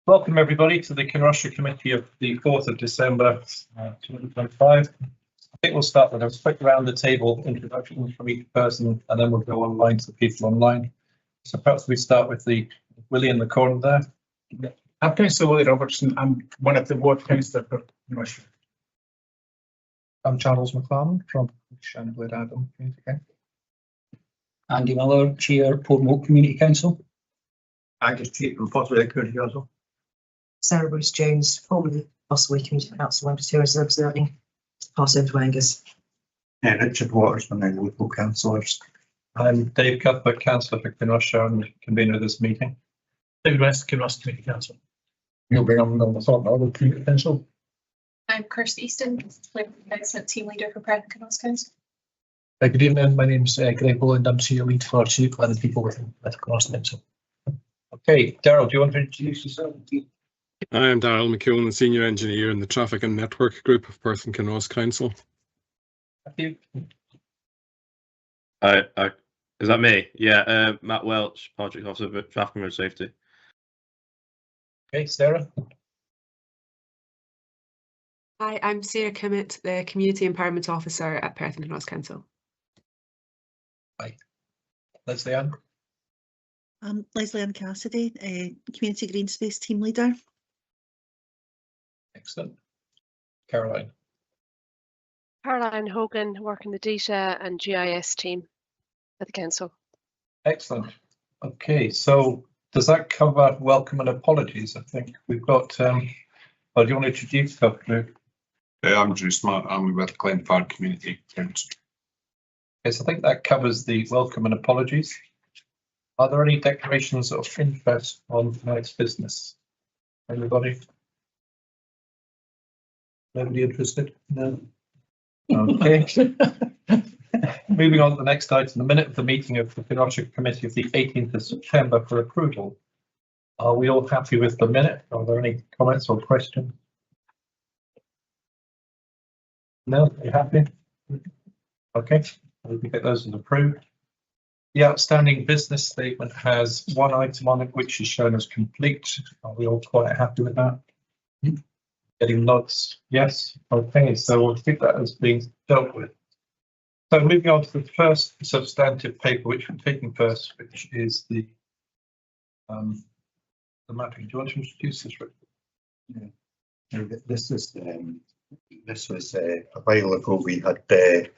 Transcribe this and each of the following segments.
Welcome everybody to the Kinross-shire Committee of the 4th of December 2025. I think we'll start with a quick round the table introductions from each person and then we'll go online to the people online. So perhaps we start with the Willie in the corner there. Yeah. I'm Councillor Willie Robertson. I'm one of the ward councillors for Kinross-shire. I'm Charles McLaren from Shanblair Adam Community Council. Andy Miller, Chair, Portmore Community Council. Angus Cheap from Fosway Community Council. Sarah Bruce Jones, formerly Fosway Community Council, I'm just here as observing. Pass over to Angus. Yeah, Richard Waters from the local councillors. I'm Dave Cuthbert, Councillor for Kinross-shire and convener of this meeting. David West, Kinross Community Council. Neil Bingham, the Thornton Community Council. I'm Kirsty Easton, Excellent Team Leader for Preston Kinross Council. Good evening, my name's Greg Boland. I'm Senior Lead for Civic Planning People with Kinross Council. Okay, Daryl, do you want to introduce yourself? I am Darryl McEwen, Senior Engineer in the Traffic and Network Group of Perth and Kinross Council. Thank you. Is that me? Yeah, Matt Welch, Project Officer for Traffic and Road Safety. Okay, Sarah. Hi, I'm Sarah Kimmett, the Community Empowerment Officer at Perth and Kinross Council. Hi. Leslie Ann. Leslie Ann Cassidy, Community Green Space Team Leader. Excellent. Caroline. Caroline Hogan, working the data and GIS team at the council. Excellent. Okay, so does that cover welcome and apologies? I think we've got, do you want to introduce yourself, Drew? I'm Drew Smart. I'm with Glenfarne Community Council. Yes, I think that covers the welcome and apologies. Are there any declarations of interest on tonight's business? Anybody? Nobody interested? No. Okay. Moving on to the next item, the minute of the meeting of the Kinross-shire Committee of the 18th of September for approval. Are we all happy with the minute? Are there any comments or questions? No, are you happy? Okay, we can get those as approved. The outstanding business statement has one item on it which is shown as complete. Are we all quite happy with that? Getting nods? Yes. Okay, so we'll think that as being dealt with. So moving on to the first substantive paper which we're taking first, which is the mapping. Do you want to introduce this, Rick? Yeah. This was a while ago. We had the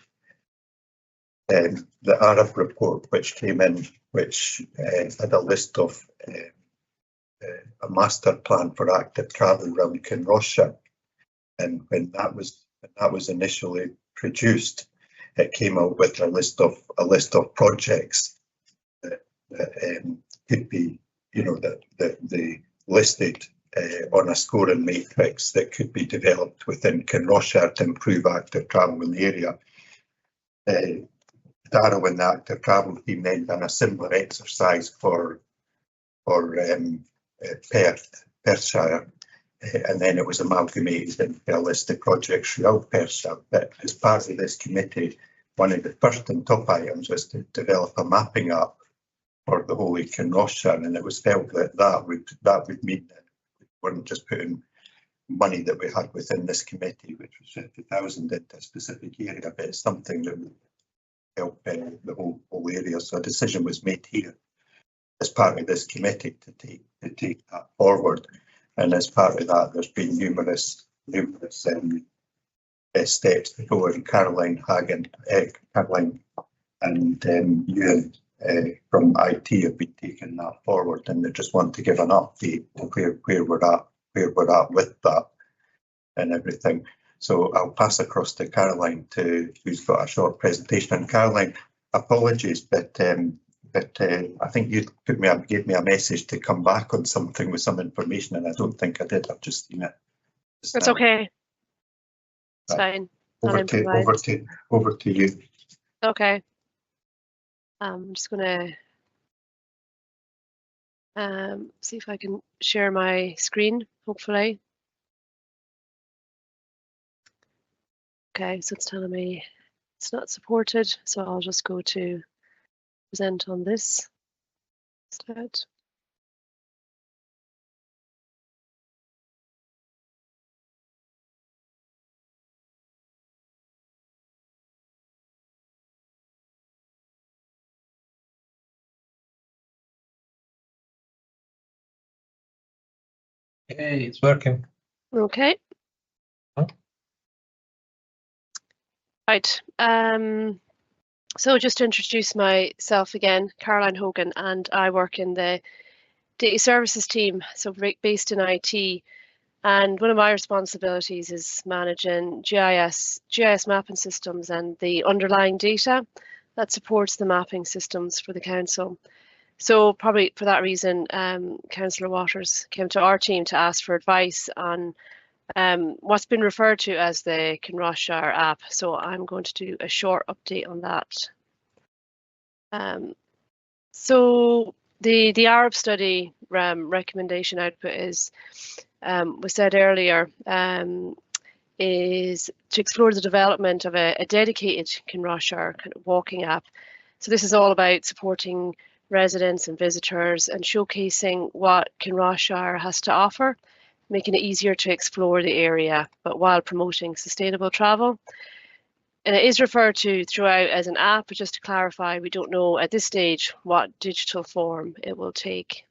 Arab report which came in, which had a list of a master plan for active travel around Kinross-shire, and when that was initially produced, it came out with a list of projects that could be, that they listed on a scoring matrix that could be developed within Kinross-shire to improve active travel in the area. Darrow and the active travel team then done a similar exercise for Perthshire, and then it was amalgamated into a list of projects throughout Perthshire. But as part of this committee, one of the first and top items was to develop a mapping app for the whole of Kinross-shire, and it was felt that that would mean that we weren't just putting money that we had within this committee, which was 50,000 into a specific area, but it's something that would help the whole area. So a decision was made here as part of this committee to take that forward, and as part of that, there's been numerous steps to go, and Caroline and Ewan from IT have been taking that forward, and they just want to give an update of where we're at with that and everything. So I'll pass across to Caroline who's got a short presentation. And Caroline, apologies, but I think you gave me a message to come back on something with some information, and I don't think I did. I've just seen it. That's okay. It's fine. Over to you. Okay. I'm just gonna see if I can share my screen, hopefully. Okay, so it's telling me it's not supported, so I'll just go to present on this instead. Hey, it's working. Okay. Huh? Right. So just to introduce myself again, Caroline Hogan, and I work in the data services team, so based in IT. And one of my responsibilities is managing GIS mapping systems and the underlying data that supports the mapping systems for the council. So probably for that reason, Councillor Waters came to our team to ask for advice on what's been referred to as the Kinross-shire app. So I'm going to do a short update on that. So the Arab study recommendation output is, was said earlier, is to explore the development of a dedicated Kinross-shire kind of walking app. So this is all about supporting residents and visitors and showcasing what Kinross-shire has to offer, making it easier to explore the area, but while promoting sustainable travel. And it is referred to throughout as an app, but just to clarify, we don't know at this stage what digital form it will take.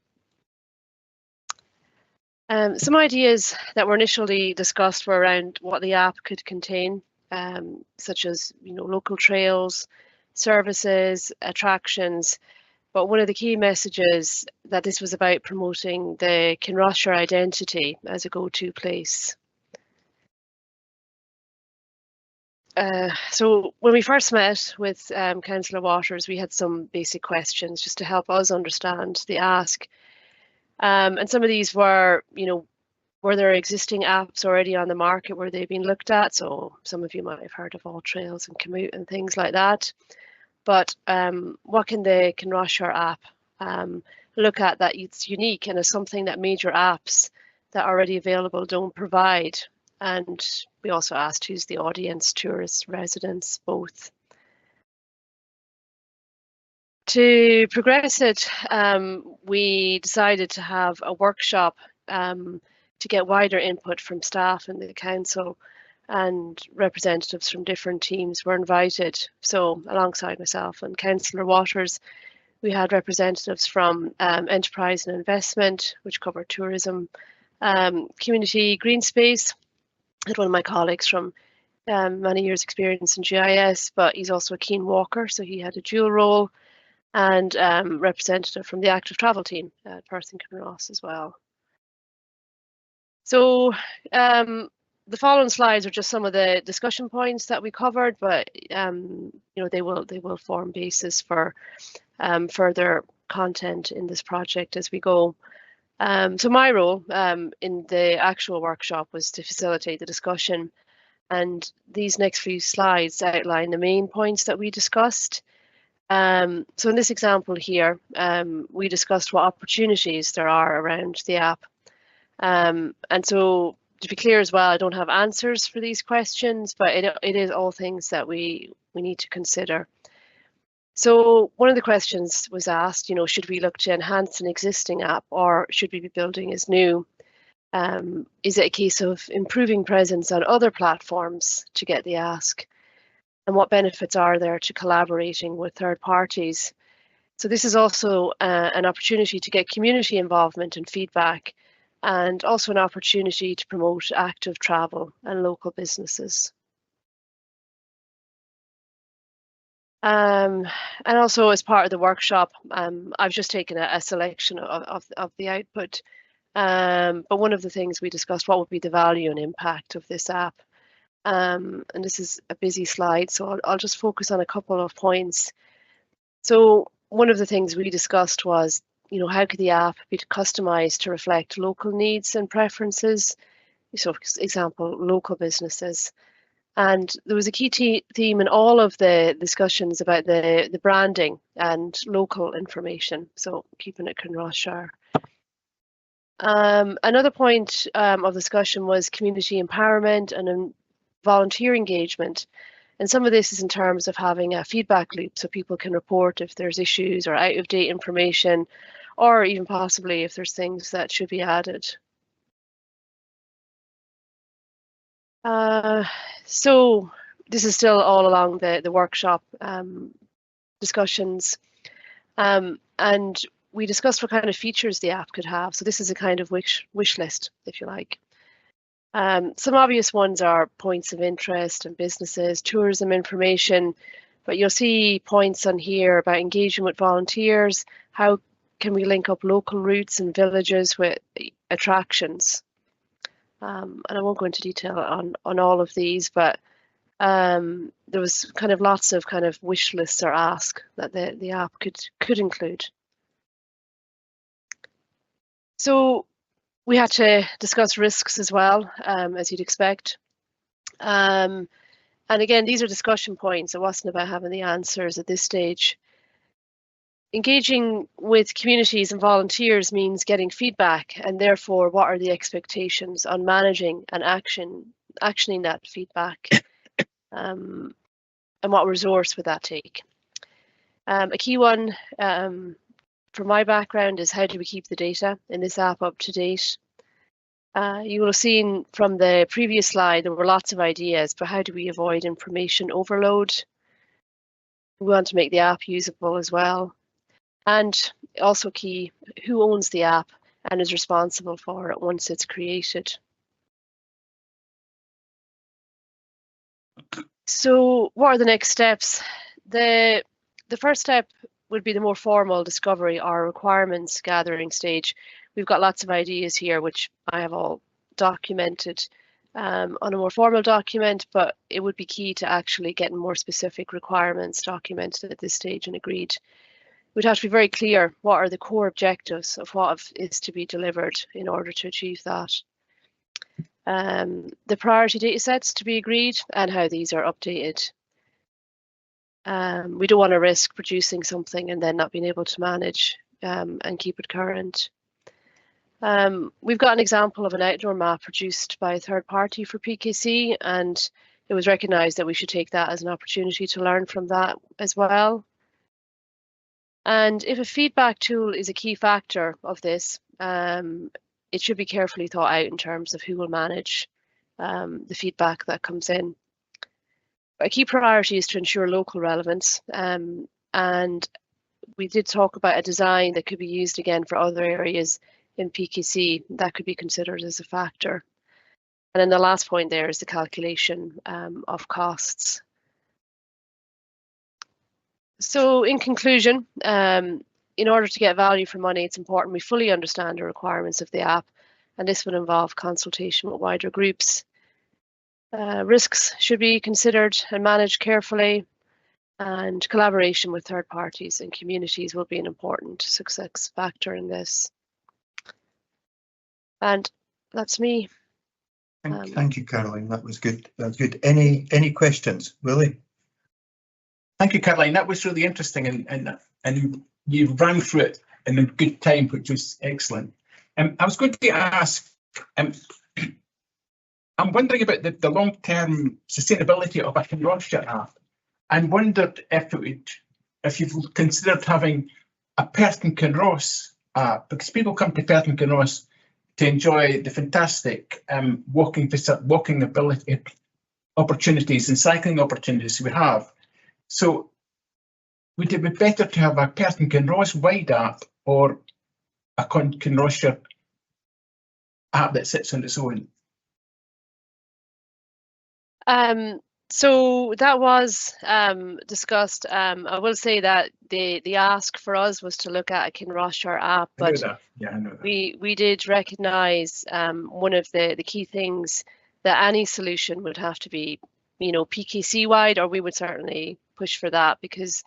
Some ideas that were initially discussed were around what the app could contain, such as local trails, services, attractions. But one of the key messages that this was about promoting the Kinross-shire identity as a go-to place. So when we first met with Councillor Waters, we had some basic questions just to help us understand the ask. And some of these were, were there existing apps already on the market? Were they being looked at? So some of you might have heard of All Trails and Commute and things like that. But what can the Kinross-shire app look at that it's unique and is something that major apps that are already available don't provide? And we also asked who's the audience, tourists, residents, both. To progress it, we decided to have a workshop to get wider input from staff and the council, and representatives from different teams were invited. So alongside myself and Councillor Waters, we had representatives from Enterprise and Investment, which covered tourism, community green space. I had one of my colleagues from many years experience in GIS, but he's also a keen walker, so he had a dual role, and representative from the active travel team at Perth and Kinross as well. So the following slides are just some of the discussion points that we covered, but they will form basis for further content in this project as we go. So my role in the actual workshop was to facilitate the discussion, and these next few slides outline the main points that we discussed. So in this example here, we discussed what opportunities there are around the app. And so to be clear as well, I don't have answers for these questions, but it is all things that we need to consider. So one of the questions was asked, should we look to enhance an existing app or should we be building as new? Is it a case of improving presence on other platforms to get the ask? And what benefits are there to collaborating with third parties? So this is also an opportunity to get community involvement and feedback, and also an opportunity to promote active travel and local businesses. And also as part of the workshop, I've just taken a selection of the output. But one of the things we discussed, what would be the value and impact of this app? And this is a busy slide, so I'll just focus on a couple of points. So one of the things we discussed was, how could the app be customized to reflect local needs and preferences? So for example, local businesses. And there was a key theme in all of the discussions about the branding and local information. So keeping it Kinross-shire. Another point of discussion was community empowerment and volunteer engagement. And some of this is in terms of having a feedback loop so people can report if there's issues or out of date information, or even possibly if there's things that should be added. So this is still all along the workshop discussions. And we discussed what kind of features the app could have. So this is a kind of wish list, if you like. Some obvious ones are points of interest and businesses, tourism information, but you'll see points on here about engaging with volunteers. How can we link up local routes and villages with attractions? And I won't go into detail on all of these, but there was kind of lots of kind of wish lists or ask that the app could include. So we had to discuss risks as well, as you'd expect. And again, these are discussion points. It wasn't about having the answers at this stage. Engaging with communities and volunteers means getting feedback, and therefore, what are the expectations on managing and actioning that feedback, and what resource would that take? A key one from my background is how do we keep the data in this app up to date? You will have seen from the previous slide there were lots of ideas, but how do we avoid information overload? We want to make the app usable as well. And also key, who owns the app and is responsible for it once it's created? So what are the next steps? The first step would be the more formal discovery or requirements gathering stage. We've got lots of ideas here, which I have all documented on a more formal document, but it would be key to actually getting more specific requirements documented at this stage and agreed. We'd have to be very clear what are the core objectives of what is to be delivered in order to achieve that. The priority data sets to be agreed and how these are updated. We don't want to risk producing something and then not being able to manage and keep it current. We've got an example of an outdoor map produced by a third party for PKC, and it was recognised that we should take that as an opportunity to learn from that as well. And if a feedback tool is a key factor of this, it should be carefully thought out in terms of who will manage the feedback that comes in. A key priority is to ensure local relevance, and we did talk about a design that could be used again for other areas in PKC that could be considered as a factor. And then the last point there is the calculation of costs. So in conclusion, in order to get value for money, it's important we fully understand the requirements of the app, and this would involve consultation with wider groups. Risks should be considered and managed carefully, and collaboration with third parties and communities will be an important success factor in this. And that's me. Thank you, Caroline. That was good. That's good. Any questions, Willie? Thank you, Caroline. That was really interesting, and you ran through it in a good time, which was excellent. I was going to ask, I'm wondering about the long-term sustainability of a Kinross-shire app, and wondered if you've considered having a Perth and Kinross app, because people come to Perth and Kinross to enjoy the fantastic walking ability opportunities and cycling opportunities we have. So would it be better to have a Perth and Kinross wide app or a Kinross-shire app that sits on its own? So that was discussed. I will say that the ask for us was to look at a Kinross-shire app, but I know that. we did recognise one of the key things that any solution would have to be, PKC wide, or we would certainly push for that, because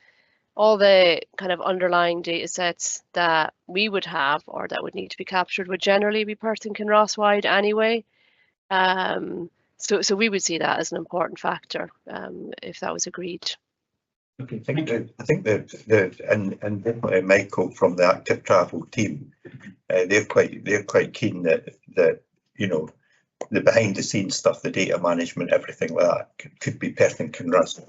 all the kind of underlying data sets that we would have or that would need to be captured would generally be Perth and Kinross wide anyway. So we would see that as an important factor if that was agreed. Okay, thank you. I think and definitely Michael from the Active Travel team, they're quite keen that the behind the scenes stuff, the data management, everything like that could be Perth and Kinross,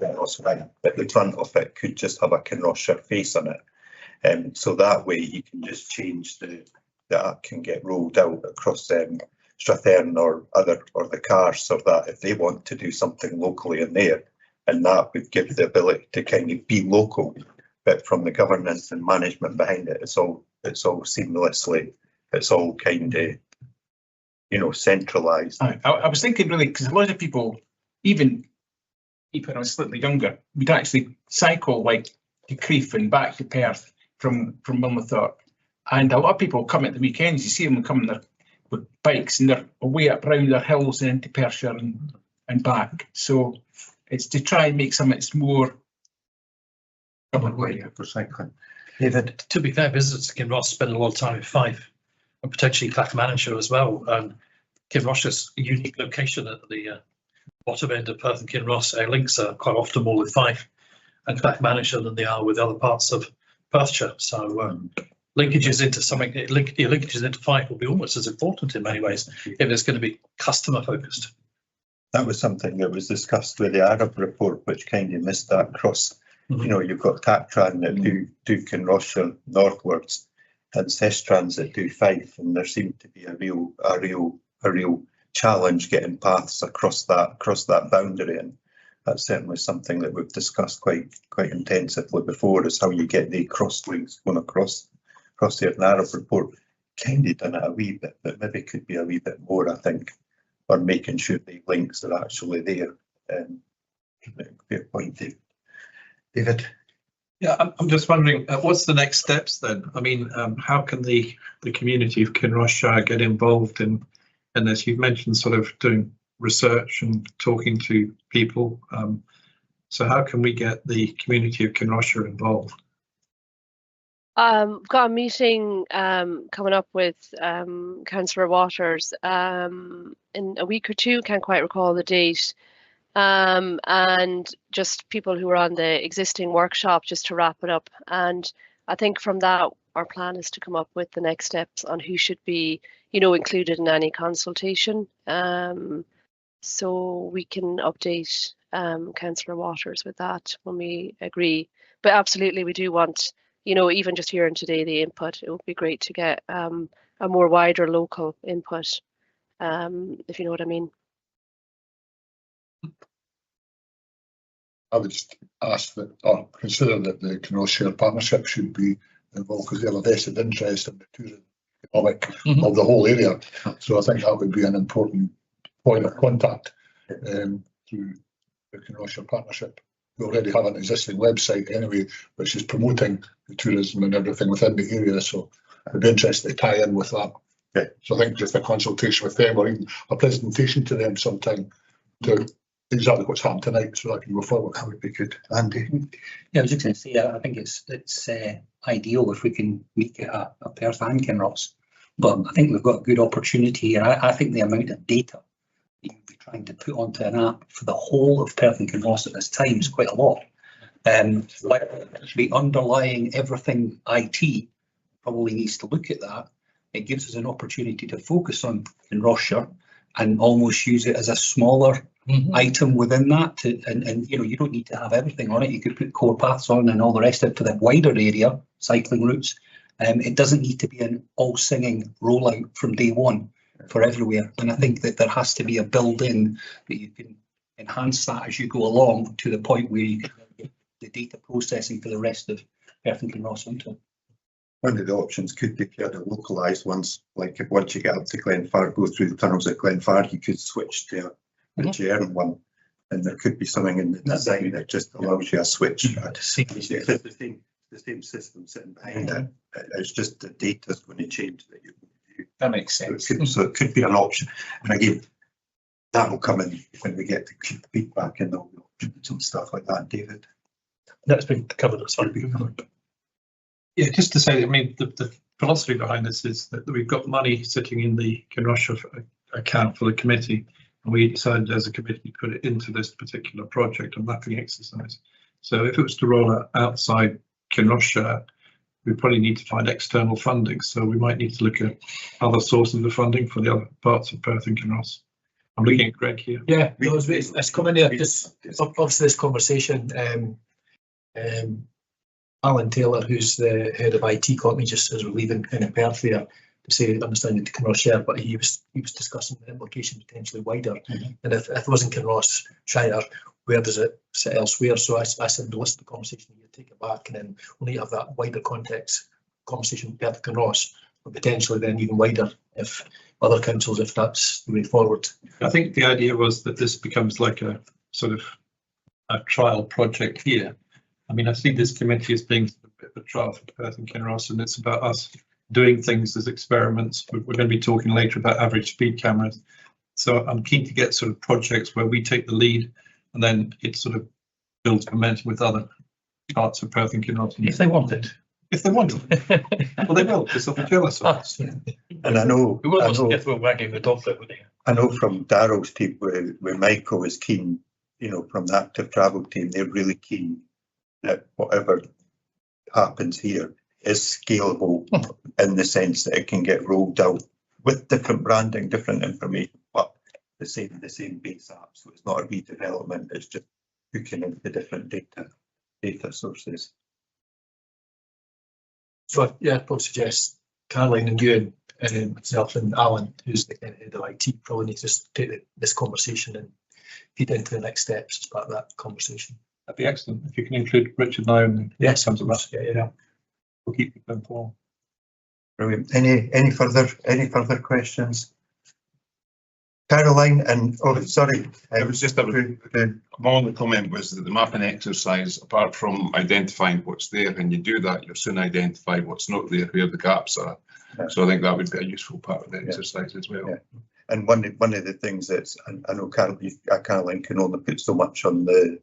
but the front of it could just have a Kinross-shire face on it, so that way you can just change the app can get rolled out across Strathearn or the cars, so that if they want to do something locally in there, and that would give the ability to kind of be local, but from the governance and management behind it, it's all it's all seamlessly, it's all kind of, you know, centralised. I was thinking really, because a lot of people, even when I was slightly younger, would actually cycle like to Crieff and back to Perth from Milnathorpe. And a lot of people come at the weekends, you see them coming there with bikes and they're away up round their hills and into Perthshire and back. So it's to try and make something that's more common way for cycling. David? To be fair, visitors to Kinross spend a lot of time with Fife and potentially Clackmannanshire as well. And Kinross's unique location at the bottom end of Perth and Kinross, our links are quite often more with Fife and Clackmannanshire than they are with other parts of Perthshire. So linkages into something, linkages into Fife will be almost as important in many ways if it's going to be customer focused. That was something that was discussed with the Arab report, which kind of missed that cross. You know, you've got Tactran that do Kinross-shire northwards and Sestrans that do Fife, and there seemed to be a real challenge getting paths across that boundary, and that's certainly something that we've discussed quite intensively before, is how you get the cross links going across the Arab report. Kind of done it a wee bit, but maybe could be a wee bit more, I think, or making sure the links are actually there. Fair point, David. Yeah, I'm just wondering, what's the next steps then? I mean, how can the community of Kinross-shire get involved in this? You've mentioned sort of doing research and talking to people. So how can we get the community of Kinross-shire involved? We've got a meeting coming up with Councillor Waters in a week or two, can't quite recall the date. And just people who are on the existing workshop, just to wrap it up. And I think from that, our plan is to come up with the next steps on who should be, included in any consultation. So we can update Councillor Waters with that when we agree. But absolutely, we do want, even just hearing today the input, it would be great to get a more wider local input, if you know what I mean. I would just ask that, or consider that the Kinross-shire partnership should be involved, because they have a vested interest in the tourism economic of the whole area. So I think that would be an important point of contact through the Kinross-shire partnership. We already have an existing website anyway, which is promoting the tourism and everything within the area. So I'd be interested to tie in with that. Yeah. So I think just a consultation with them, or even a presentation to them sometime, to exactly what's happened tonight, so I can go forward. That would be good. Andy? Yeah, I was just going to say, I think it's ideal if we can make it a Perth and Kinross, but I think we've got a good opportunity here. I think the amount of data that you'll be trying to put onto an app for the whole of Perth and Kinross at this time is quite a lot. The underlying everything IT probably needs to look at that. It gives us an opportunity to focus on Kinross-shire and almost use it as a smaller item within that, and you don't need to have everything on it. You could put core paths on and all the rest of it for the wider area, cycling routes. It doesn't need to be an all singing rollout from day one for everywhere, and I think that there has to be a build-in that you can enhance that as you go along to the point where you can get the data processing for the rest of Perth and Kinross onto it. One of the options could be the localised ones, like if once you get up to Glenfarg, go through the tunnels at Glenfarg, you could switch to a Jern one, and there could be something in the design that just allows you a switch. The same system sitting behind it. It's just the data's going to change that you view. That makes sense. So it could be an option, and again, that will come in when we get the feedback and all the options and stuff like that. David, that's been covered. That's fine. Yeah, just to say, I mean, the philosophy behind this is that we've got money sitting in the Kinross-shire account for the committee, and we decided as a committee to put it into this particular project, a mapping exercise. So if it was to roll out outside Kinross-shire, we probably need to find external funding. So we might need to look at other sources of funding for the other parts of Perth and Kinross. I'm looking at Greg here. Yeah, it's coming there. Obviously, this conversation. Alan Taylor, who's the head of IT, caught me just as we're leaving in Perth there to say understanding to Kinross-shire, but he was discussing the implication potentially wider. And if it wasn't Kinross-shire, where does it sit elsewhere? So I said, listen to the conversation, you take it back, and then we'll need to have that wider context conversation with Perth Kinross, but potentially then even wider if other councils, if that's the way forward. I think the idea was that this becomes like a sort of a trial project here. I mean, I see this committee as being a bit of a trial for Perth and Kinross, and it's about us doing things as experiments. We're going to be talking later about average speed cameras. So I'm keen to get sort of projects where we take the lead and then it sort of builds momentum with other parts of Perth and Kinross. If they want it. If they want it. Well, they will, because they'll be jealous of us. And I know, If we're wagging the dog foot with you. I know from Darrell's team, where Michael is keen, you know, from the active travel team, they're really keen that whatever happens here is scalable in the sense that it can get rolled out with different branding, different information, but the same base app. So it's not a redevelopment, it's just hooking into different data sources. So yeah, I'd probably suggest Caroline and you and myself and Alan, who's the head of IT, probably need to just take this conversation and feed into the next steps as part of that conversation. That'd be excellent if you can include Richard and I in the Yes, comes about. yeah. We'll keep people informed. Brilliant. Any further questions? Caroline and sorry, It was just my only comment was that the mapping exercise, apart from identifying what's there, and you do that, you'll soon identify what's not there, where the gaps are. Yeah. So I think that would be a useful part of the exercise as well. Yeah. And one of the things that's, I know Caroline can only put so much on the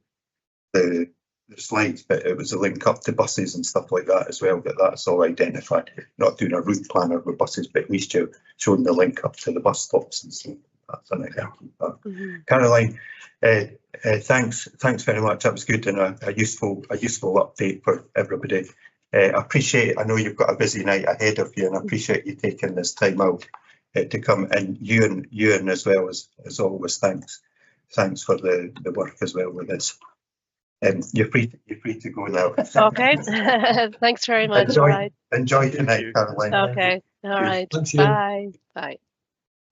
slides, but it was a link up to buses and stuff like that as well, that that's all identified. Not doing a route planner with buses, but at least you're showing the link up to the bus stops and stuff. That's an example. Caroline, thanks very much. That was good and a useful update for everybody. I appreciate. I know you've got a busy night ahead of you, and I appreciate you taking this time out to come. And Ewan as well as always. Thanks for the work as well with this. You're free to go now. Okay. Thanks very much. Enjoy tonight, Caroline. Okay. All right. Bye. Bye.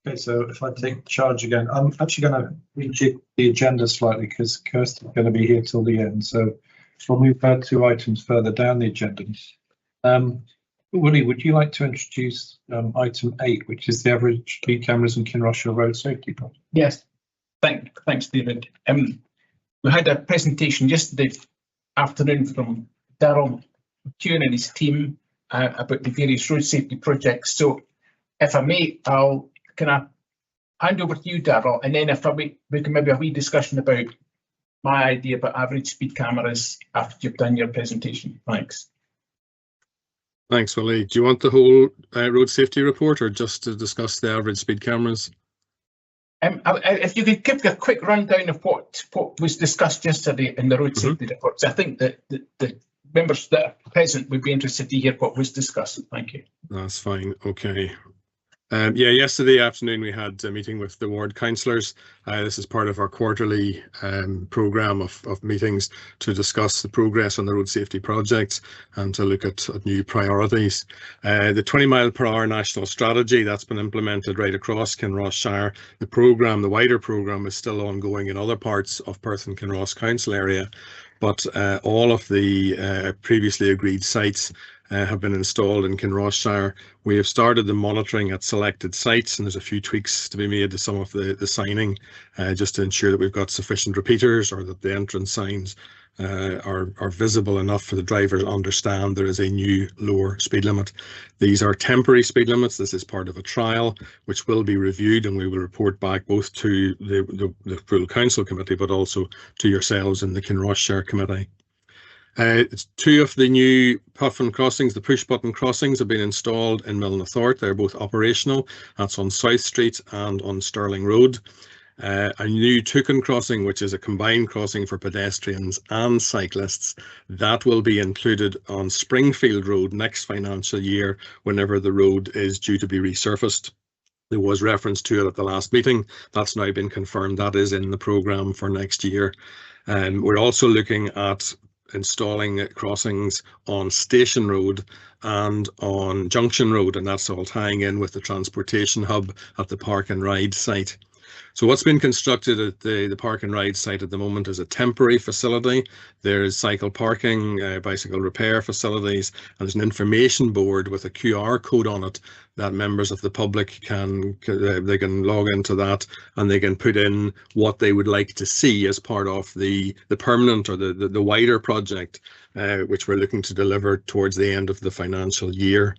Okay, so if I take charge again, I'm actually going to rejig the agenda slightly because Kirsty's going to be here till the end. So we'll move 2 items further down the agenda. Willie, would you like to introduce item 8, which is the average speed cameras and Kinross-shire road safety project? Yes, thanks, David. We had a presentation yesterday afternoon from Darrell McEwen and his team about the various road safety projects. So if I may, I'll kind of hand over to you, Darrell, and then we can maybe have a wee discussion about my idea about average speed cameras after you've done your presentation. Thanks. Thanks, Willie. Do you want the whole road safety report or just to discuss the average speed cameras? If you could give a quick rundown of what was discussed yesterday in the road safety reports, I think that the members that are present would be interested to hear what was discussed. Thank you. That's fine. Okay. Yeah, yesterday afternoon we had a meeting with the ward councillors. This is part of our quarterly programme of meetings to discuss the progress on the road safety projects and to look at new priorities. The 20 mile per hour national strategy that's been implemented right across Kinross-shire. The wider programme is still ongoing in other parts of Perth and Kinross Council area, but all of the previously agreed sites have been installed in Kinross-shire. We have started the monitoring at selected sites, and there's a few tweaks to be made to some of the signing just to ensure that we've got sufficient repeaters or that the entrance signs are visible enough for the driver to understand there is a new lower speed limit. These are temporary speed limits. This is part of a trial which will be reviewed, and we will report back both to the full council committee but also to yourselves in the Kinross-shire committee. It's 2 of the new puffin crossings, the push button crossings, have been installed in Milnathort. They're both operational. That's on South Street and on Stirling Road. A new Tucan crossing, which is a combined crossing for pedestrians and cyclists, that will be included on Springfield Road next financial year whenever the road is due to be resurfaced. There was reference to it at the last meeting. That's now been confirmed. That is in the programme for next year. We're also looking at installing crossings on Station Road and on Junction Road, and that's all tying in with the transportation hub at the Park and Ride site. So what's been constructed at the park and ride site at the moment is a temporary facility. There's cycle parking, bicycle repair facilities, and there's an information board with a QR code on it that members of the public they can log into that, and they can put in what they would like to see as part of the permanent or the wider project, which we're looking to deliver towards the end of the financial year.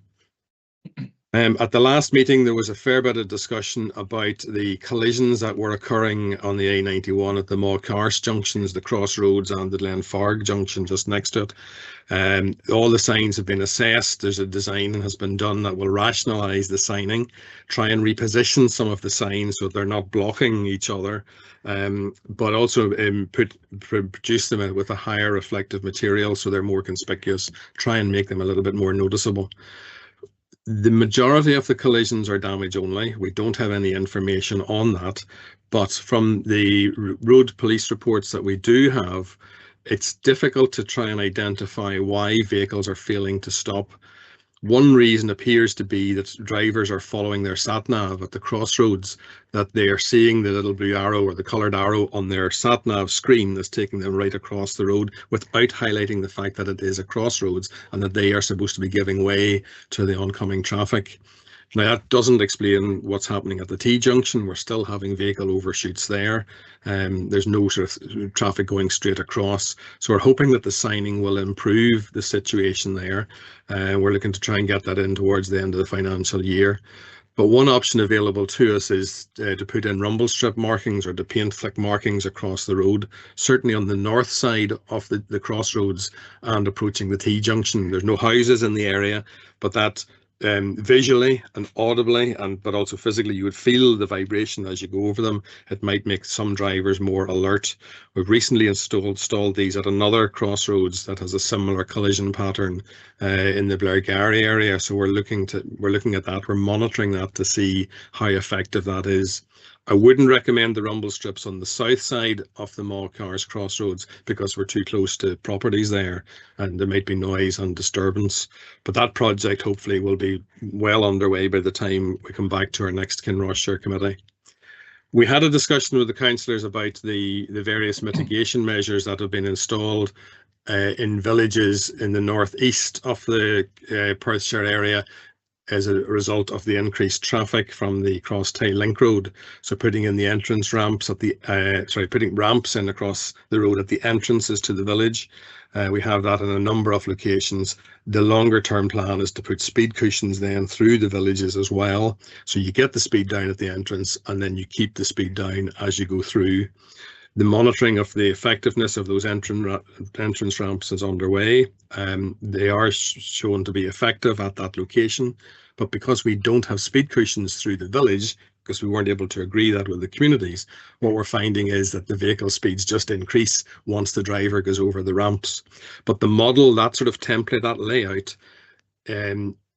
At the last meeting, there was a fair bit of discussion about the collisions that were occurring on the A91 at the Maughcarse junctions, the Crossroads and the Glenfarg junction just next to it. All the signs have been assessed. There's a design that has been done that will rationalise the signing, try and reposition some of the signs so they're not blocking each other, but also produce them with a higher reflective material so they're more conspicuous, try and make them a little bit more noticeable. The majority of the collisions are damage only. We don't have any information on that, but from the road police reports that we do have, it's difficult to try and identify why vehicles are failing to stop. One reason appears to be that drivers are following their sat-nav at the crossroads, that they are seeing the little blue arrow or the coloured arrow on their sat-nav screen that's taking them right across the road without highlighting the fact that it is a crossroads and that they are supposed to be giving way to the oncoming traffic. Now, that doesn't explain what's happening at the T-junction. We're still having vehicle overshoots there. There's no sort of traffic going straight across. So we're hoping that the signing will improve the situation there. We're looking to try and get that in towards the end of the financial year. But one option available to us is to put in rumble strip markings or to paint thick markings across the road, certainly on the north side of the crossroads and approaching the T-junction. There's no houses in the area, but that visually and audibly but also physically, you would feel the vibration as you go over them. It might make some drivers more alert. We've recently installed these at another crossroads that has a similar collision pattern in the Blairgowrie area. So we're looking at that. We're monitoring that to see how effective that is. I wouldn't recommend the rumble strips on the south side of the Maughcarse crossroads because we're too close to properties there and there might be noise and disturbance. But that project hopefully will be well underway by the time we come back to our next Kinross-shire committee. We had a discussion with the councillors about the various mitigation measures that have been installed in villages in the northeast of the Perthshire area as a result of the increased traffic from the Cross Tay Link Road. So putting in the entrance ramps at the, putting ramps in across the road at the entrances to the village. We have that in a number of locations. The longer term plan is to put speed cushions then through the villages as well. So you get the speed down at the entrance and then you keep the speed down as you go through. The monitoring of the effectiveness of those entrance ramps is underway. They are shown to be effective at that location, but because we don't have speed cushions through the village, because we weren't able to agree that with the communities, what we're finding is that the vehicle speeds just increase once the driver goes over the ramps. But the model, that sort of template, that layout,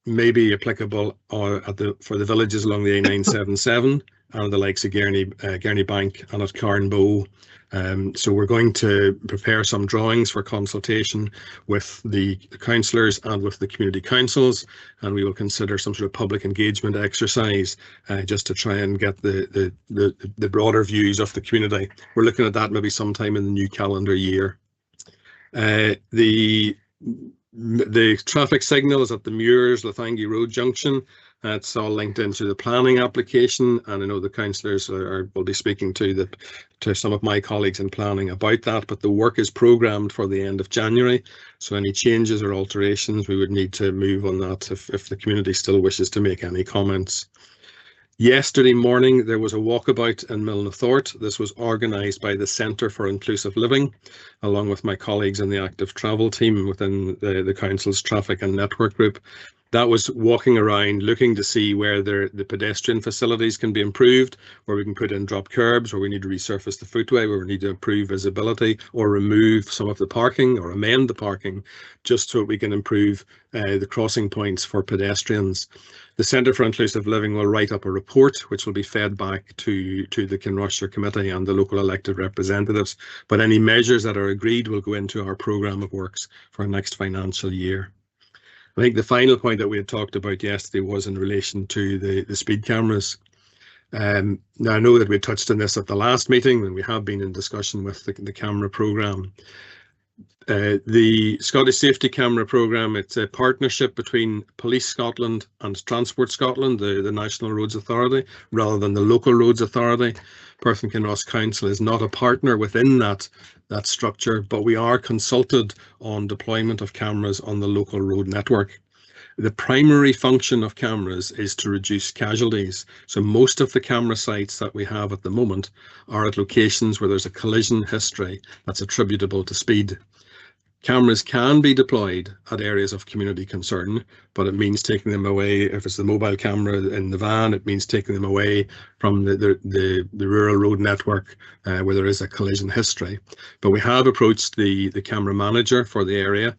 may be applicable for the villages along the A977 and the likes of Garney Bank and at Carnbow. So we're going to prepare some drawings for consultation with the councillors and with the community councils, and we will consider some sort of public engagement exercise just to try and get the broader views of the community. We're looking at that maybe sometime in the new calendar year. The traffic signals at the Muirs Lathangi Road junction, it's all linked into the planning application, and I know the councillors will be speaking to some of my colleagues in planning about that, but the work is programmed for the end of January, so any changes or alterations we would need to move on that if the community still wishes to make any comments. Yesterday morning there was a walkabout in Milnathort. This was organised by the Centre for Inclusive Living, along with my colleagues in the active travel team within the council's traffic and network group. That was walking around looking to see where the pedestrian facilities can be improved, where we can put in drop curbs, where we need to resurface the footway, where we need to improve visibility or remove some of the parking or amend the parking, just so we can improve the crossing points for pedestrians. The Centre for Inclusive Living will write up a report which will be fed back to the Kinross-shire Committee and the local elected representatives, but any measures that are agreed will go into our programme of works for next financial year. I think the final point that we had talked about yesterday was in relation to the speed cameras. Now I know that we touched on this at the last meeting, and we have been in discussion with the camera programme. The Scottish Safety Camera Programme, it's a partnership between Police Scotland and Transport Scotland, the National Roads Authority, rather than the local roads authority. Perth and Kinross Council is not a partner within that structure, but we are consulted on deployment of cameras on the local road network. The primary function of cameras is to reduce casualties. So most of the camera sites that we have at the moment are at locations where there's a collision history that's attributable to speed. Cameras can be deployed at areas of community concern, but it means taking them away. If it's the mobile camera in the van, it means taking them away from the rural road network where there is a collision history. But we have approached the camera manager for the area,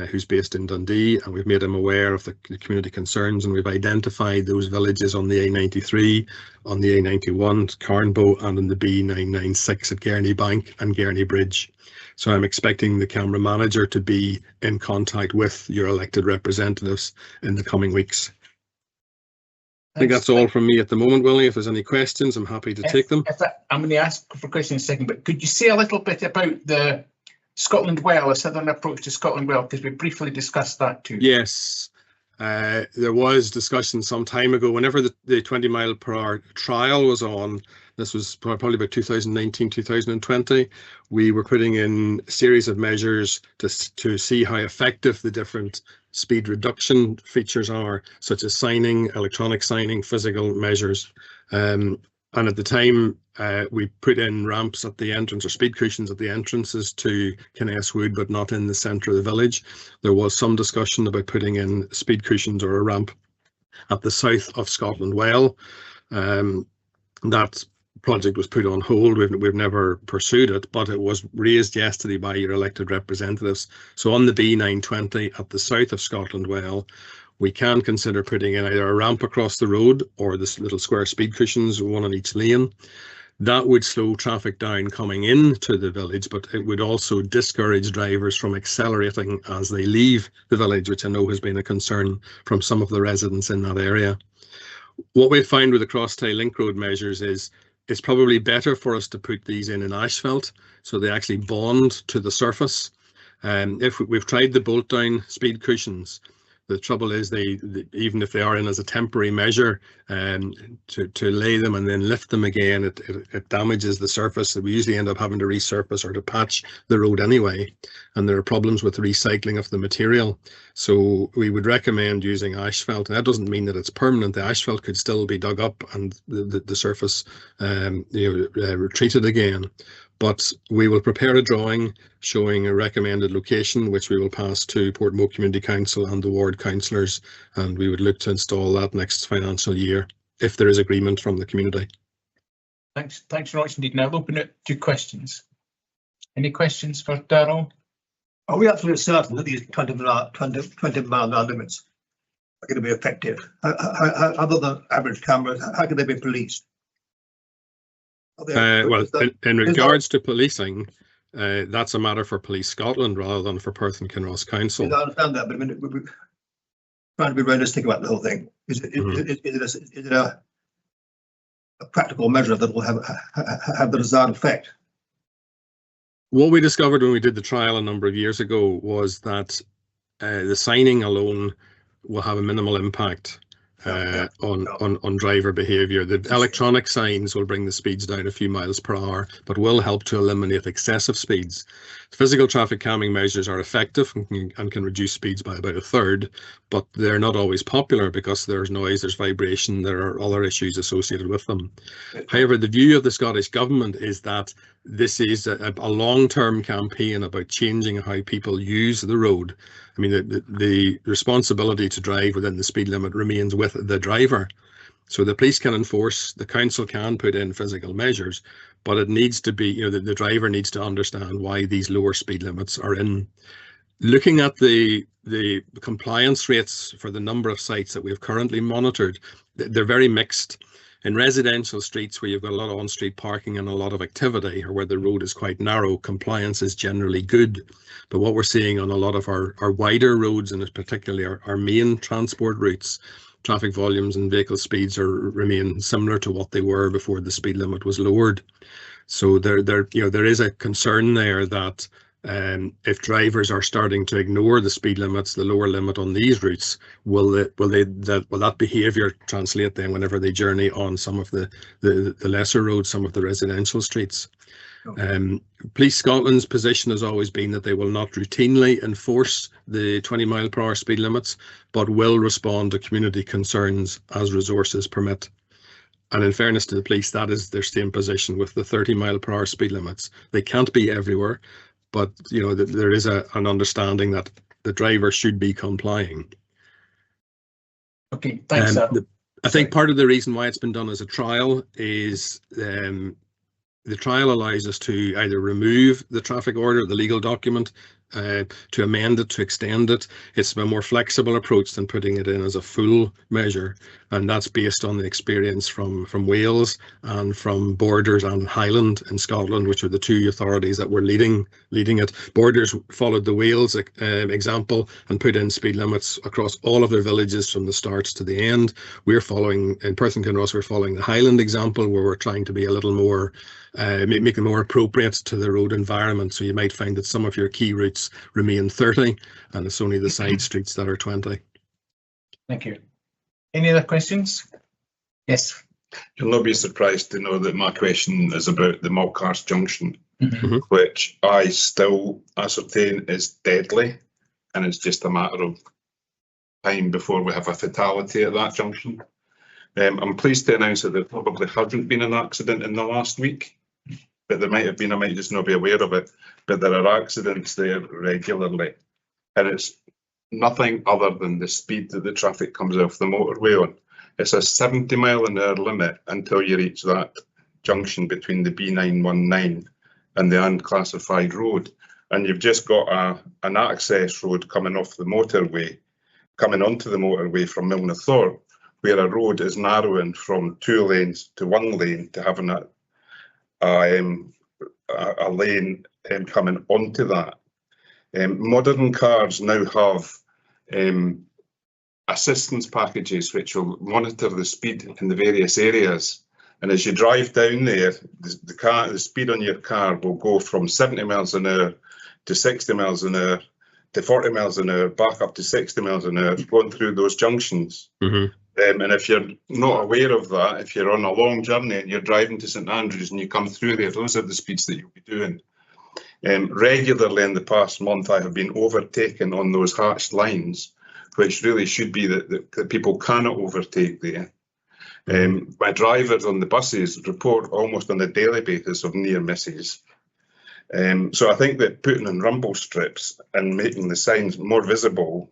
who's based in Dundee, and we've made him aware of the community concerns, and we've identified those villages on the A93, on the A91, Carnbow, and on the B996 at Gurney Bank and Gurney Bridge. So I'm expecting the camera manager to be in contact with your elected representatives in the coming weeks. I think that's all from me at the moment, Willie. If there's any questions, I'm happy to take them. I'm going to ask for questions in a second, but could you say a little bit about the Scotland Well, a southern approach to Scotland Well, because we briefly discussed that too. Yes, there was discussion some time ago, whenever the 20 mile per hour trial was on. This was probably about 2019, 2020. We were putting in a series of measures to see how effective the different speed reduction features are, such as signing, electronic signing, physical measures. And at the time, we put in ramps at the entrance, or speed cushions at the entrances to Kinnass Wood, but not in the centre of the village. There was some discussion about putting in speed cushions or a ramp at the south of Scotland Well. That project was put on hold. We've never pursued it, but it was raised yesterday by your elected representatives. So on the B920 at the south of Scotland Well, we can consider putting in either a ramp across the road or this little square speed cushions, one on each lane. That would slow traffic down coming into the village, but it would also discourage drivers from accelerating as they leave the village, which I know has been a concern from some of the residents in that area. What we found with the cross-tie link road measures is it's probably better for us to put these in asphalt, so they actually bond to the surface. If we've tried the bolt down speed cushions, the trouble is even if they are in as a temporary measure, to lay them and then lift them again, it damages the surface. We usually end up having to resurface or to patch the road anyway, and there are problems with recycling of the material. So we would recommend using asphalt, and that doesn't mean that it's permanent. The asphalt could still be dug up and the surface retreated again. But we will prepare a drawing showing a recommended location, which we will pass to Portmore Community Council and the ward councillors, and we would look to install that next financial year if there is agreement from the community. Thanks very much indeed. Now I'll open it to questions. Any questions for Darryl? Are we absolutely certain that these 20 mile an hour limits are going to be effective? Other than average cameras, how can they be policed? Well, in regards to policing, that's a matter for Police Scotland rather than for Perth and Kinross Council. I understand that, but I mean, we're trying to be realistic about the whole thing. Is it a practical measure that will have the desired effect? What we discovered when we did the trial a number of years ago was that the signing alone will have a minimal impact on driver behaviour. The electronic signs will bring the speeds down a few miles per hour, but will help to eliminate excessive speeds. Physical traffic calming measures are effective and can reduce speeds by about a third, but they're not always popular because there's noise, there's vibration, there are other issues associated with them. However, the view of the Scottish Government is that this is a long-term campaign about changing how people use the road. I mean, the responsibility to drive within the speed limit remains with the driver. So the police can enforce, the council can put in physical measures, but it needs to be, the driver needs to understand why these lower speed limits are in. Looking at the compliance rates for the number of sites that we've currently monitored, they're very mixed. In residential streets where you've got a lot of on-street parking and a lot of activity, or where the road is quite narrow, compliance is generally good. But what we're seeing on a lot of our wider roads, and particularly our main transport routes, traffic volumes and vehicle speeds remain similar to what they were before the speed limit was lowered. So there is a concern there that if drivers are starting to ignore the speed limits, the lower limit on these routes, will that behaviour translate then whenever they journey on some of the lesser roads, some of the residential streets? Police Scotland's position has always been that they will not routinely enforce the 20-mile-per-hour speed limits, but will respond to community concerns as resources permit. And in fairness to the police, that is their same position with the 30-mile-per-hour speed limits. They can't be everywhere, but there is an understanding that the driver should be complying. Okay, thanks. I think part of the reason why it's been done as a trial is the trial allows us to either remove the traffic order, the legal document, to amend it, to extend it. It's a more flexible approach than putting it in as a full measure, and that's based on the experience from Wales and from Borders and Highland in Scotland, which are the two authorities that were leading it. Borders followed the Wales example and put in speed limits across all of their villages from the start to the end. We're following, in Perth and Kinross, we're following the Highland example, where we're trying to be a little more make it more appropriate to the road environment. So you might find that some of your key routes remain 30 and it's only the side streets that are 20. Thank you. Any other questions? Yes. You'll not be surprised to know that my question is about the Mulcast Junction, Mm-hmm. which I still ascertain is deadly, and it's just a matter of time before we have a fatality at that junction. I'm pleased to announce that there probably hasn't been an accident in the last week, but there might have been. I might just not be aware of it, but there are accidents there regularly, and it's nothing other than the speed that the traffic comes off the motorway on. It's a 70-mile-an-hour limit until you reach that junction between the B919 and the unclassified road, and you've just got an access road coming off the motorway, coming onto the motorway from Milnathorpe, where a road is narrowing from 2 lanes to 1 lane to having a lane coming onto that. Modern cars now have assistance packages which will monitor the speed in the various areas, and as you drive down there, the speed on your car will go from 70 miles an hour to 60 miles an hour to 40 miles an hour, back up to 60 miles an hour, going through those junctions. Mm-hmm. And if you're not aware of that, if you're on a long journey and you're driving to St Andrews and you come through there, those are the speeds that you'll be doing. Regularly in the past month, I have been overtaken on those hatched lines, which really should be that people cannot overtake there. My drivers on the buses report almost on a daily basis of near misses. So I think that putting in rumble strips and making the signs more visible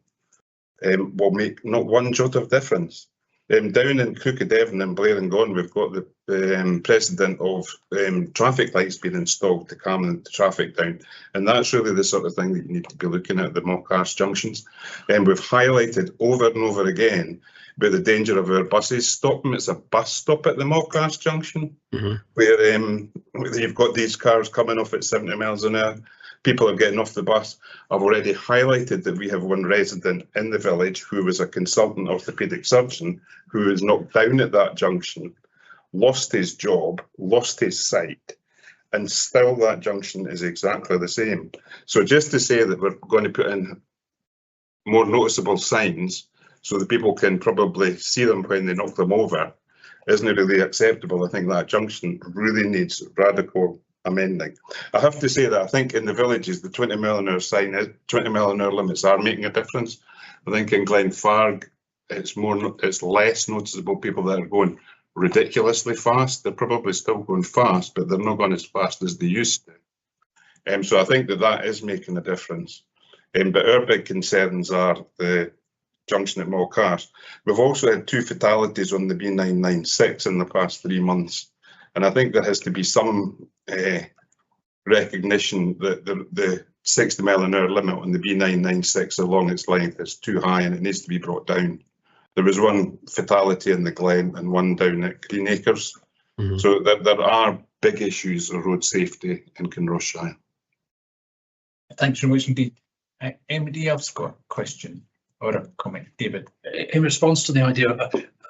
will make not one jot of difference. Down in Cookadevon and Blair and Gone, we've got the precedent of traffic lights being installed to calm the traffic down, and that's really the sort of thing that you need to be looking at the Mulcast junctions. And we've highlighted over and over again about the danger of our buses stopping. It's a bus stop at the Mulcast junction, Mm-hmm. where you've got these cars coming off at 70 miles an hour. People are getting off the bus. I've already highlighted that we have one resident in the village who was a consultant orthopaedic surgeon who is knocked down at that junction, lost his job, lost his sight, and still that junction is exactly the same. So just to say that we're going to put in more noticeable signs so that people can probably see them when they knock them over isn't really acceptable. I think that junction really needs radical amending. I have to say that I think in the villages, the 20 mile an hour sign, 20 mile an hour limits are making a difference. I think in Glenfarg, it's less noticeable people that are going ridiculously fast. They're probably still going fast, but they're not going as fast as they used to. So I think that is making a difference. But our big concerns are the junction at Mulcast. We've also had 2 fatalities on the B996 in the past 3 months. And I think there has to be some recognition that the 60 mile an hour limit on the B996 along its length is too high and it needs to be brought down. There was one fatality in the Glen and one down at Greenacres. Mm-hmm. So there are big issues of road safety in Kinross-shire. Thanks very much indeed. Anybody else got a question? or a comment, David? In response to the idea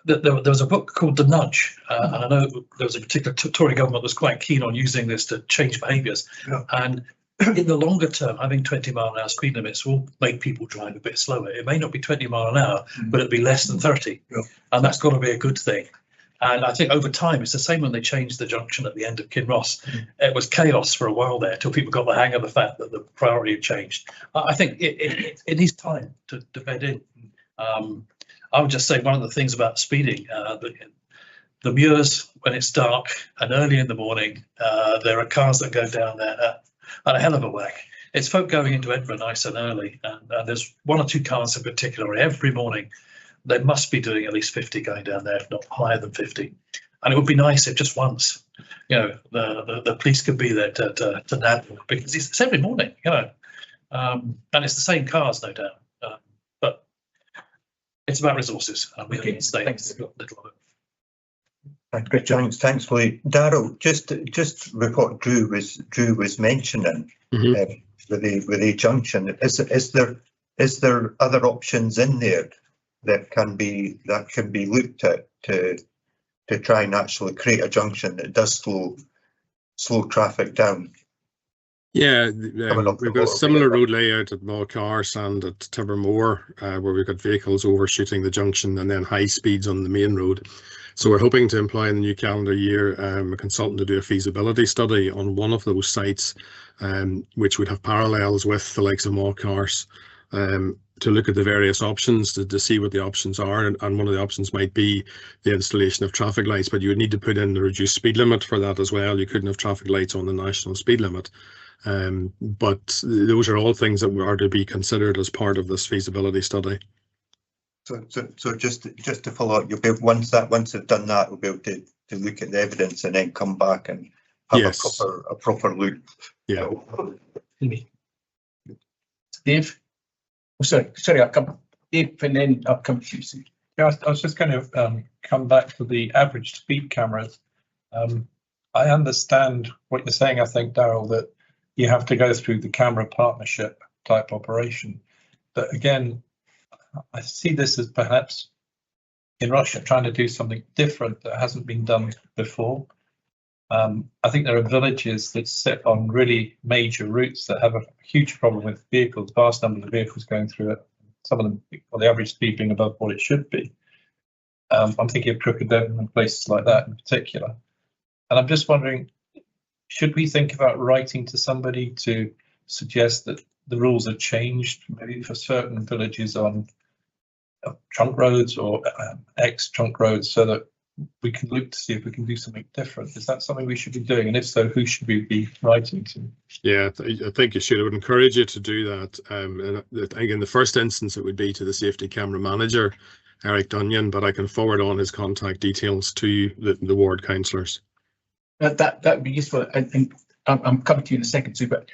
that there was a book called The Nudge, and I know there was a particular Tory government was quite keen on using this to change behaviours. Yeah. And in the longer term, having 20-mile-an-hour speed limits will make people drive a bit slower. It may not be 20 mile an hour, but it'll be less than 30, Yeah. and that's got to be a good thing. And I think over time, it's the same when they changed the junction at the end of Kinross. It was chaos for a while there till people got the hang of the fact that the priority had changed. I think it needs time to bed in. I would just say one of the things about speeding, the Muirs, when it's dark and early in the morning, there are cars that go down there at a hell of a whack. It's folk going into Edinburgh nice and early, and there's one or two cars in particular every morning. They must be doing at least 50 going down there, if not higher than 50. And it would be nice if just once, you know, the police could be there to nab them, because it's every morning, you know, and it's the same cars, no doubt. But it's about resources, and we can stay little of it. Great, thanks, Lee. Darryl, just with what Drew was mentioning, with the junction, is there other options in there that can be looked at to try and actually create a junction that does slow traffic down? Yeah, we've got a similar road layout at Mulcars and at Tivermore, where we've got vehicles overshooting the junction and then high speeds on the main road. So we're hoping to employ in the new calendar year a consultant to do a feasibility study on one of those sites, which would have parallels with the likes of Mulcars, to look at the various options to see what the options are. And one of the options might be the installation of traffic lights, but you would need to put in the reduced speed limit for that as well. You couldn't have traffic lights on the national speed limit. But those are all things that are to be considered as part of this feasibility study. So just to follow up, you'll be once they've done that, we'll be able to look at the evidence and then come back and have a proper look. Yeah. Dave? Oh, sorry, I'll come. Dave, and then I'll come to you. Yeah, I was just going to come back to the average speed cameras. I understand what you're saying, I think, Darryl, that you have to go through the camera partnership type operation. But again, I see this as perhaps in Russia trying to do something different that hasn't been done before. I think there are villages that sit on really major routes that have a huge problem with vehicles, vast numbers of vehicles going through it. Some of them, well, the average speed being above what it should be. I'm thinking of Crooked Devon and places like that in particular. And I'm just wondering, should we think about writing to somebody to suggest that the rules are changed, maybe for certain villages on trunk roads or ex-trunk roads, so that we can look to see if we can do something different? Is that something we should be doing? And if so, who should we be writing to? Yeah, I think you should. I would encourage you to do that. And I think in the first instance, it would be to the safety camera manager, Eric Dunyan, but I can forward on his contact details to the ward councillors. That would be useful. And I'm coming to you in a second, Sue, but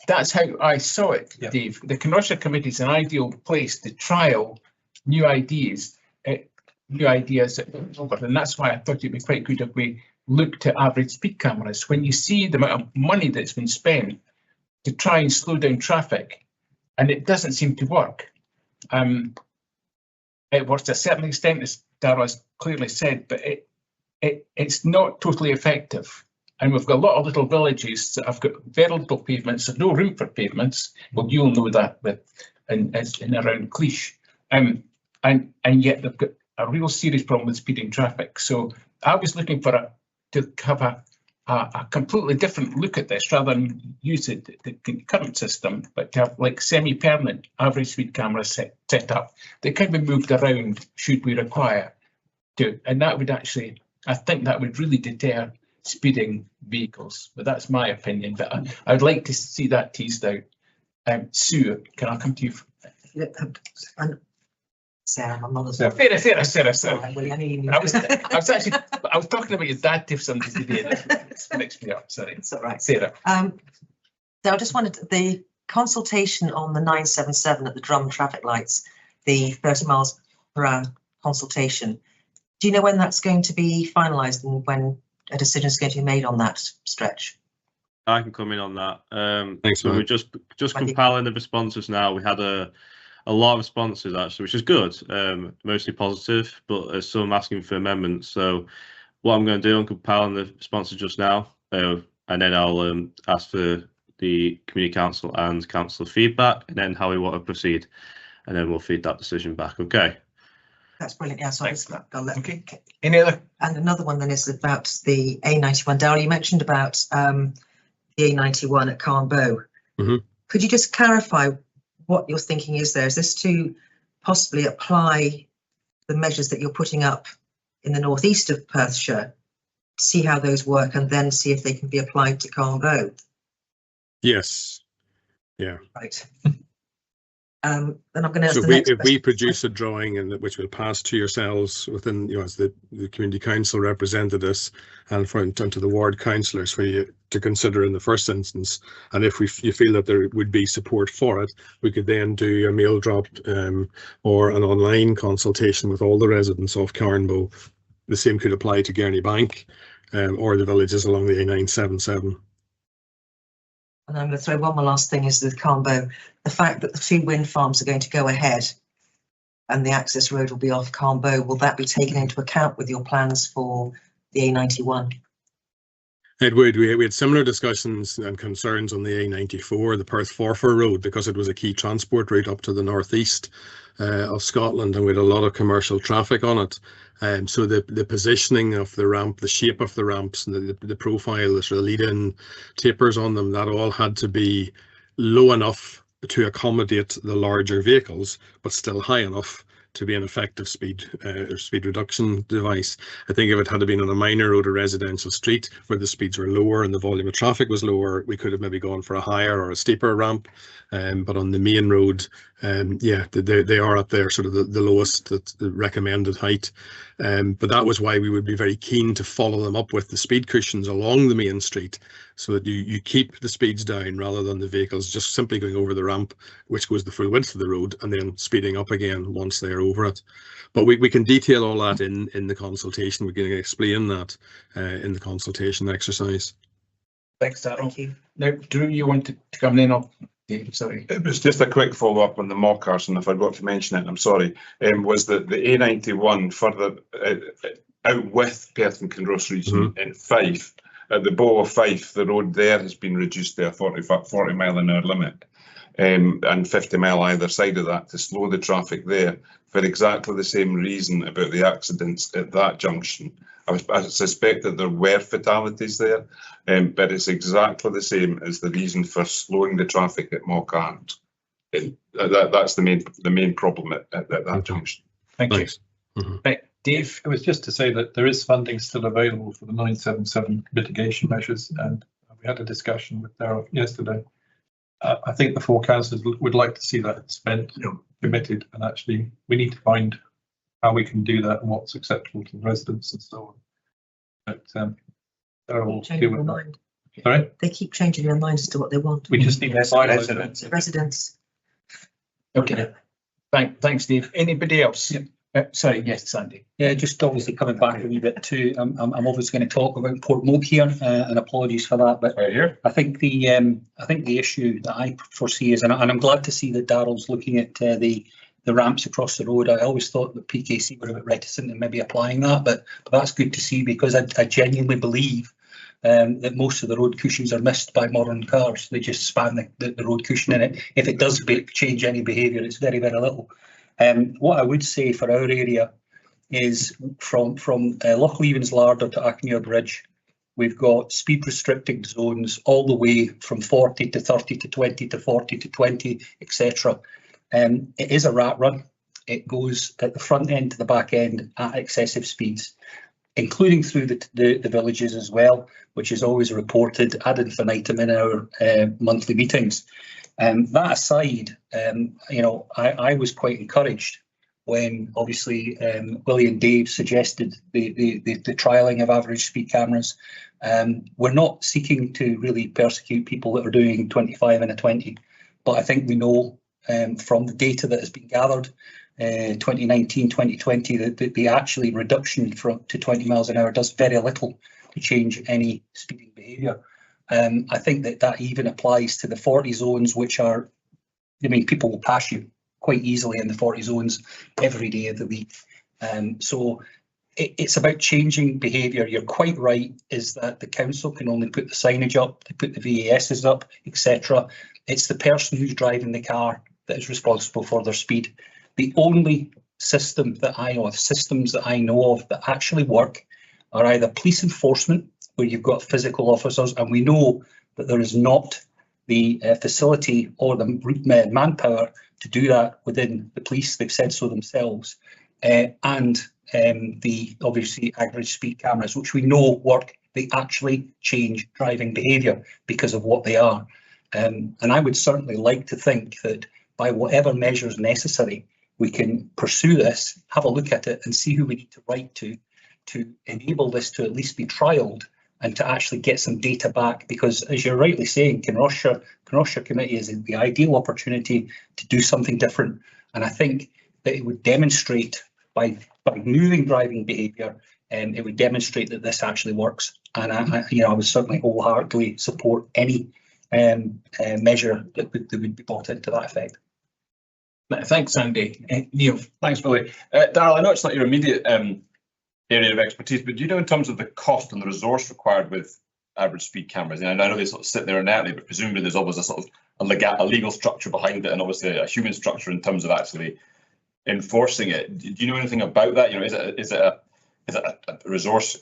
that's how I saw it, yeah. Dave. The Kinross-shire Committee is an ideal place to trial new ideas, and that's why I thought it'd be quite good if we looked at average speed cameras. When you see the amount of money that's been spent to try and slow down traffic, and it doesn't seem to work. It works to a certain extent, as Darryl has clearly said, but it's not totally effective. And we've got a lot of little villages that have got very little pavements. There's no room for pavements. Well, you'll know that with in around Cleash. And yet they've got a real serious problem with speeding traffic. So I was looking to have a completely different look at this, rather than use the current system, but to have like semi-permanent average speed cameras set up that can be moved around should we require to. And that would actually, I think that would really deter speeding vehicles. But that's my opinion. But I would like to see that teased out. Sue, can I come to you? Sarah, my mother's. Sarah. I was talking about your dad to somebody today. This mixed me up. Sorry. It's all right. Sarah. So I just wanted the consultation on the 977 at the Drum traffic lights, the 30 miles per hour consultation. Do you know when that's going to be finalised and when a decision is going to be made on that stretch? I can come in on that. Thanks, so we're just compiling the responses now. We had a a lot of responses actually, which is good, mostly positive, but there's some asking for amendments. So what I'm going to do, I'm compiling the responses just now, and then I'll ask for the community council and council feedback, and then how we want to proceed, and then we'll feed that decision back. Okay. That's brilliant. Yeah, so I'll let. Okay. Any other? And another one then is about the A91. Darryl, you mentioned about the A91 at Carnbow. Could you just clarify what your thinking is there? Is this to possibly apply the measures that you're putting up in the northeast of Perthshire, see how those work, and then see if they can be applied to Carnbow? Yes. Yeah. Right. Then I'm going to ask So the next if we question. produce a drawing and which will pass to yourselves within, as the community council represented us, and for to the ward councillors for you to consider in the first instance, and if you feel that there would be support for it, we could then do a mail drop or an online consultation with all the residents of Carnbow. The same could apply to Gurney Bank or the villages along the A977. And I'm going to throw one more last thing is with Carnbow, the fact that the 2 wind farms are going to go ahead and the access road will be off Carnbow, will that be taken into account with your plans for the A91? It would. We had similar discussions and concerns on the A94, the Perth-Forfar road, because it was a key transport route up to the northeast of Scotland, and we had a lot of commercial traffic on it. So the positioning of the ramp, the shape of the ramps, and the profile, the sort of lead-in tapers on them, that all had to be low enough to accommodate the larger vehicles, but still high enough to be an effective speed reduction device. I think if it had been on a minor road or residential street where the speeds were lower and the volume of traffic was lower, we could have maybe gone for a higher or a steeper ramp. But on the main road, yeah, they are at their sort of the lowest, the recommended height. But that was why we would be very keen to follow them up with the speed cushions along the main street, so that you keep the speeds down rather than the vehicles just simply going over the ramp, which goes the full width of the road, and then speeding up again once they're over it. But we can detail all that in the consultation. We can explain that in the consultation exercise. Thanks, Darryl. Thank you. Now, Drew, you wanted to come in on? Sorry. It was just a quick follow-up on the mockers, and I forgot to mention it, I'm sorry, was that the A91 further out with Perth and Kinross region in Fife, at the Bow of Fife, the road there has been reduced to a 40 mile an hour limit, and 50 mile either side of that to slow the traffic there, for exactly the same reason about the accidents at that junction. I suspect that there were fatalities there, but it's exactly the same as the reason for slowing the traffic at Mockart. That's the main problem at that junction. Thank you. Right, Dave. It was just to say that there is funding still available for the 977 mitigation measures, and we had a discussion with Darryl yesterday. I think the 4 councillors would like to see that spent, committed, and actually we need to find how we can do that and what's acceptable to the residents and so on. But Darryl will deal with that. Sorry? They keep changing their mind as to what they want. We just need residents. Okay. Thanks, Dave. Anybody else? Sorry, yes, Sandy. Yeah, just obviously coming back a wee bit too. I'm obviously going to talk about Portmoak here, and apologies for that. But right here. I think the issue that I foresee is, and I'm glad to see that Darryl's looking at the ramps across the road. I always thought that PKC were a bit reticent in maybe applying that, but that's good to see, because I genuinely believe that most of the road cushions are missed by modern cars. They just span the road cushion in it. If it does change any behaviour, it's very, very little. What I would say for our area is from Lochleven's Larder to Achmere Bridge, we've got speed restricted zones all the way from 40 to 30 to 20 to 40 to 20, etc. It is a rat run. It goes at the front end to the back end at excessive speeds, including through the villages as well, which is always reported ad infinitum in our monthly meetings. That aside, I was quite encouraged when obviously Willie and Dave suggested the trialling of average speed cameras. We're not seeking to really persecute people that are doing 25 and a 20, but I think we know from the data that has been gathered 2019, 2020, that the actually reduction to 20 miles an hour does very little to change any speeding behaviour. I think that even applies to the 40 zones, which are, people will pass you quite easily in the 40 zones every day of the week. So it's about changing behaviour. You're quite right, is that the council can only put the signage up, they put the VASs up, etc. It's the person who's driving the car that is responsible for their speed. The only systems that I know of that actually work are either police enforcement, where you've got physical officers, and we know that there is not the facility or the manpower to do that within the police. They've said so themselves. And the obviously average speed cameras, which we know work. They actually change driving behaviour because of what they are. And I would certainly like to think that by whatever measures necessary, we can pursue this, have a look at it and see who we need to write to enable this to at least be trialled and to actually get some data back. Because as you're rightly saying, Kinross-shire Committee is the ideal opportunity to do something different. And I think that it would demonstrate by moving driving behaviour, it would demonstrate that this actually works. And I would certainly wholeheartedly support any measure that would be brought into that effect. Thanks, Andy. Neil. Thanks, Billy. Darryl, I know it's not your immediate area of expertise, but do you know in terms of the cost and the resource required with average speed cameras? And I know they sort of sit there inertly, but presumably there's always a sort of a legal structure behind it, and obviously a human structure in terms of actually enforcing it. Do you know anything about that? You know, is it a resource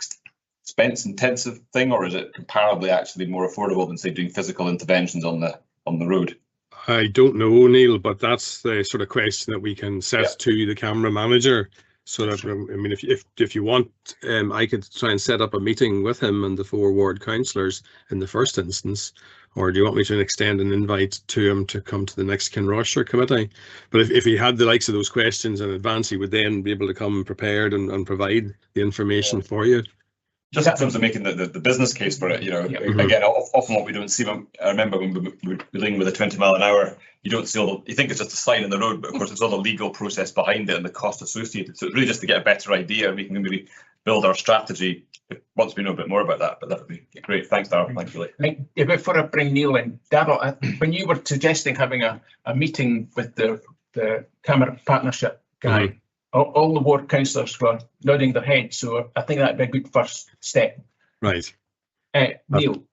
expense intensive thing, or is it comparably actually more affordable than say doing physical interventions on the road? I don't know, Neil, but that's the sort of question that we can set to the camera manager. So that, I mean, if you want, I could try and set up a meeting with him and the 4 ward councillors in the first instance. Or do you want me to extend an invite to him to come to the next Kinross-shire committee? But if he had the likes of those questions in advance, he would then be able to come prepared and provide the information for you. Just in terms of making the business case for it, you know, again, often what we don't see, I remember when we were dealing with a 20 mile an hour, you don't see you think it's just a sign in the road, but of course it's all the legal process behind it and the cost associated. So it's really just to get a better idea, and we can maybe build our strategy once we know a bit more about that. But that would be great. Thanks, Darryl. Thanks, Billy. Before I bring Neil in, Darryl, when you were suggesting having a meeting with the camera partnership guy, all the ward councillors were nodding their heads, so I think that'd be a good first step. Right. Neil.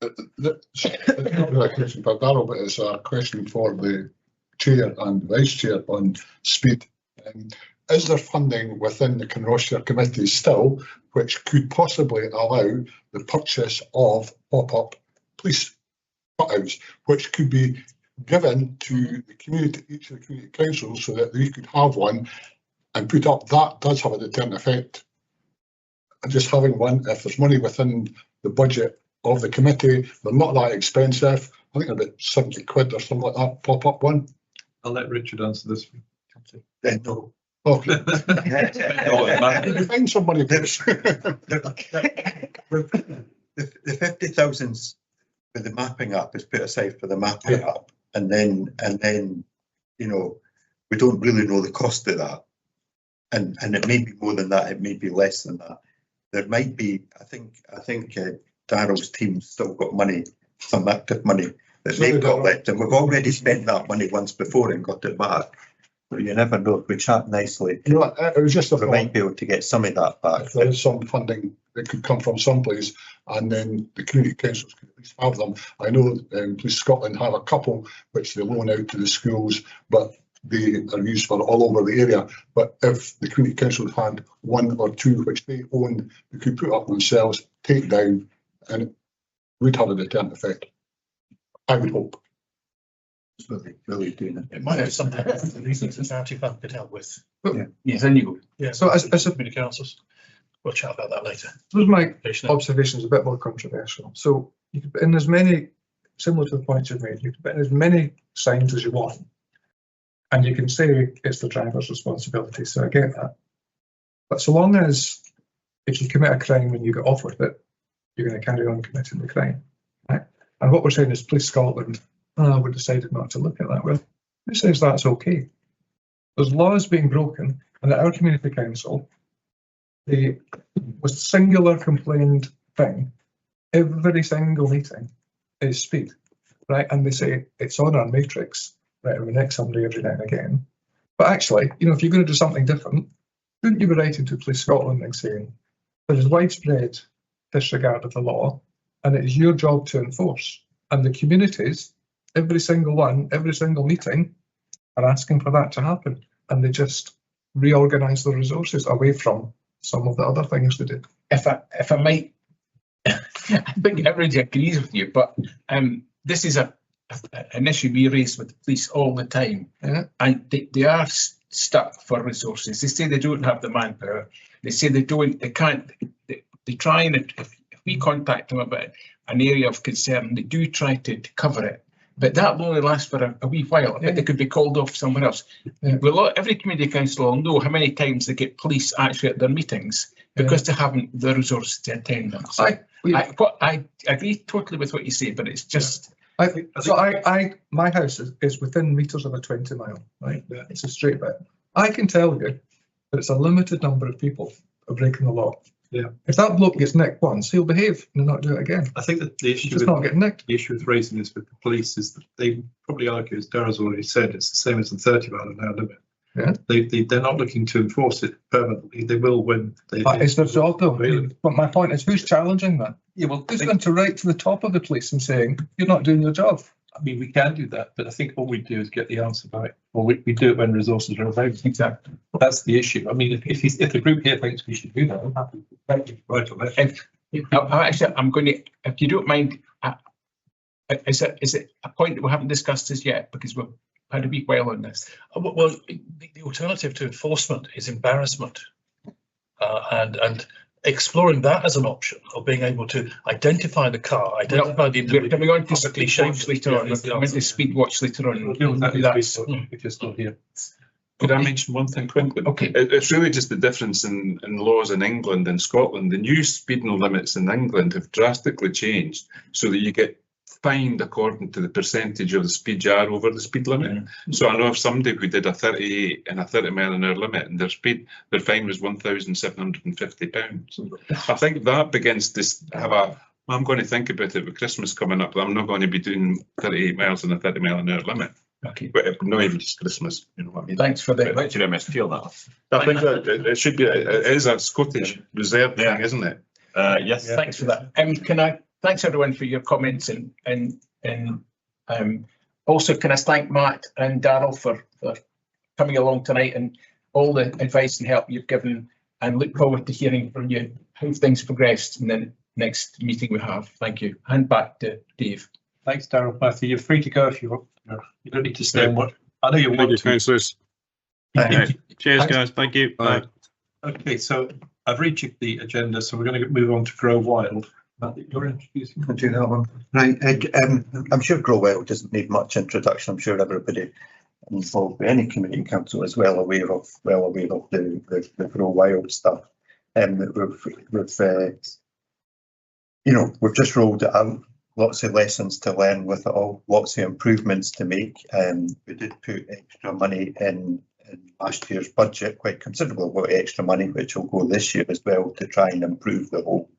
It's not really a question for Darryl, but it's a question for the chair and vice chair on speed. Is there funding within the Kinross-shire committee still which could possibly allow the purchase of pop-up police cutouts, which could be given to the community, each of the community councils, so that they could have one and put up? That does have a deterrent effect. And just having one, if there's money within the budget of the committee, they're not that expensive. I think about 70 quid or something like that, pop up one. I'll let Richard answer this. No. Okay. Did you find somebody? The 50,000 for the mapping up is put aside for the mapping up, and then you know, we don't really know the cost of that, and it may be more than that, it may be less than that. There might be, I think Darryl's team's still got money, some active money that they've got left, and we've already spent that money once before and got it back. So you never know. If we chat nicely, you know, it was just a we might be able to get some of that back. If there is some funding that could come from someplace, and then the community councils could at least have them. I know Police Scotland have a couple which they loan out to the schools, but they are used for all over the area. But if the community councils had 1 or 2 which they own, they could put up themselves, take down, and it would have a deterrent effect. I would hope. Really doing it. It might have something that the Recent Society Fund could help with. Yes, then you go. Yeah. So as a community councils, we'll chat about that later. suppose my observation is a bit more controversial. So you could put in as many, similar to the points you've made, you can put in as many signs as you want, and you can say it's the driver's responsibility. So I get that. But so long as if you commit a crime and you get off with it, you're going to carry on committing the crime. Right? And what we're saying is Police Scotland, we decided not to look at that. Well, who says that's okay? There's laws being broken, and at our community council, the singular complained thing, every single meeting is speed, right? And they say it's on our matrix. right, we nick somebody every now and again. But actually, you know, if you're going to do something different, wouldn't you be writing to Police Scotland and saying there is widespread disregard of the law and it is your job to enforce? And the communities, every single one, every single meeting, are asking for that to happen. And they just reorganise the resources away from some of the other things they do. If I might, I think everybody agrees with you, but this is an issue we raise with the police all the time. Yeah. And they are stuck for resources. They say they don't have the manpower. They say they can't, they try, and if we contact them about an area of concern, they do try to cover it. But that will only last for a wee while. I think they could be called off somewhere else. Yeah. Well, every community council will know how many times they get police actually at their meetings because they haven't the resources to attend them. So I agree totally with what you say, but it's just. My house is within meters of a 20 mile, right? Yeah. It's a straight bit. I can tell you that it's a limited number of people are breaking the law. Yeah. If that bloke gets nicked once, he'll behave and not do it again. I think that the issue just not getting nicked. The issue with raising this with the police is that they probably argue, as Darryl's already said, it's the same as the 30 mile an hour limit. Yeah. They're not looking to enforce it permanently. They will when they. But it's their job though. Really. But my point is, who's challenging that? Yeah, well, who's going to write to the top of the police and saying you're not doing your job? I mean, we can do that, but I think all we do is get the answer right, or we do it when resources are available. Exactly. That's the issue. I mean, if the group here thinks we should do that, I'm happy to write on that. I'm going to, if you don't mind, is it a point that we haven't discussed as yet, because we've had a wee while on this? Well, the alternative to enforcement is embarrassment, and exploring that as an option of being able to identify the car, identify the individual. We're coming on to speed watch later on. We're going to speed watch later on. We'll deal with that if you're still here. Could I mention one thing quickly? Okay. It's really just the difference in laws in England and Scotland. The new speeding limits in England have drastically changed so that you get fined according to the percentage of the speed you are over the speed limit. Mm-hmm. So I know of somebody who did a 38 and a 30 mile an hour limit, and their fine was £1,750. I think that begins to have I'm going to think about it with Christmas coming up. I'm not going to be doing 38 miles and a 30 mile an hour limit. Okay. But not even just Christmas, you know what I mean? Thanks for that. Thanks for that, feel that. I think that it should be, it is a Scottish reserve thing, isn't it? Yes. Yeah. Thanks for that. Thanks everyone for your comments and also can I thank Matt and Darryl for coming along tonight and all the advice and help you've given, and look forward to hearing from you how things progressed in the next meeting we have. Thank you. And back to Dave. Thanks, Darryl. Matthew, you're free to go if you want. You don't need to stay and watch. I know you want to. Councillors. Cheers, guys. Thank you. Bye. Okay, so I've rejigged the agenda, so we're going to move on to Grow Wild. You're introducing. I'll do that one. Right. I'm sure Grow Wild doesn't need much introduction. I'm sure everybody involved with any community council is well aware of the Grow Wild stuff. We've just rolled it out. Lots of lessons to learn with it all. Lots of improvements to make. We did put extra money in last year's budget, quite considerable amount of extra money, which will go this year as well to try and improve the whole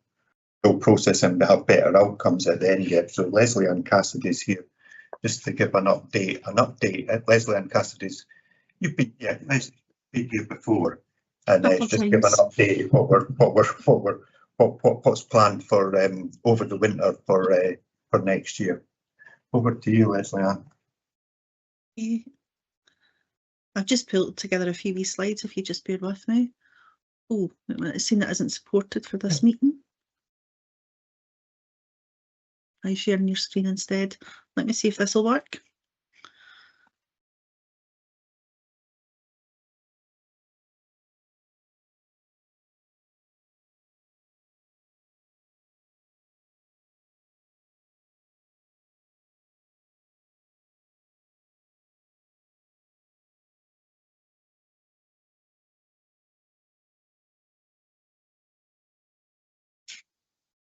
process and have better outcomes at the end yet. So Leslie Ann Cassidy's here just to give an update. Leslie Ann Cassidy's, you've been here before, and just give an update what's planned for over the winter for next year. Over to you, Leslie Ann. I've just pulled together a few wee slides if you just bear with me. Oh, it's seen that isn't supported for this meeting. Are you sharing your screen instead? Let me see if this will work.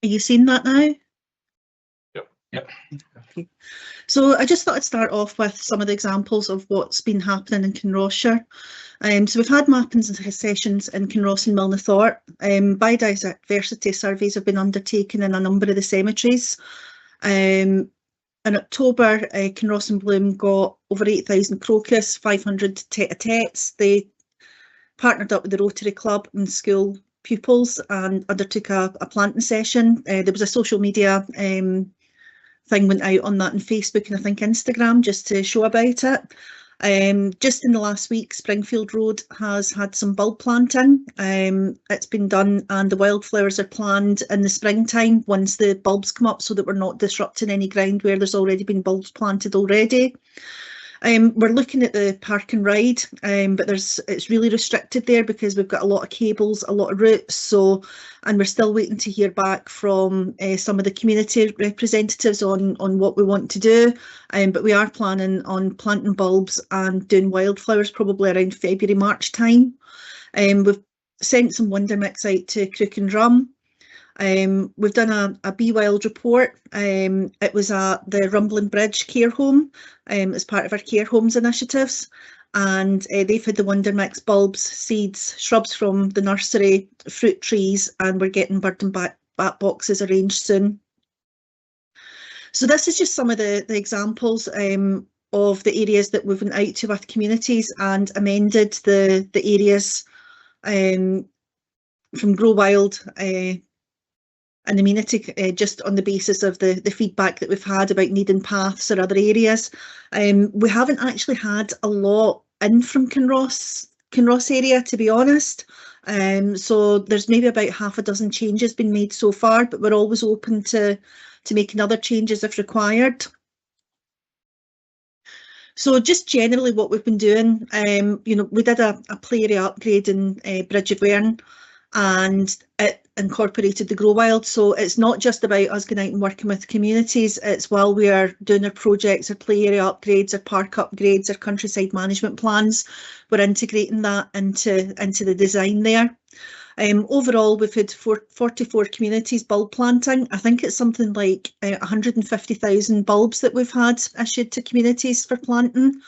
Are you seeing that now? Yep. Okay. So I just thought I'd start off with some of the examples of what's been happening in Kinross-shire. So we've had mappings and sessions in Kinross and Milnathort. Biodiversity surveys have been undertaken in a number of the cemeteries. In October, Kinross and Bloom got over 8,000 crocus, 500 tete-a-tetes. They partnered up with the Rotary Club and school pupils and undertook a planting session. There was a social media thing went out on that on Facebook and I think Instagram just to show about it. Just in the last week, Springfield Road has had some bulb planting. It's been done and the wildflowers are planned in the springtime once the bulbs come up so that we're not disrupting any ground where there's already been bulbs planted already. We're looking at the park and ride, but it's really restricted there because we've got a lot of cables, a lot of routes. And we're still waiting to hear back from some of the community representatives on what we want to do. But we are planning on planting bulbs and doing wildflowers probably around February, March time. We've sent some Wonder Mix out to Crook and Drum. We've done a Be Wild report. It was at the Rumbling Bridge care home as part of our care homes initiatives, and they've had the Wonder Mix bulbs, seeds, shrubs from the nursery, fruit trees, and we're getting bird and bat boxes arranged soon. So this is just some of the examples of the areas that we've went out to with communities and amended the areas from Grow Wild and amenity just on the basis of the feedback that we've had about needing paths or other areas. We haven't actually had a lot in from Kinross area, to be honest. So there's maybe about half a dozen changes been made so far, but we're always open to making other changes if required. So just generally what we've been doing, we did a play area upgrade in Bridge of Wern, and it incorporated the Grow Wild. So it's not just about us going out and working with communities, it's while we are doing our projects, our play area upgrades, our park upgrades, our countryside management plans, we're integrating that into the design there. Overall, we've had 44 communities bulb planting. I think it's something like 150,000 bulbs that we've had issued to communities for planting.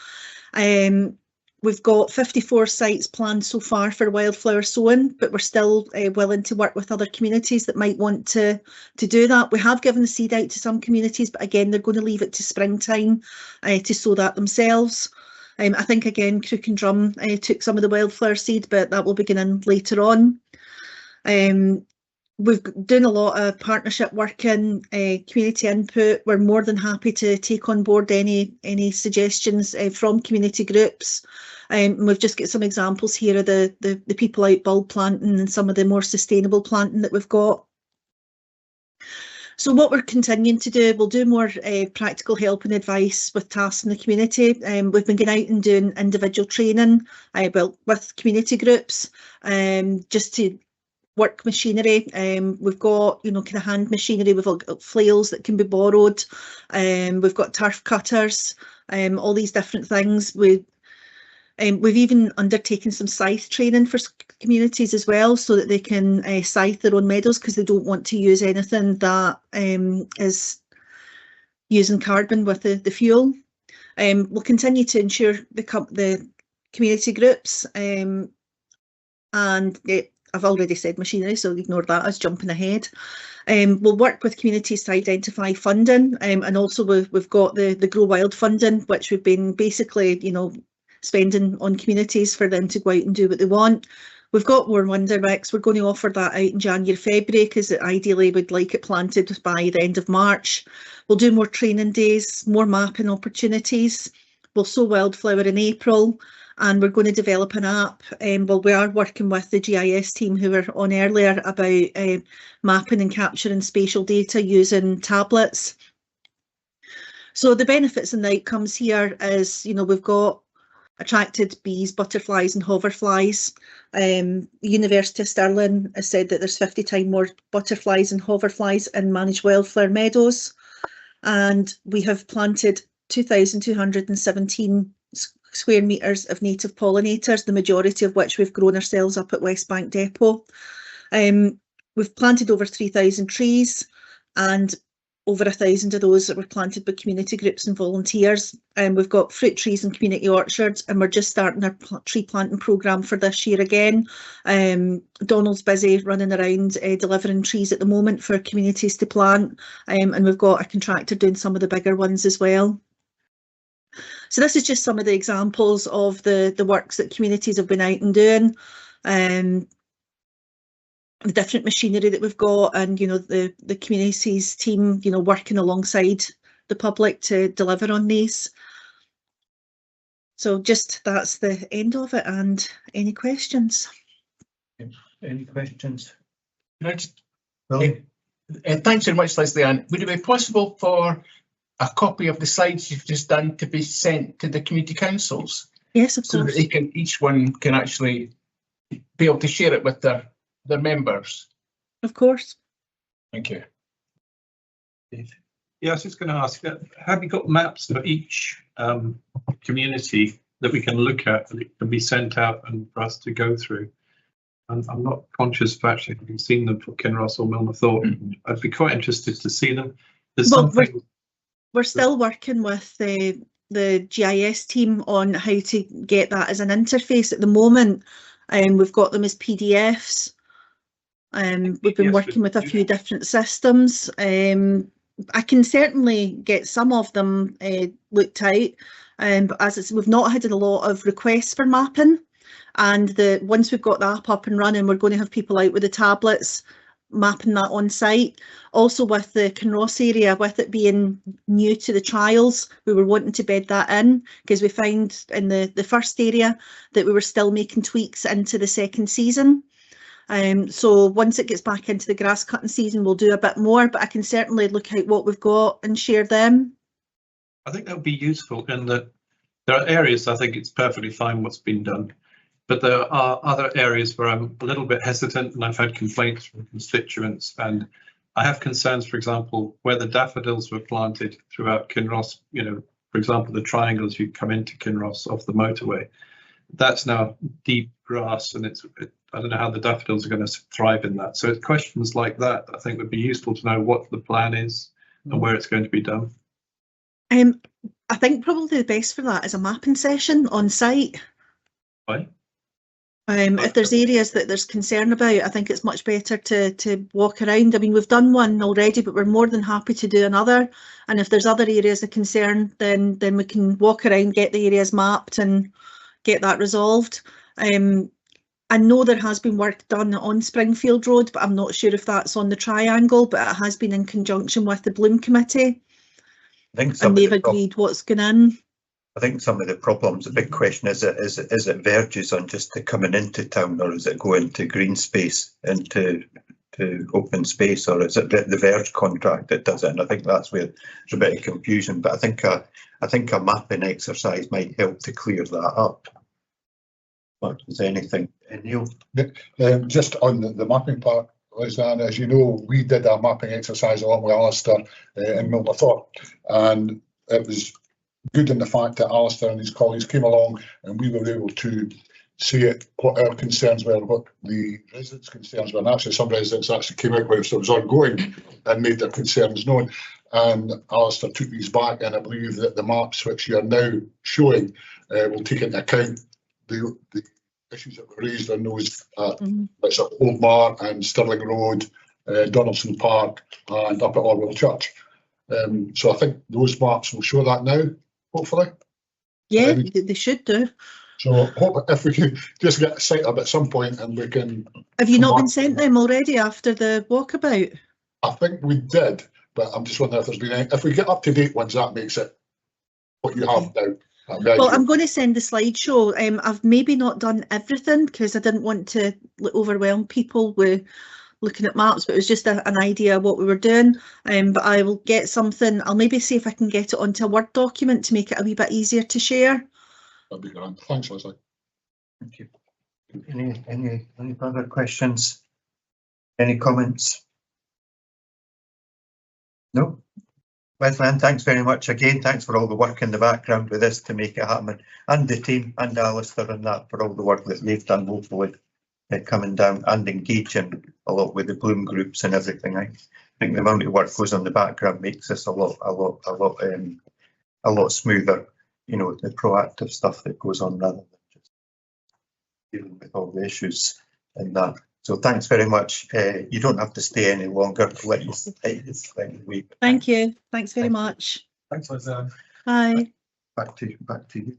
We've got 54 sites planned so far for wildflower sowing, but we're still willing to work with other communities that might want to do that. We have given the seed out to some communities, but again, they're going to leave it to springtime to sow that themselves. I think again, Crook and Drum took some of the wildflower seed, but that will begin in later on. We've done a lot of partnership work in community input. We're more than happy to take on board any suggestions from community groups. We've just got some examples here of the people out bulb planting and some of the more sustainable planting that we've got. So what we're continuing to do, we'll do more practical help and advice with tasks in the community. We've been going out and doing individual training with community groups just to work machinery. We've got, kind of hand machinery, we've got flails that can be borrowed, we've got turf cutters, all these different things. We've even undertaken some scythe training for communities as well, so that they can scythe their own meadows because they don't want to use anything that is using carbon with the fuel. We'll continue to ensure the community groups and I've already said machinery, so ignore that, I was jumping ahead. We'll work with communities to identify funding, and also we've got the Grow Wild funding, which we've been basically, spending on communities for them to go out and do what they want. We've got more Wonder Mix. We're going to offer that out in January, February, because ideally we'd like it planted by the end of March. We'll do more training days, more mapping opportunities. We'll sow wildflower in April. And we're going to develop an app. We are working with the GIS team who were on earlier about mapping and capturing spatial data using tablets. So the benefits and the outcomes here is, we've got attracted bees, butterflies and hoverflies. The University of Stirling has said that there's 50 times more butterflies and hoverflies in managed wildflower meadows. And we have planted 2,217 square metres of native pollinators, the majority of which we've grown ourselves up at West Bank Depot. We've planted over 3,000 trees, and over 1,000 of those that were planted by community groups and volunteers. And we've got fruit trees and community orchards, and we're just starting our tree planting programme for this year again. Donald's busy running around delivering trees at the moment for communities to plant, and we've got a contractor doing some of the bigger ones as well. So this is just some of the examples of the works that communities have been out and doing. The different machinery that we've got, and the communities team working alongside the public to deliver on these. So just that's the end of it. And any questions? Any questions? Can I just, thanks very much, Leslie Ann. Would it be possible for a copy of the slides you've just done to be sent to the community councils? Yes, of so course. So that each one can actually be able to share it with their members. Of course. Thank you. Yeah, I was just going to ask, have you got maps for each community that we can look at and it can be sent out and for us to go through? I'm not conscious of actually having seen them for Kinross or Milner Thornton. I'd be quite interested to see them. There's something. We're still working with the GIS team on how to get that as an interface at the moment. We've got them as PDFs. We've been working with a few different systems. I can certainly get some of them looked out, but as it's, we've not had a lot of requests for mapping, and once we've got the app up and running, we're going to have people out with the tablets mapping that on site. Also with the Kinross area, with it being new to the trials, we were wanting to bed that in because we found in the first area that we were still making tweaks into the second season. So once it gets back into the grass cutting season, we'll do a bit more, but I can certainly look at what we've got and share them. I think that would be useful in that there are areas I think it's perfectly fine what's been done, but there are other areas where I'm a little bit hesitant, and I've had complaints from constituents, and I have concerns, for example, where the daffodils were planted throughout Kinross, for example, the triangles you come into Kinross off the motorway, that's now deep grass, and I don't know how the daffodils are going to thrive in that. So questions like that, I think would be useful to know what the plan is and where it's going to be done. I think probably the best for that is a mapping session on site. Right. If there's areas that there's concern about, I think it's much better to walk around. I mean, we've done one already, but we're more than happy to do another. And if there's other areas of concern, then we can walk around, get the areas mapped and get that resolved. I know there has been work done on Springfield Road, but I'm not sure if that's on the triangle, but it has been in conjunction with the Bloom Committee. And they've agreed what's going in. I think some of the problems, the big question is it verges on just coming into town, or is it going to green space, into open space, or is it the verge contract that does it? And I think that's where there's a bit of confusion, but I think a mapping exercise might help to clear that up. But is there anything, Neil? Just on the mapping part, Lisanne, as you know, we did our mapping exercise along with Alistair in Milner Thorpe, and it was good in the fact that Alistair and his colleagues came along and we were able to see what our concerns were, what the residents' concerns were, and actually some residents actually came out whilst it was ongoing and made their concerns known. And Alistair took these back, and I believe that the maps which you are now showing will take into account the issues that were raised on those like Old Mar and Stirling Road, Donaldson Park, and up at Orwell Church. So I think those maps will show that now, hopefully. Yeah, they should do. So hope if we can just get a site up at some point and we can. Have you not been sent them already after the walkabout? I think we did, but I'm just wondering if there's been any, if we get up to date ones, that makes it what you have now. Well, I'm going to send the slideshow. I've maybe not done everything because I didn't want to overwhelm people with looking at maps, but it was just an idea of what we were doing. But I will get something. I'll maybe see if I can get it onto a Word document to make it a wee bit easier to share. That'd be grand. Thanks, Leslie. Thank you. Any further questions? Any comments? No. Leslie, thanks very much again. Thanks for all the work in the background with this to make it happen, and the team and Alistair and that for all the work that they've done. Hopefully coming down and engaging a lot with the Bloom groups and everything. I think the amount of work goes on the background makes this a lot smoother. You know, the proactive stuff that goes on rather than just dealing with all the issues and that. So thanks very much. You don't have to stay any longer to let you stay this week. Thank you. Thanks very much. Thanks, Liz. Bye. Back to you,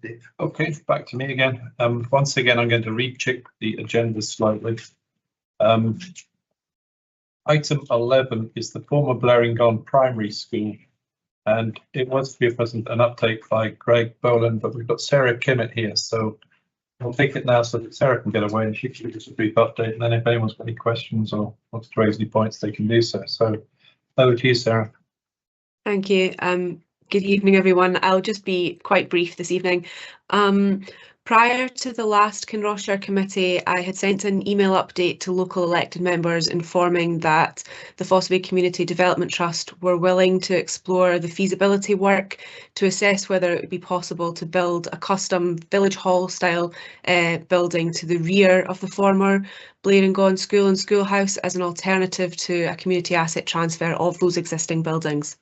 Dave. Okay, back to me again. Once again, I'm going to recheck the agenda slightly. Item 11 is the former Blarington Primary School, and it was to be present an update by Greg Boland, but we've got Sarah Kimmett here, so I'll take it now so that Sarah can get away and she can give us a brief update, and then if anyone's got any questions or wants to raise any points, they can do so. So over to you, Sarah. Thank you. Good evening, everyone. I'll just be quite brief this evening. Prior to the last Kinross-shire committee, I had sent an email update to local elected members informing that the Fosse Way Community Development Trust were willing to explore the feasibility work to assess whether it would be possible to build a custom village hall style building to the rear of the former Blarington School and Schoolhouse as an alternative to a community asset transfer of those existing buildings.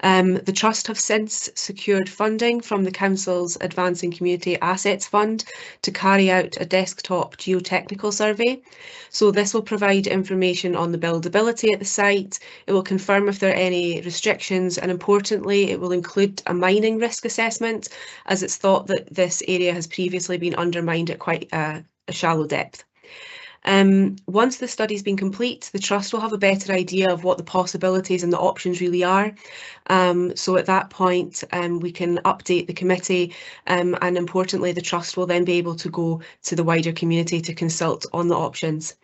The Trust have since secured funding from the Council's Advancing Community Assets Fund to carry out a desktop geotechnical survey. So this will provide information on the buildability at the site, it will confirm if there are any restrictions, and importantly it will include a mining risk assessment, as it's thought that this area has previously been undermined at quite a shallow depth. Once the study's been complete, the Trust will have a better idea of what the possibilities and the options really are. So at that point, we can update the committee, and importantly, the Trust will then be able to go to the wider community to consult on the options.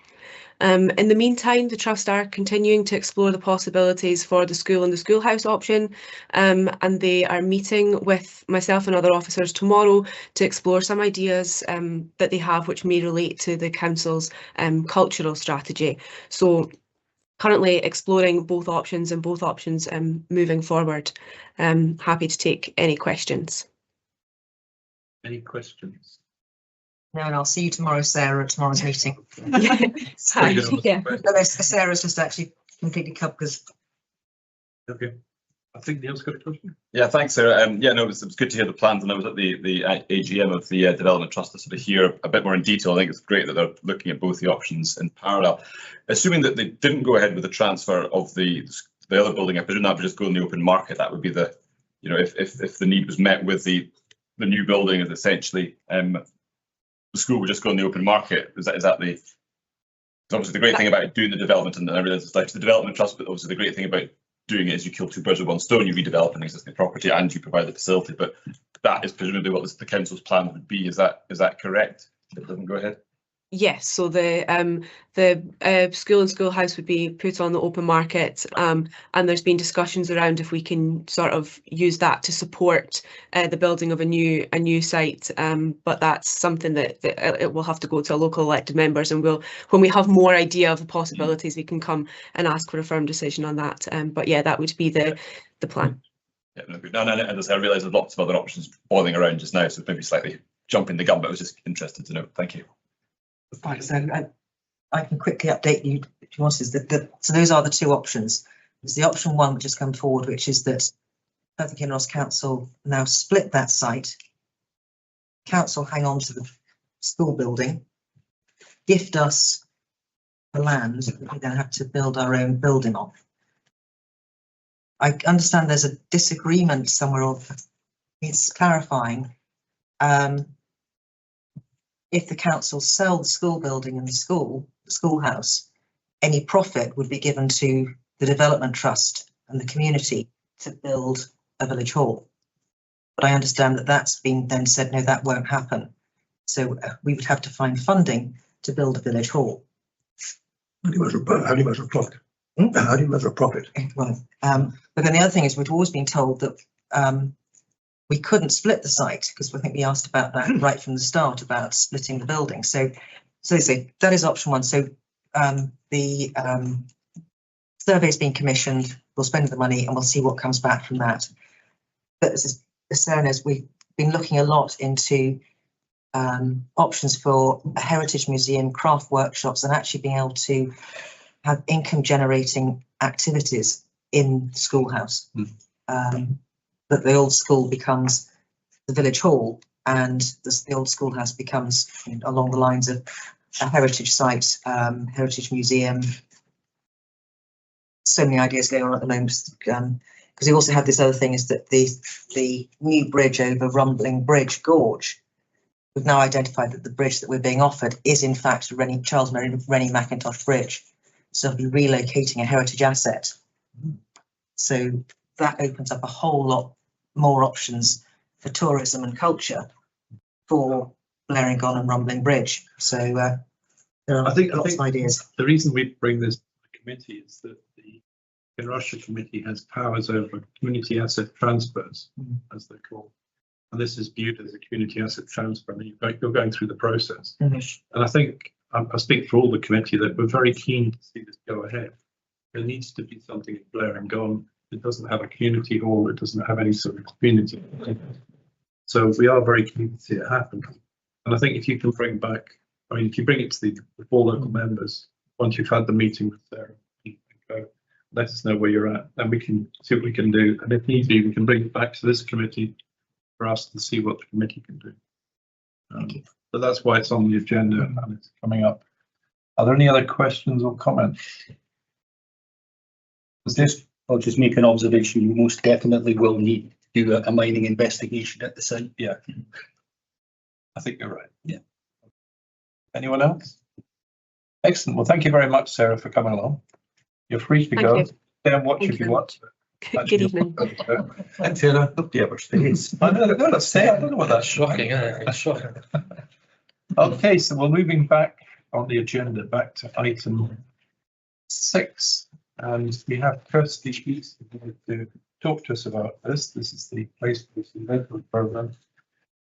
In the meantime, the Trust are continuing to explore the possibilities for the school and the schoolhouse option, and they are meeting with myself and other officers tomorrow to explore some ideas that they have which may relate to the council's cultural strategy. So currently exploring both options and both options moving forward. Happy to take any questions. Any questions? No, and I'll see you tomorrow, Sarah, at tomorrow's meeting. Yeah. No, Sarah's just actually completely cut because. Okay. I think Neil's got a question. Yeah, thanks, Sarah. Yeah, no, it was good to hear the plans, and I was at the AGM of the Development Trust to sort of hear a bit more in detail. I think it's great that they're looking at both the options in parallel. Assuming that they didn't go ahead with the transfer of the other building, I presume that would just go in the open market. That would be the, you know, if the need was met with the new building, is essentially the school would just go in the open market. Is that the? Obviously, the great thing about doing the development, and I realise it's like the Development Trust, but obviously the great thing about doing it is you kill two birds with one stone. You redevelop an existing property and you provide the facility. But that is presumably what the council's plan would be. Is that correct? If it doesn't go ahead. Yes, so the school and schoolhouse would be put on the open market, and there's been discussions around if we can sort of use that to support the building of a new site, but that's something that it will have to go to local elected members, and when we have more idea of the possibilities, we can come and ask for a firm decision on that. But yeah, that would be the plan. Yeah, no, good. No, as I realise there's lots of other options boiling around just now, so maybe slightly jumping the gun, but I was just interested to know. Thank you. Right, so I can quickly update you if you want. So those are the two options. There's the option one which has come forward, which is that Perth Kinross Council now split that site. Council hang on to the school building, gift us the land that we then have to build our own building on. I understand there's a disagreement somewhere, or it's clarifying. If the council sell the school building and the schoolhouse, any profit would be given to the Development Trust and the community to build a village hall. But I understand that that's been then said, no, that won't happen. So we would have to find funding to build a village hall. How do you measure profit? How do you measure profit? Well, but then the other thing is we've always been told that we couldn't split the site, because I think we asked about that right from the start about splitting the building. So that is option one. So the survey's been commissioned, we'll spend the money and we'll see what comes back from that. But as Sarah knows, we've been looking a lot into options for a heritage museum, craft workshops, and actually being able to have income generating activities in the schoolhouse. That the old school becomes the village hall, and the old schoolhouse becomes, you know, along the lines of a heritage site, heritage museum. So many ideas going on at the moment, because we also have this other thing, is that the new bridge over Rumbling Bridge Gorge, we've now identified that the bridge that we're being offered is in fact Charles Rennie Mackintosh Bridge. So we'll be relocating a heritage asset. So that opens up a whole lot more options for tourism and culture for Blerrington and Rumbling Bridge. So there are lots of ideas. The reason we bring this to the committee is that the Kinross-shire committee has powers over community asset transfers, as they're called. And this is viewed as a community asset transfer. I mean, you're going through the process. And I think I speak for all the committee that we're very keen to see this go ahead. There needs to be something in Blerrington. It doesn't have a community hall. It doesn't have any sort of community. So we are very keen to see it happen. And I think if you can bring back, I mean, if you bring it to the 4 local members, once you've had the meeting with Sarah, go, let us know where you're at, and we can see what we can do. And if need be, we can bring it back to this committee for us to see what the committee can do. But that's why it's on the agenda and it's coming up. Are there any other questions or comments? I'll just make an observation. You most definitely will need to do a mining investigation at the site. Yeah, I think you're right. Yeah. Anyone else? Excellent. Well, thank you very much, Sarah, for coming along. You're free to go. Stay and watch if you want. Good evening. And Sarah, nobody ever stays. I know, no, let's stay. I don't know what that's Shocking, it's shocking. Okay, so we're moving back on the agenda, back to item 6. And we have Kirsty East to talk to us about this. This is the place-based investment program.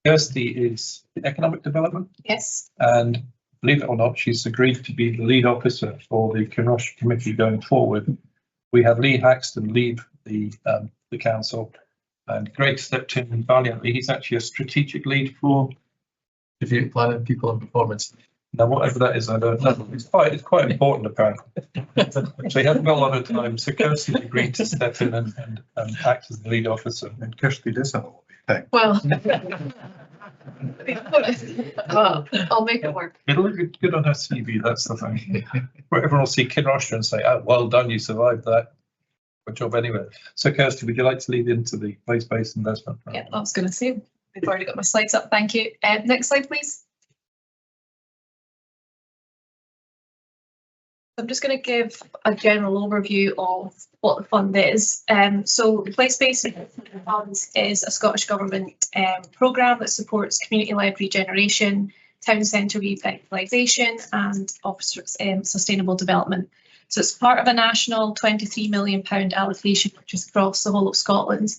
Kirsty is economic development. Yes. And believe it or not, she's agreed to be the lead officer for the Kinross committee going forward. We had Lee Haxton leave the council, and Greg stepped in valiantly. He's actually a strategic lead for strategic planning, people and performance. Now, whatever that is, I don't know. It's quite important, apparently. So he hasn't got a lot of time. So Kirsty agreed to step in and act as the lead officer. And Kirsty does have a lot of time. Well, I'll make it work. It'll look good on her CV, that's the thing. Everyone will see Kinross-shire and say, oh, well done, you survived that. Good job anyway. So Kirsty, would you like to lead into the place-based investment program? Yeah, I was going to say, we've already got my slides up. Thank you. Next slide, please. I'm just going to give a general overview of what the fund is. So the Place-Based Investment Fund is a Scottish Government programme that supports community-led regeneration, town centre revitalisation and offers sustainable development. So it's part of a national £23 million allocation, which is across the whole of Scotland.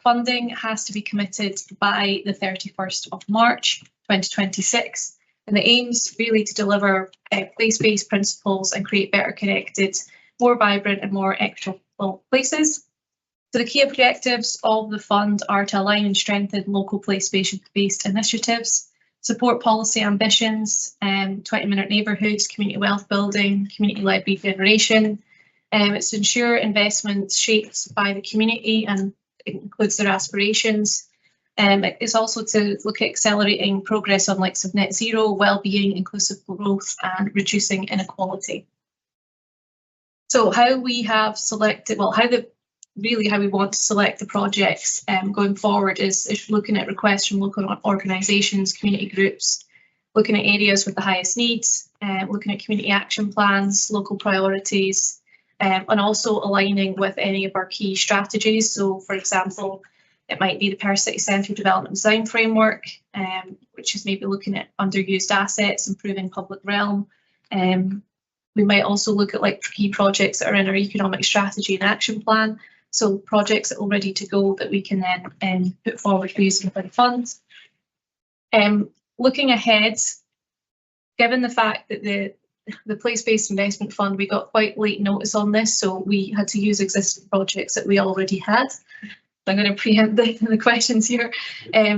Funding has to be committed by the 31st of March 2026. And the aim's really to deliver place-based principles and create better connected, more vibrant and more equitable places. So the key objectives of the fund are to align and strengthen local place-based initiatives, support policy ambitions, 20-minute neighbourhoods, community wealth building, community-led regeneration. It's to ensure investments shaped by the community and it includes their aspirations. It's also to look at accelerating progress on likes of net zero, well-being, inclusive growth and reducing inequality. So how we have selected, well, how we want to select the projects going forward is looking at requests from local organisations, community groups, looking at areas with the highest needs, looking at community action plans, local priorities, and also aligning with any of our key strategies. So for example, it might be the Perth City Centre Development Design Framework, which is maybe looking at underused assets, improving public realm. We might also look at like key projects that are in our economic strategy and action plan. So projects that are ready to go that we can then put forward for using for the funds. Looking ahead, given the fact that the Place-Based Investment Fund, we got quite late notice on this, so we had to use existing projects that we already had. I'm going to preempt the questions here.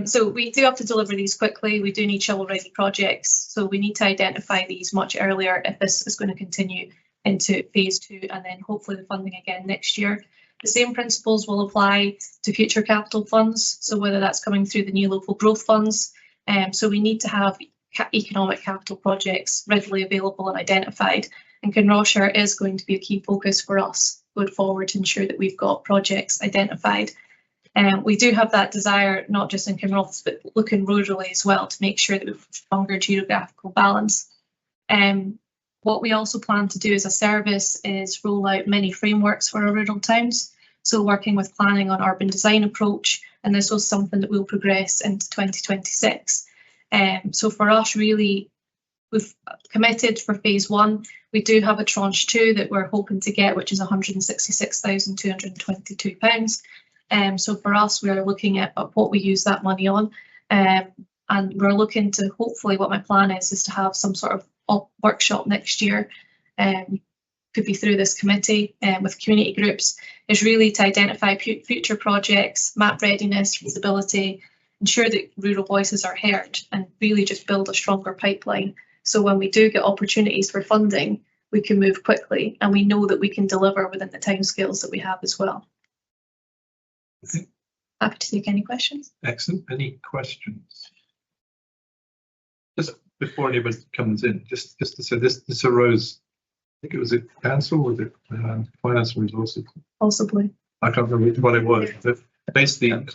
So we do have to deliver these quickly. We do need shovel-ready projects. So we need to identify these much earlier if this is going to continue into phase 2 and then hopefully the funding again next year. The same principles will apply to future capital funds. So whether that's coming through the new local growth funds. So we need to have economic capital projects readily available and identified. And Kinross-shire is going to be a key focus for us going forward to ensure that we've got projects identified. We do have that desire, not just in Kinross, but looking rurally as well to make sure that we've stronger geographical balance. What we also plan to do as a service is roll out many frameworks for our rural towns. So working with planning on urban design approach, and this was something that will progress into 2026. So for us, really, we've committed for phase 1. We do have a tranche 2 that we're hoping to get, which is £166,222. So for us, we are looking at what we use that money on. And we're looking to, hopefully, what my plan is to have some sort of workshop next year, could be through this committee with community groups, is really to identify future projects, map readiness, feasibility, ensure that rural voices are heard, and really just build a stronger pipeline. So when we do get opportunities for funding, we can move quickly and we know that we can deliver within the timescales that we have as well. Okay. Happy to take any questions. Excellent. Any questions? Just before anyone comes in, just to say this arose, I think it was at council or the finance and resources. Possibly. I can't remember what it was, but basically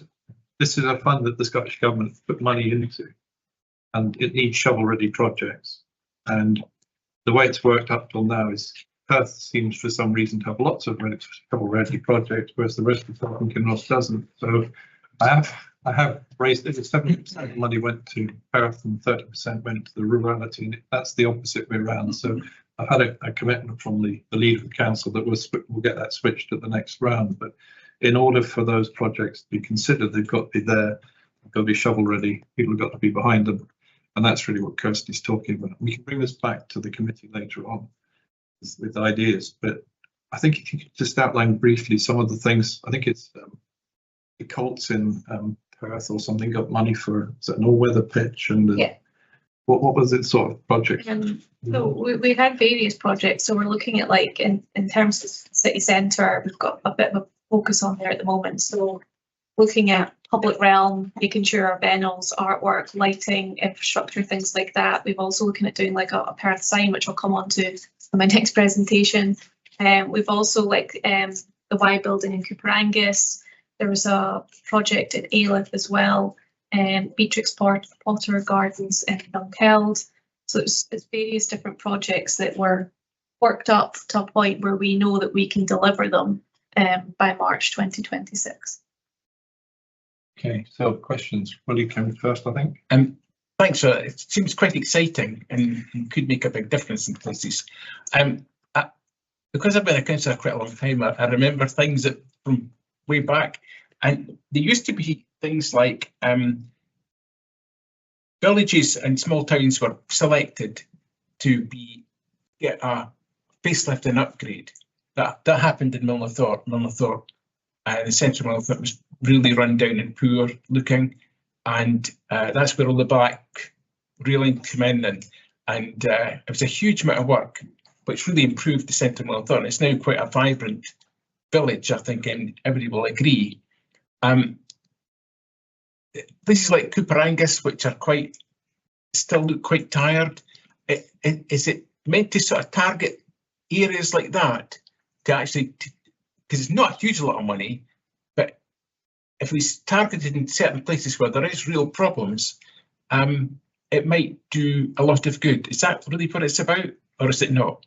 this is a fund that the Scottish Government put money into, and it needs shovel-ready projects. And the way it's worked up till now is Perth seems for some reason to have lots of shovel-ready projects, whereas the rest of Southern Kinross doesn't. So I have raised it. 70% of the money went to Perth and 30% went to the rurality, and that's the opposite way around. So I've had a commitment from the leader of the council that we'll get that switched at the next round. But in order for those projects to be considered, they've got to be there, they've got to be shovel ready, people have got to be behind them. And that's really what Kirsty's talking about. We can bring this back to the committee later on with ideas, but I think if you could just outline briefly some of the things. I think it's the Colts in Perth or something got money for, is it an all-weather pitch? And yeah. What was it sort of project? So we had various projects. So we're looking at, like, in terms of city centre, we've got a bit of a focus on there at the moment. So looking at public realm, making sure our banners, artwork, lighting, infrastructure, things like that. We've also looking at doing like a Perth sign, which I'll come on to in my next presentation. We've also the Y building in Cooper Angus. There was a project at Aleph as well. Beatrix Potter Gardens in Dunkeld. So it's various different projects that were worked up to a point where we know that we can deliver them by March 2026. Okay, so questions. Will you come first, I think? Thanks. It seems quite exciting and could make a big difference in places. Because I've been a councillor quite a long time, I remember things that from way back, and there used to be things like villages and small towns were selected to get a facelift and upgrade. That happened in Milnathorpe. The central Milnathorpe was really run down and poor looking, and that's where all the black railing came in, and it was a huge amount of work, which really improved the centre of Milnathorpe. It's now quite a vibrant village, I think, and everybody will agree. Places like Cooper Angus, which are still look quite tired. Is it meant to sort of target areas like that to actually, because it's not a huge lot of money, but if we targeted in certain places where there is real problems, it might do a lot of good. Is that really what it's about, or is it not?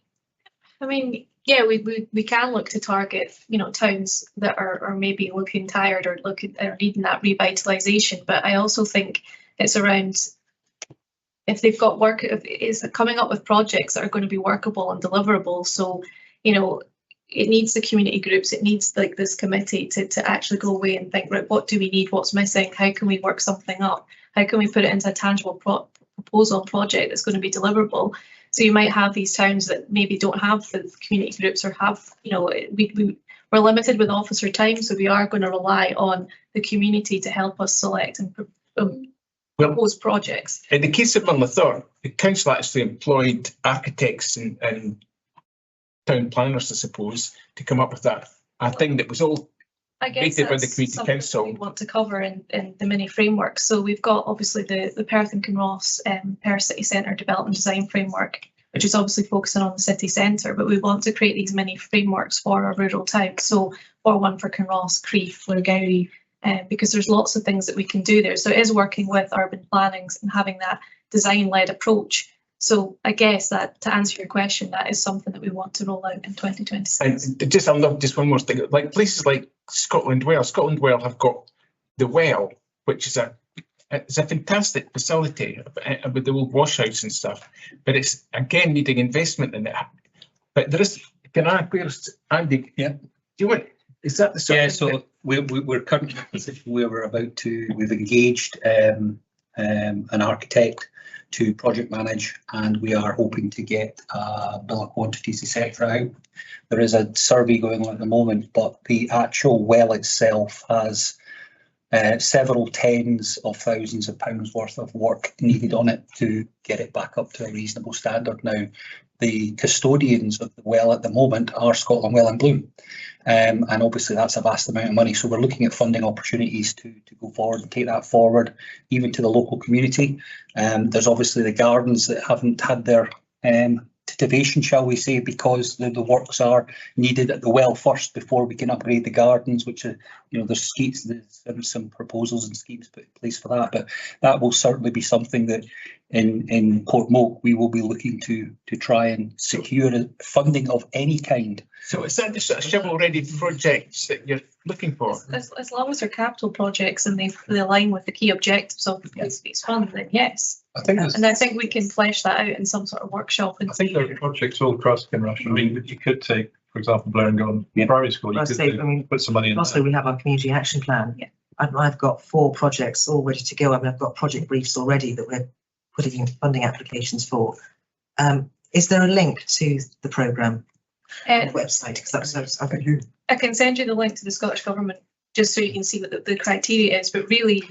I mean, yeah, we can look to target, towns that are maybe looking tired or needing that revitalisation. But I also think it's around if they've got work, is coming up with projects that are going to be workable and deliverable. So, it needs the community groups, it needs like this committee to actually go away and think, right, what do we need, what's missing, how can we work something up, how can we put it into a tangible proposal project that's going to be deliverable. So you might have these towns that maybe don't have the community groups or have, we we're limited with officer time, so we are going to rely on the community to help us select and propose projects. In the case of Linlithgow, the council actually employed architects and town planners, I suppose, to come up with that. I think that was all I guess rated by the that's community something council. we want to cover in the mini framework. So we've got obviously the Perth and Kinross Perth City Centre Development Design Framework, which is obviously focusing on the city centre, but we want to create these mini frameworks for our rural towns. So for one for Kinross, Crieff, Lurgowrie, because there's lots of things that we can do there. So it is working with urban plannings and having that design-led approach. So I guess that to answer your question, that is something that we want to roll out in 2026. And just, I love just one more thing, like places like Scotland Well have got the Well, which is it's a fantastic facility with the old wash house and stuff, but it's again needing investment in it. But there is, can I, where's Andy? Yeah. Do you want, is that the sort Yeah, of thing so we're currently in a position where we've engaged an architect to project manage, and we are hoping to get a bill of quantities, etc. out. There is a survey going on at the moment, but the actual well itself has several tens of thousands of pounds worth of work needed on it to get it back up to a reasonable standard. Now, the custodians of the well at the moment are Scotland Well and Bloom. And obviously that's a vast amount of money. So we're looking at funding opportunities to go forward and take that forward, even to the local community. There's obviously the gardens that haven't had their activation, shall we say, because the works are needed at the well first before we can upgrade the gardens, which are, there's schemes, there's some proposals and schemes put in place for that. But that will certainly be something that in Portmoak we will be looking to try and secure funding of any kind. So is that the sort of shovel-ready projects that you're looking for? As long as they're capital projects and they align with the key objectives of the place-based fund, then yes. I think And I think we can flesh that out in some sort of workshop. I think there are projects all across Kinross. I mean, you could take, for example, Blarington Primary School. You could put some money in. Also, we have our community action plan. Yeah. And I've got 4 projects all ready to go. I mean, I've got project briefs already that we're putting in funding applications for. Is there a link to the programme website? Because I can send you the link to the Scottish Government just so you can see what the criteria is. But really,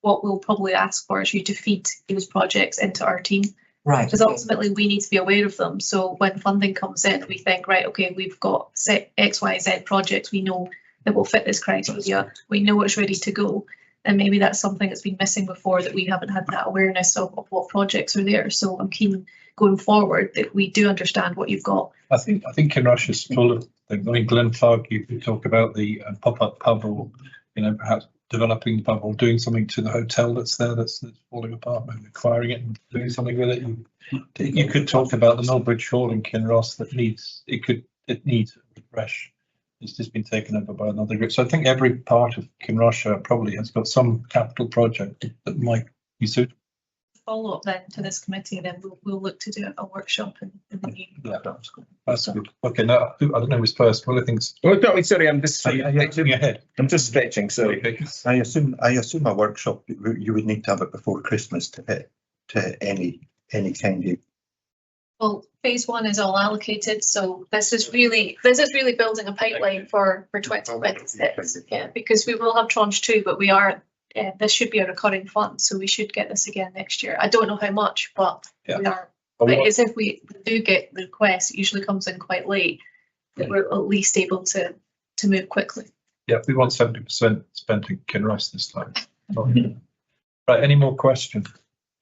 what we'll probably ask for is you to feed those projects into our team. Right. Because ultimately we need to be aware of them. So when funding comes in, we think, right, okay, we've got set X, Y, Z projects. We know that will fit this criteria. We know it's ready to go. And maybe that's something that's been missing before, that we haven't had that awareness of what projects are there. So I'm keen going forward that we do understand what you've got. I think Kinross is full of things. I mean, Glen Clark, you could talk about the pop-up pub, or perhaps developing the pub, or doing something to the hotel that's there that's falling apart, maybe acquiring it and doing something with it. You could talk about the Millbridge Hall in Kinross that needs a refresh. It's just been taken over by another group. So I think every part of Kinross-shire probably has got some capital project that might be suitable. Follow up then to this committee, then we'll look to do a workshop in the new. Yeah, that's good. Okay, now I don't know who's first. Well, I think. Sorry, I'm just ahead. I'm just stretching. Sorry. I assume a workshop you would need to have it before Christmas to hit to any kind of. Well, phase 1 is all allocated, so this is really building a pipeline for 2026. Yeah, because we will have tranche 2, but we are. This should be a recurring fund, so we should get this again next year. I don't know how much, but we are. As if we do get the request, it usually comes in quite late, that we're at least able to move quickly. Yeah, we want 70% spent in Kinross this time. Right, any more questions?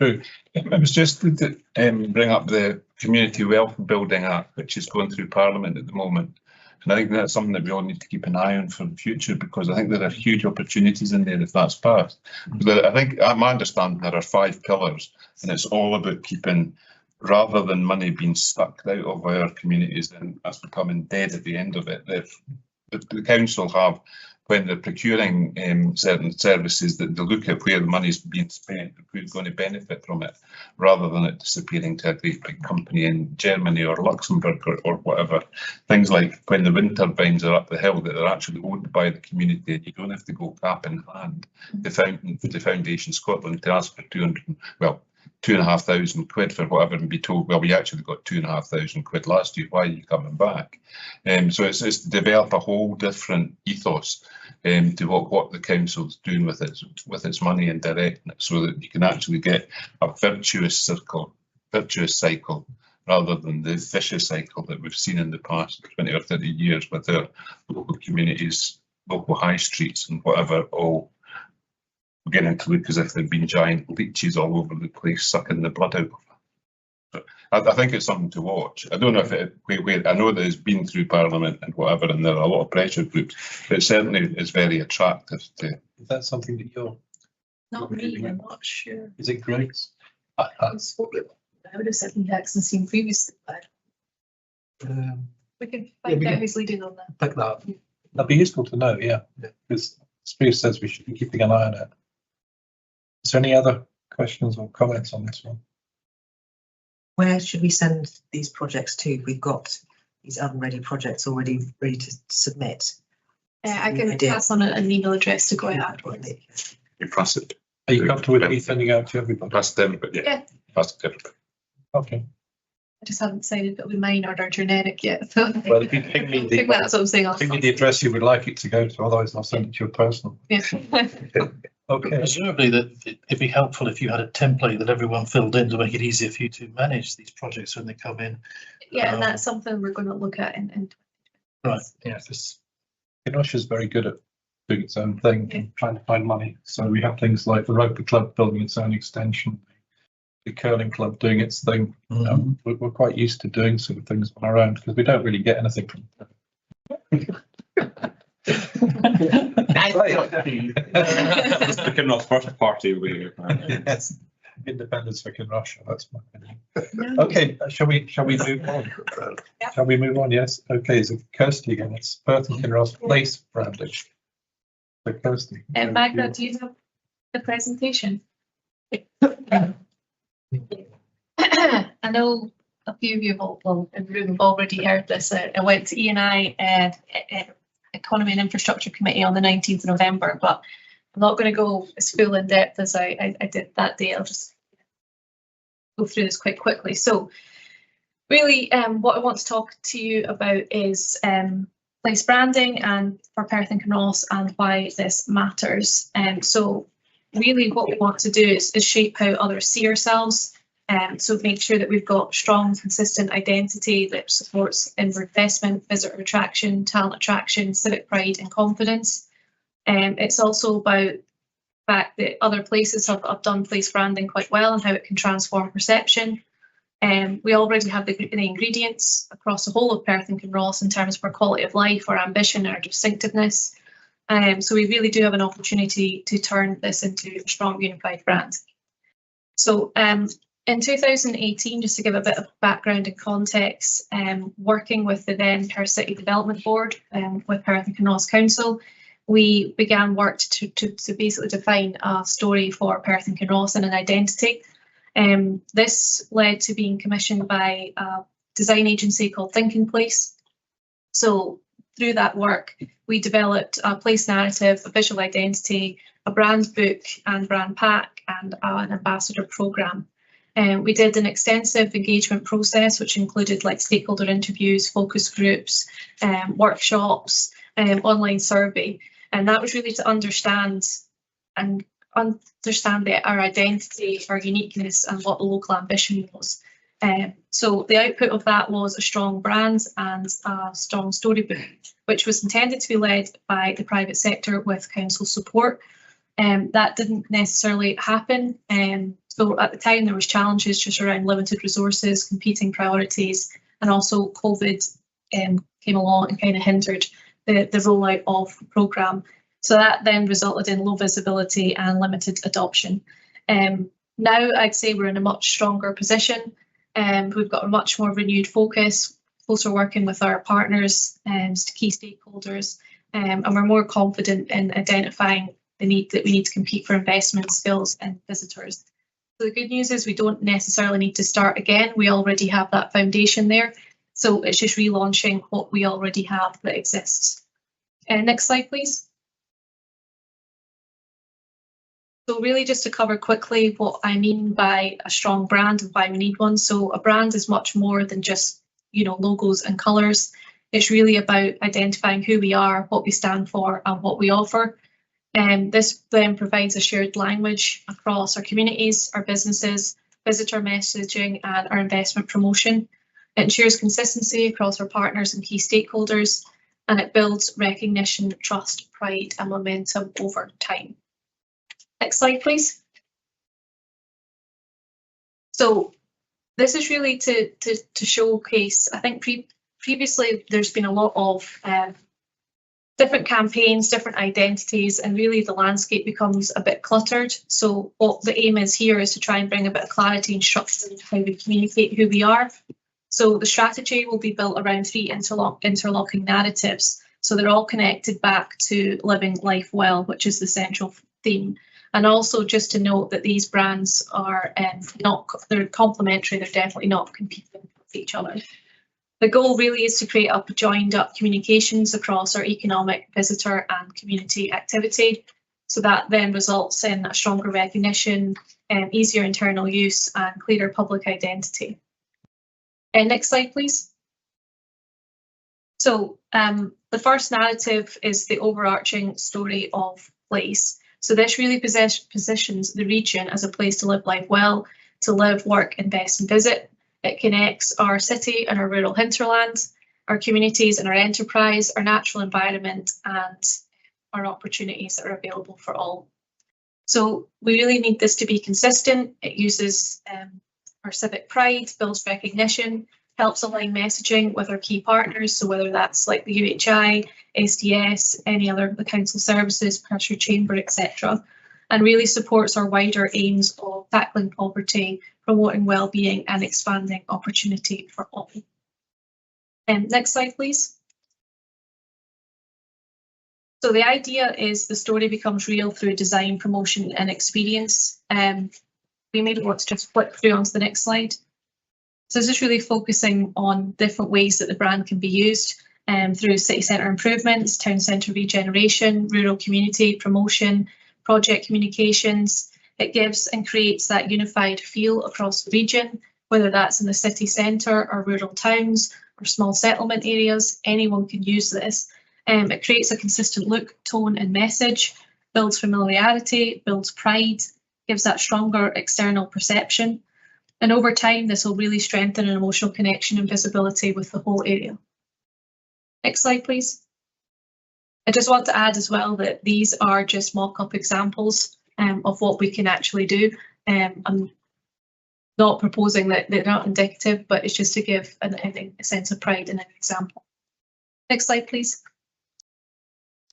True. I was just going to bring up the Community Wealth Building Act, which is going through Parliament at the moment. And I think that's something that we all need to keep an eye on for the future, because I think there are huge opportunities in there if that's passed. But I think, my understanding, there are 5 pillars, and it's all about keeping, rather than money being stuck out of our communities and us becoming dead at the end of it. The council have, when they're procuring certain services, that they look at where the money is being spent, who's going to benefit from it, rather than it disappearing to a great big company in Germany or Luxembourg or whatever. Things like when the wind turbines are up the hill, that they're actually owned by the community, and you don't have to go cap in hand to Foundation Scotland to ask for £2,500 for whatever and be told, well, we actually got £2,500 last year, why are you coming back? So it's to develop a whole different ethos to what the council's doing with its money and directing it, so that you can actually get a virtuous cycle rather than the vicious cycle that we've seen in the past 20 or 30 years with our local communities, local high streets and whatever, all beginning to look as if they've been giant leeches all over the place, sucking the blood out of them. I think it's something to watch. I don't know if I know that it's been through Parliament and whatever, and there are a lot of pressure groups, but it certainly is very attractive to. Is that something that you're? Not me, I'm not sure. Is it Grace? I would have said Jackson seen previously, but we can find out who's leading on that. Like that. That'd be useful to know, yeah. Because Spear says we should be keeping an eye on it. Is there any other questions or comments on this one? Where should we send these projects to? We've got these oven-ready projects already ready to submit. I can pass on an email address to go out. You pass it. Are you comfortable with me sending out to everybody? Pass it to everybody, Yeah. Pass it to everybody. Okay. I just haven't decided if it'll be mine or generic yet. So Well, if you ping me the, that's what I'm saying. ping me the address you would like it to go to, otherwise I'll send it to your personal. Yeah. Okay. Presumably that it'd be helpful if you had a template that everyone filled in to make it easier for you to manage these projects when they come in. Yeah, and that's something we're going to look at in Right. Yeah, Kinross is very good at doing its own thing and trying to find money. So we have things like the rugby club building its own extension, the curling club doing its thing. We're quite used to doing sort of things on our own because we don't really get anything from them. That's the Kinross first party we. Yes, independence for Kinross, that's my opinion. Okay, shall we move on? Shall we move on? Yes. Okay, so Kirsty again, it's Perth and Kinross Place branding. So Kirsty. Magda, do you have the presentation? I know a few of you in the room have already heard this. I went to E&I Economy and Infrastructure Committee on the 19th of November, but I'm not going to go as full in depth as I did that day. I'll just go through this quite quickly. So really what I want to talk to you about is place branding and for Perth and Kinross and why this matters. So really what we want to do is shape how others see ourselves. So make sure that we've got strong, consistent identity that supports inward investment, visitor attraction, talent attraction, civic pride and confidence. It's also about the fact that other places have done place branding quite well and how it can transform perception. We already have the ingredients across the whole of Perth and Kinross in terms of our quality of life, our ambition, our distinctiveness. So we really do have an opportunity to turn this into a strong, unified brand. So in 2018, just to give a bit of background and context, working with the then Perth City Development Board with Perth and Kinross Council, we began work to basically define a story for Perth and Kinross and an identity. This led to being commissioned by a design agency called Thinking Place. So through that work, we developed a place narrative, a visual identity, a brand book and brand pack, and an ambassador programme. We did an extensive engagement process, which included like stakeholder interviews, focus groups, workshops, online survey, and that was really to understand our identity, our uniqueness, and what the local ambition was. So the output of that was a strong brand and a strong storybook, which was intended to be led by the private sector with council support. That didn't necessarily happen. So at the time there was challenges just around limited resources, competing priorities, and also COVID came along and kind of hindered the rollout of the programme. So that then resulted in low visibility and limited adoption. Now I'd say we're in a much stronger position. We've got a much more renewed focus, closer working with our partners and key stakeholders, and we're more confident in identifying the need that we need to compete for investment, skills and visitors. So the good news is we don't necessarily need to start again. We already have that foundation there. So it's just relaunching what we already have that exists. Next slide, please. So really just to cover quickly what I mean by a strong brand and why we need one. So a brand is much more than just, you know, logos and colours. It's really about identifying who we are, what we stand for and what we offer. And this then provides a shared language across our communities, our businesses, visitor messaging and our investment promotion. It ensures consistency across our partners and key stakeholders, and it builds recognition, trust, pride and momentum over time. Next slide, please. So this is really to showcase, I think previously there's been a lot of different campaigns, different identities, and really the landscape becomes a bit cluttered. So what the aim is here is to try and bring a bit of clarity and structure into how we communicate who we are. So the strategy will be built around 3 interlocking narratives. So they're all connected back to living life well, which is the central theme. And also just to note that these brands are they're complementary, they're definitely not competing with each other. The goal really is to create up joined up communications across our economic, visitor and community activity. So that then results in a stronger recognition, easier internal use and clearer public identity. Next slide, please. So the first narrative is the overarching story of place. So this really positions the region as a place to live life well, to live, work, invest and visit. It connects our city and our rural hinterland, our communities and our enterprise, our natural environment and our opportunities that are available for all. So we really need this to be consistent. It uses our civic pride, builds recognition, helps align messaging with our key partners. So whether that's like the UHI, SDS, any other the council services, Perthshire Chamber, etc. And really supports our wider aims of tackling poverty, promoting well-being and expanding opportunity for all. Next slide, please. So the idea is the story becomes real through design, promotion and experience. We maybe want to just flip through onto the next slide. So this is really focusing on different ways that the brand can be used through city centre improvements, town centre regeneration, rural community promotion, project communications. It gives and creates that unified feel across the region, whether that's in the city centre or rural towns or small settlement areas. Anyone can use this. It creates a consistent look, tone and message, builds familiarity, builds pride, gives that stronger external perception. And over time, this will really strengthen an emotional connection and visibility with the whole area. Next slide, please. I just want to add as well that these are just mock-up examples of what we can actually do. I'm not proposing that they're not indicative, but it's just to give a sense of pride in an example. Next slide, please.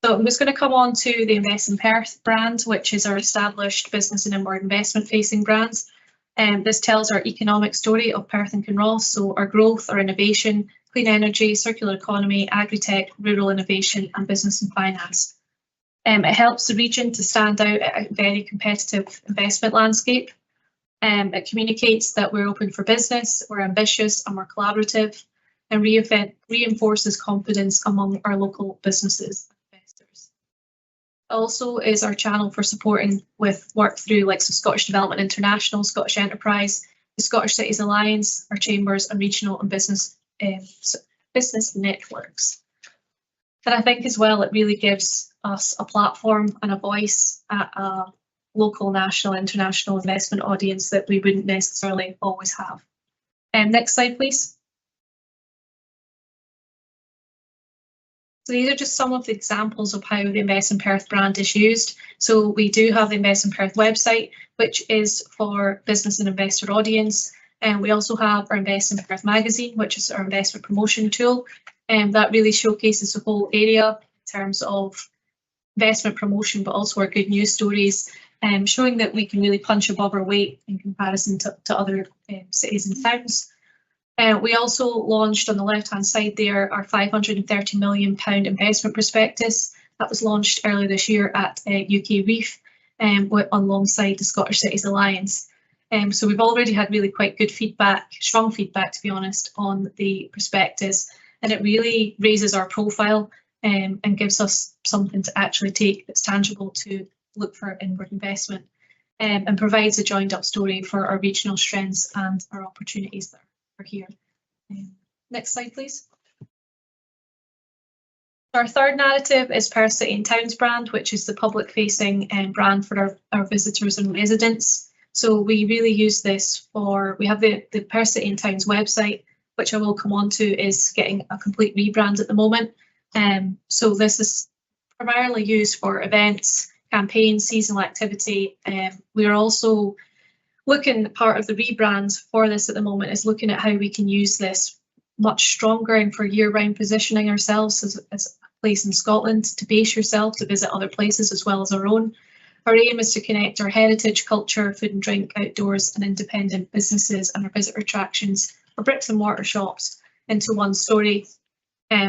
So I'm just going to come on to the Invest in Perth brand, which is our established business and inward investment facing brands. This tells our economic story of Perth and Kinross, so our growth, our innovation, clean energy, circular economy, agri-tech, rural innovation and business and finance. It helps the region to stand out at a very competitive investment landscape. It communicates that we're open for business, we're ambitious and we're collaborative, and reinforces confidence among our local businesses. Also is our channel for supporting with work through like Scottish Development International, Scottish Enterprise, the Scottish Cities Alliance, our chambers and regional and business networks. And I think as well it really gives us a platform and a voice at a local, national, international investment audience that we wouldn't necessarily always have. Next slide, please. So these are just some of the examples of how the Invest in Perth brand is used. So we do have the Invest in Perth website, which is for business and investor audience. And we also have our Invest in Perth magazine, which is our investment promotion tool. And that really showcases the whole area in terms of investment promotion, but also our good news stories, showing that we can really punch above our weight in comparison to other cities and towns. We also launched on the left-hand side there our £530 million investment prospectus that was launched earlier this year at UK Reef alongside the Scottish Cities Alliance. So we've already had really quite good feedback, strong feedback to be honest, on the prospectus, and it really raises our profile and gives us something to actually take that's tangible to look for inward investment. and provides a joined up story for our regional strengths and our opportunities that are here. Next slide, please. Our third narrative is Perth City and Towns brand, which is the public facing brand for our visitors and residents. So we really use this for, we have the Perth City and Towns website, which I will come on to, is getting a complete rebrand at the moment. So this is primarily used for events, campaigns, seasonal activity. We are also looking, part of the rebrand for this at the moment is looking at how we can use this much stronger and for year-round positioning ourselves as a place in Scotland to base yourself, to visit other places as well as our own. Our aim is to connect our heritage, culture, food and drink, outdoors and independent businesses and our visitor attractions or bricks and mortar shops into one story.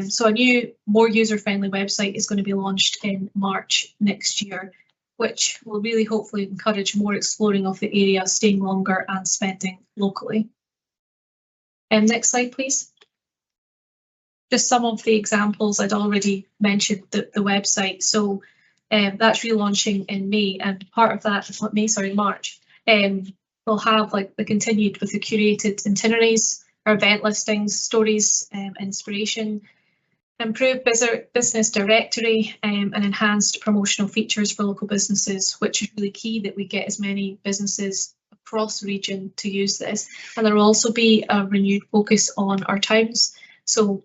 So a new, more user-friendly website is going to be launched in March next year, which will really hopefully encourage more exploring of the area, staying longer and spending locally. Next slide, please. Just some of the examples. I'd already mentioned the website. So that's relaunching in May, and part of that, March. We'll have like the continued with the curated itineraries, our event listings, stories, inspiration, improved business directory, and enhanced promotional features for local businesses, which is really key that we get as many businesses across the region to use this. And there will also be a renewed focus on our towns. So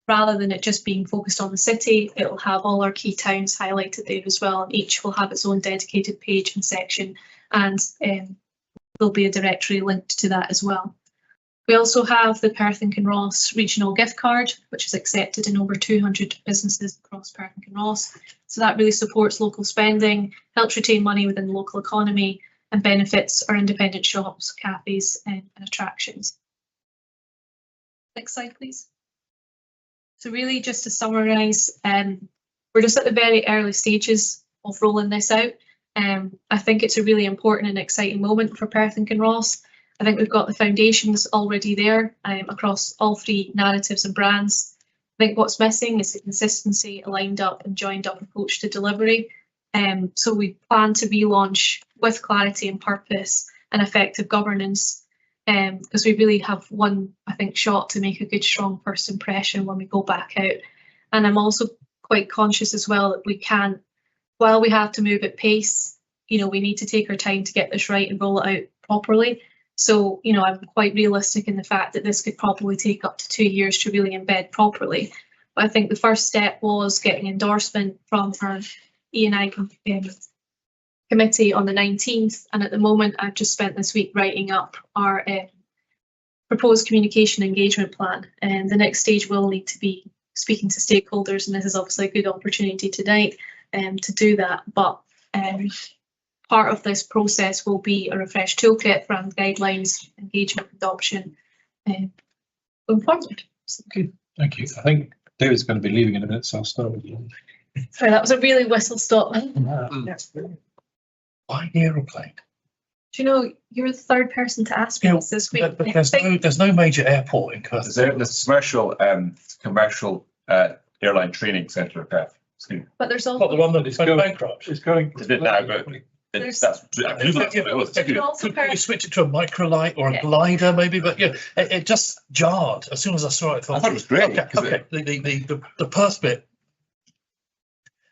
rather than it just being focused on the city, it will have all our key towns highlighted there as well, and each will have its own dedicated page and section, and there'll be a directory linked to that as well. We also have the Perth and Kinross regional gift card, which is accepted in over 200 businesses across Perth and Kinross. So that really supports local spending, helps retain money within the local economy, and benefits our independent shops, cafes, and attractions. Next slide, please. So really, just to summarise, we're just at the very early stages of rolling this out. I think it's a really important and exciting moment for Perth and Kinross. I think we've got the foundations already there across all three narratives and brands. I think what's missing is the consistency, a lined up and joined up approach to delivery. So we plan to relaunch with clarity and purpose and effective governance, because we really have one, I think, shot to make a good, strong first impression when we go back out. And I'm also quite conscious as well that we can't, while we have to move at pace, you know, we need to take our time to get this right and roll it out properly. So, you know, I'm quite realistic in the fact that this could probably take up to 2 years to really embed properly. But I think the first step was getting endorsement from our E&I committee on the 19th. And at the moment, I've just spent this week writing up our proposed communication engagement plan. And the next stage will need to be speaking to stakeholders. And this is obviously a good opportunity tonight to do that. But part of this process will be a refreshed toolkit, brand guidelines, engagement adoption going forward. Okay, thank you. I think David's going to be leaving in a minute, so I'll start with you. Sorry, that was a really whistle stop. Why the aeroplane? Do you know, you're the third person to ask me this week. But there's no major airport in Perth. There's a commercial airline training centre at Perth. But there's also Not the one that is going bankrupt. It's going. Is it now? But Could we switch it to a microlight or a glider maybe? But yeah, it just jarred as soon as I saw it. I thought it was great. Okay. The Perth bit.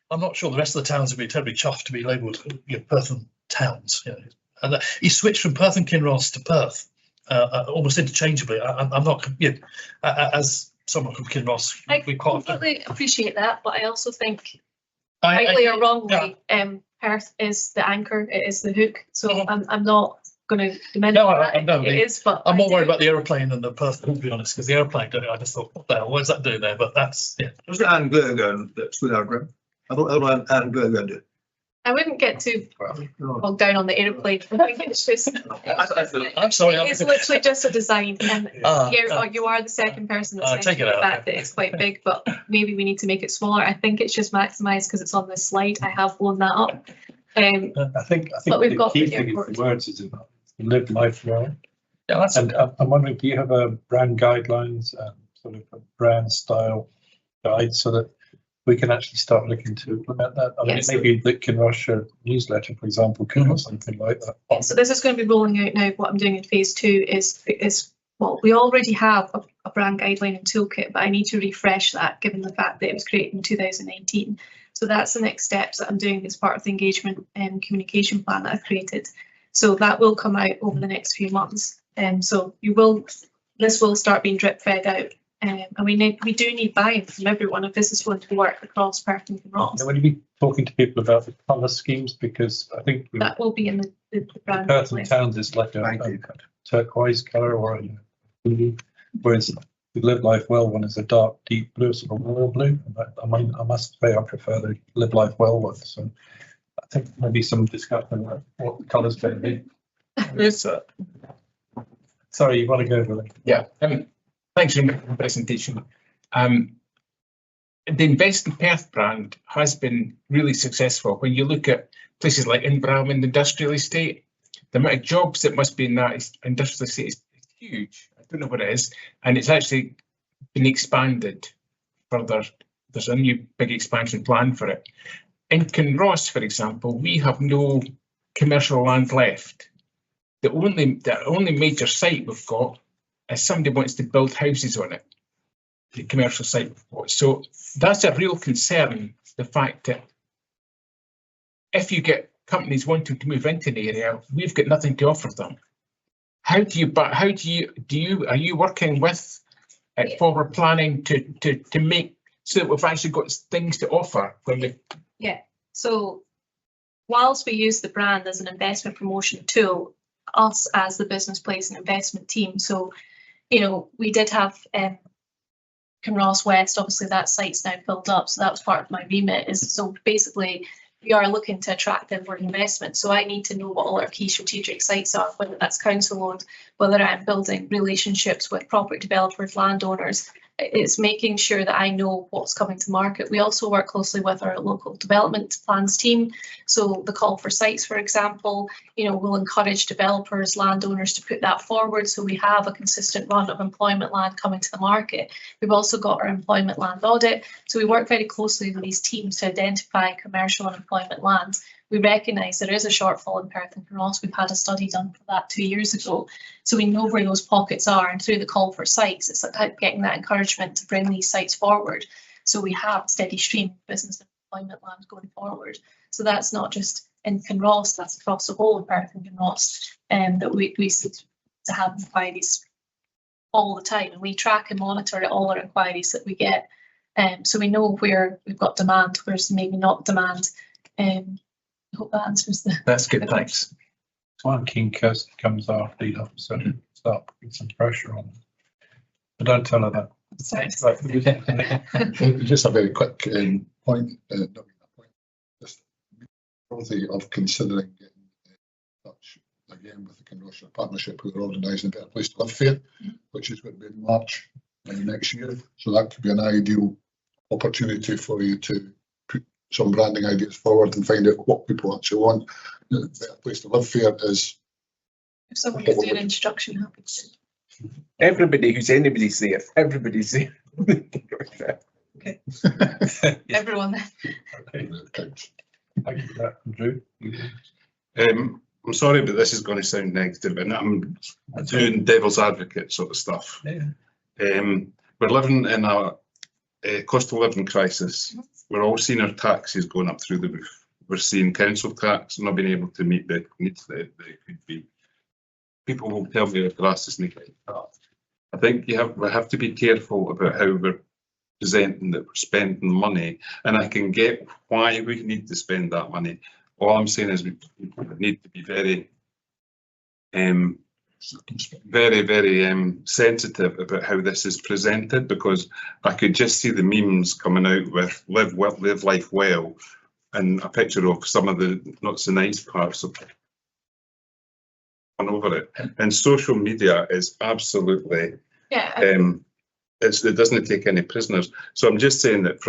I'm not sure the rest of the towns would be terribly chuffed to be labelled, you know, Perth and Towns. You know. And he switched from Perth and Kinross to Perth almost interchangeably. I'm not, you know, as someone from Kinross, I completely appreciate that, but I also think, rightly or wrongly, Perth is the anchor, it is the hook. So I'm not going to diminish that. It is, but I'm more worried about the aeroplane than the Perth, to be honest, because the aeroplane, I just thought, what the hell, what's that doing there? But that's, yeah. Was it Anne Gergen that's with our group? I thought Anne Gergen did. I wouldn't get too bogged down on the aeroplane. I think it's just, I'm sorry. it's literally just a design. And you are the second person that's mentioned the fact that it's quite big, but maybe we need to make it smaller. I think it's just maximised because it's on this slide. I have blown that up. I think but we've the got key the thing airport. is the words is about live life well. Yeah, that's and I'm wondering, do you have a brand guidelines, sort of a brand style guide, so that we can actually start looking to implement that. I mean, Yes. maybe the Kinross-shire newsletter, for example, could have something like that. Yeah, so this is going to be rolling out now. What I'm doing in phase 2 is well, we already have a brand guideline and toolkit, but I need to refresh that given the fact that it was created in 2019. So that's the next steps that I'm doing as part of the engagement and communication plan that I've created. So that will come out over the next few months. So this will start being drip fed out. And we do need buy-in from everyone if this is going to work across Perth and Kinross. Will you be talking to people about the colour schemes? Because I think That will be in the brand. Perth and Towns is like a turquoise colour or a blue, whereas the Live Life Well one is a dark, deep blue, sort of royal blue. I must say I prefer the Live Life Well one. So I think maybe some discussion about what the colours going to be. Yes, Sorry, you want to go over it? yeah. Thanks for the presentation. The Invest in Perth brand has been really successful. When you look at places like Inveralmond Industrial Estate, the amount of jobs that must be in that industrial estate is huge. I don't know what it is, and it's actually been expanded further. There's a new big expansion plan for it. In Kinross, for example, we have no commercial land left. The only major site we've got is somebody wants to build houses on it, the commercial site we've got. So that's a real concern, the fact that if you get companies wanting to move into an area, we've got nothing to offer them. Are you working with forward planning to make so that we've actually got things to offer when we? Yeah, so whilst we use the brand as an investment promotion tool, us as the business plays an investment team. So, you know, we did have Kinross West, obviously that site's now filled up, so that was part of my remit. So basically we are looking to attract inward investment. So I need to know what all our key strategic sites are, whether that's council owned, whether I'm building relationships with property developers, landowners. It's making sure that I know what's coming to market. We also work closely with our local development plans team. So the call for sites, for example, you know, we'll encourage developers, landowners to put that forward so we have a consistent run of employment land coming to the market. We've also got our employment land audit. So we work very closely with these teams to identify commercial and employment land. We recognise there is a shortfall in Perth and Kinross. We've had a study done for that 2 years ago. So we know where those pockets are, and through the call for sites, it's like getting that encouragement to bring these sites forward. So we have a steady stream of business and employment land going forward. So that's not just in Kinross, that's across the whole of Perth and Kinross, that we seek to have inquiries all the time. And we track and monitor all our inquiries that we get. So we know where we've got demand, where's maybe not demand. I hope that answers the. That's good, thanks. So I'm keen Kirsty comes after you, so start putting some pressure on. But don't tell her that. Sorry. Just a very quick point. Just worthy of considering getting in touch again with the Kinross-shire partnership, who are organising a Better Place to Live fair, which is going to be in March next year. So that could be an ideal opportunity for you to put some branding ideas forward and find out what people actually want. The Better Place to Live fair is. If someone could do an introduction, happy to. Everybody who's anybody's there. Everybody's there. Okay. Everyone there. Okay. Thank you for that, Drew. I'm sorry, but this is going to sound negative, and I'm doing devil's advocate sort of stuff. Yeah. We're living in a cost of living crisis. We're all seeing our taxes going up through the roof. We're seeing council tax not being able to meet the needs that it could be. People will tell me the grass is not getting cut. I think we have to be careful about how we're presenting that we're spending money, and I can get why we need to spend that money. All I'm saying is we need to be very, very sensitive about how this is presented, because I could just see the memes coming out with live life well, and a picture of some of the not so nice parts of it on over it. And social media is absolutely, it doesn't take any prisoners. So I'm just saying that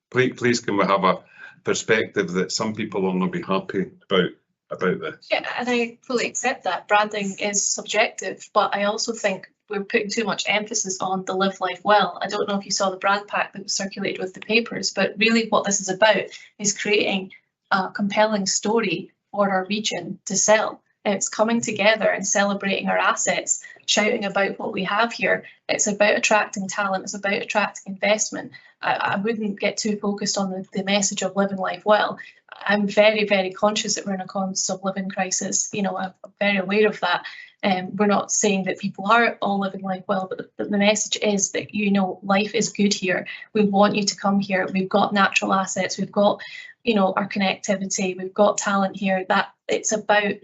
please can we have a perspective that some people will not be happy about this. Yeah, and I fully accept that branding is subjective, but I also think we're putting too much emphasis on the live life well. I don't know if you saw the brand pack that was circulated with the papers, but really what this is about is creating a compelling story for our region to sell. It's coming together and celebrating our assets, shouting about what we have here. It's about attracting talent. It's about attracting investment. I wouldn't get too focused on the message of living life well. I'm very, very conscious that we're in a cost of living crisis. You know, I'm very aware of that. We're not saying that people are all living life well, but the message is that, you know, life is good here. We want you to come here. We've got natural assets. We've got, you know, our connectivity. We've got talent here. That it's about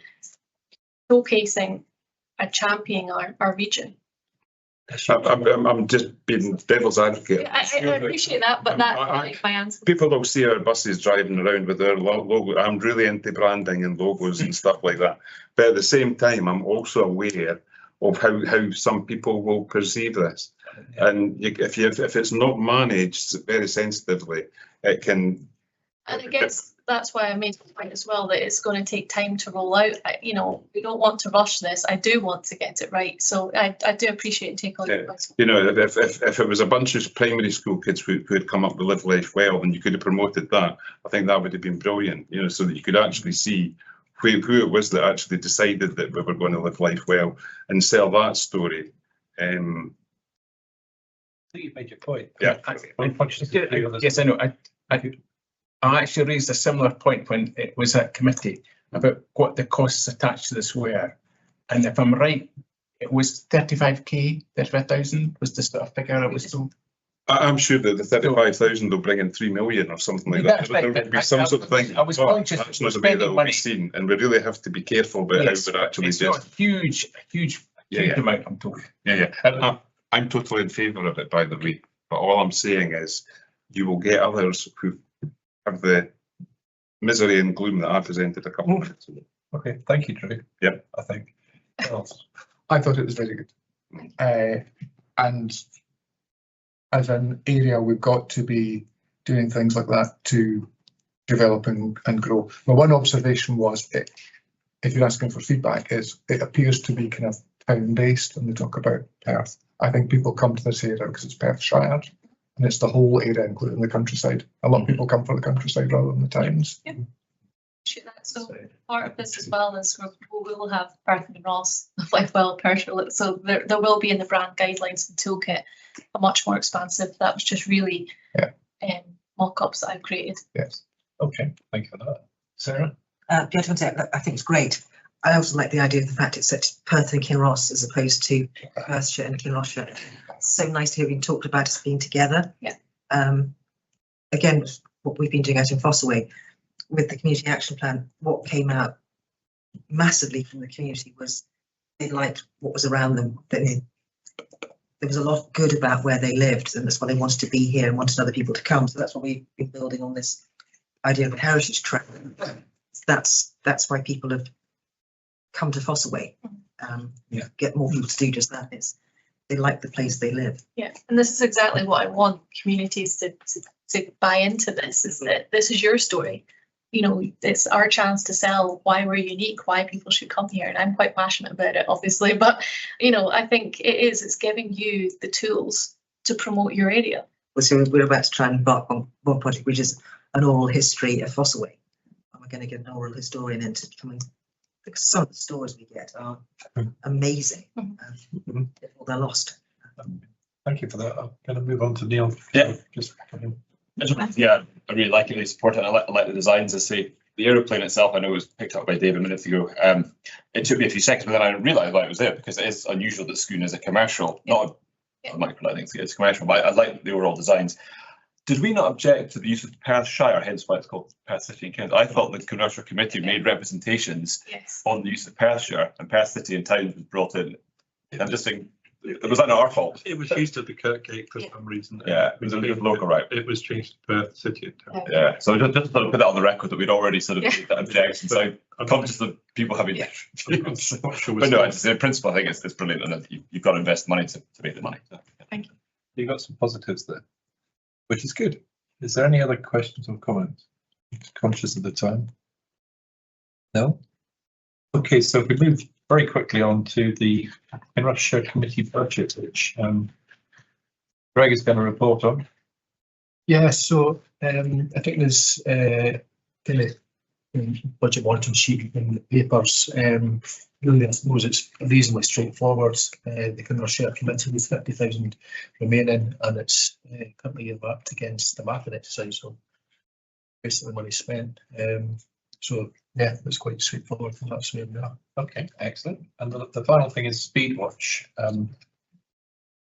showcasing and championing our region. I'm just being devil's advocate. I appreciate that, but that's like my answer. People will see our buses driving around with their logo. I'm really into branding and logos and stuff like that. But at the same time, I'm also aware of how some people will perceive this. And if it's not managed very sensitively, it can. And I guess that's why I made the point as well that it's going to take time to roll out. You know, we don't want to rush this. I do want to get it right. So I do appreciate and take on your advice. You know, if it was a bunch of primary school kids who had come up with Live Life Well and you could have promoted that, I think that would have been brilliant, you know, so that you could actually see who it was that actually decided that we were going to live life well and sell that story. I think you've made your point. Yeah. Yes, I know. I actually raised a similar point when it was at committee about what the costs attached to this were. And if I'm right, it was 35k, 35,000 was the sort of figure it was told. I'm sure that the 35,000 will bring in 3 million or something like that. There will be some sort of thing. I was conscious that's not the way that will be seen, and we really have to be careful about how we're actually it's not a huge amount, I'm told. I'm totally in favour of it, by the way. But all I'm saying is you will get others who have the misery and gloom that I presented a couple of minutes ago. Okay, thank you, Drew. Yep. I think. I thought it was very good. And as an area, we've got to be doing things like that to develop and grow. My one observation was, if you're asking for feedback, is it appears to be kind of town-based when they talk about Perth. I think people come to this area because it's Perth-shire, and it's the whole area, including the countryside. A lot of people come from the countryside rather than the towns. Yeah. So part of this as well is we will have Perth and Ross Life Well partial. So there will be in the brand guidelines and toolkit a much more expansive. That was just really mock-ups that I've created. Yes. Okay, thank you for that. Sarah? I think it's great. I also like the idea of the fact it's at Perth and Kinross as opposed to Perthshire and Kinross-shire. It's so nice to hear you talked about us being together. Yeah. Again, what we've been doing out in Fossaway with the community action plan, what came out massively from the community was they liked what was around them. There was a lot good about where they lived, and that's why they wanted to be here and wanted other people to come. So that's what we've been building on, this idea of a heritage track. That's why people have come to Fossaway. Get more people to do just that. They like the place they live. Yeah, and this is exactly what I want communities to buy into. This is that this is your story. You know, it's our chance to sell why we're unique, why people should come here. And I'm quite passionate about it, obviously. But, you know, I think it's giving you the tools to promote your area. So we're about to try and embark on one project, which is an oral history of Fossaway. And we're going to get an oral historian in to come and, because some of the stories we get are amazing. They're lost. Thank you for that. I'm going to move on to Neil. Yeah. I really like it. I support it. I like the designs. I say the aeroplane itself, I know it was picked up by Dave a minute ago. It took me a few seconds, but then I realised why it was there, because it is unusual that Scone is a commercial, not a micro. I think it's commercial, but I like the overall designs. Did we not object to the use of Perth-shire, hence why it's called Perth City and Kent? I thought the commercial committee made representations on the use of Perthshire, and Perth City and Towns was brought in. I'm just saying, was that not our fault? It was used at the Kirkgate for some reason. Yeah, it was a local, right? It was changed to Perth City and Towns. Yeah, so just sort of put that on the record that we'd already sort of made that objection. So I'm conscious of people having. But no, in principle, I think it's brilliant, and you've got to invest money to make the money. So, thank you. You got some positives there, which is good. Is there any other questions or comments? Conscious of the time? No? Okay, so if we move very quickly on to the Kinross-shire committee budget, which Greg is going to report on. Yeah, so I think there's kind of budget monitoring sheet in the papers. Really, I suppose it's reasonably straightforward. The Kinross-shire committee with 50,000 remaining, and it's currently earmarked against the mapping exercise. So basically, money spent. So yeah, it's quite straightforward from that side. Yeah. Okay, excellent. And the final thing is Speedwatch.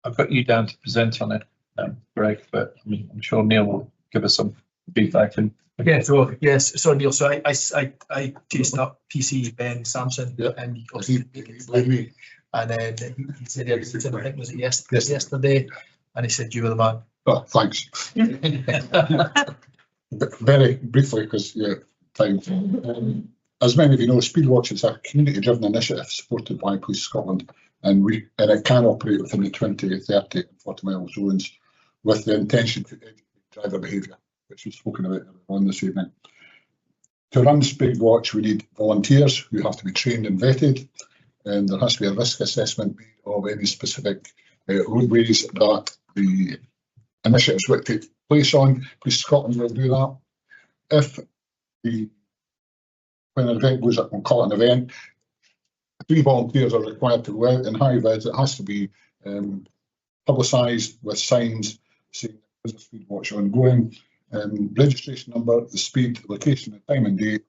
I've got you down to present on it, Greg, but I mean, I'm sure Neil will give us some feedback. And yeah, so yes, sorry Neil. So I chased up PC Ben Sampson, and and then he said I think was it yesterday, and he said you were the man. Oh, thanks. Very briefly, because time. As many of you know, Speedwatch is a community-driven initiative supported by Police Scotland, and it can operate within the 20, 30 and 40-mile zones with the intention to educate driver behaviour, which we've spoken about on this evening. To run Speedwatch, we need volunteers who have to be trained and vetted, and there has to be a risk assessment made of any specific roadways that the initiatives will take place on. Police Scotland will do that. If when an event goes up, we'll call it an event, 3 volunteers are required to go out in high vis. It has to be publicised with signs saying there's a Speedwatch ongoing. Registration number, the speed, location, and time and date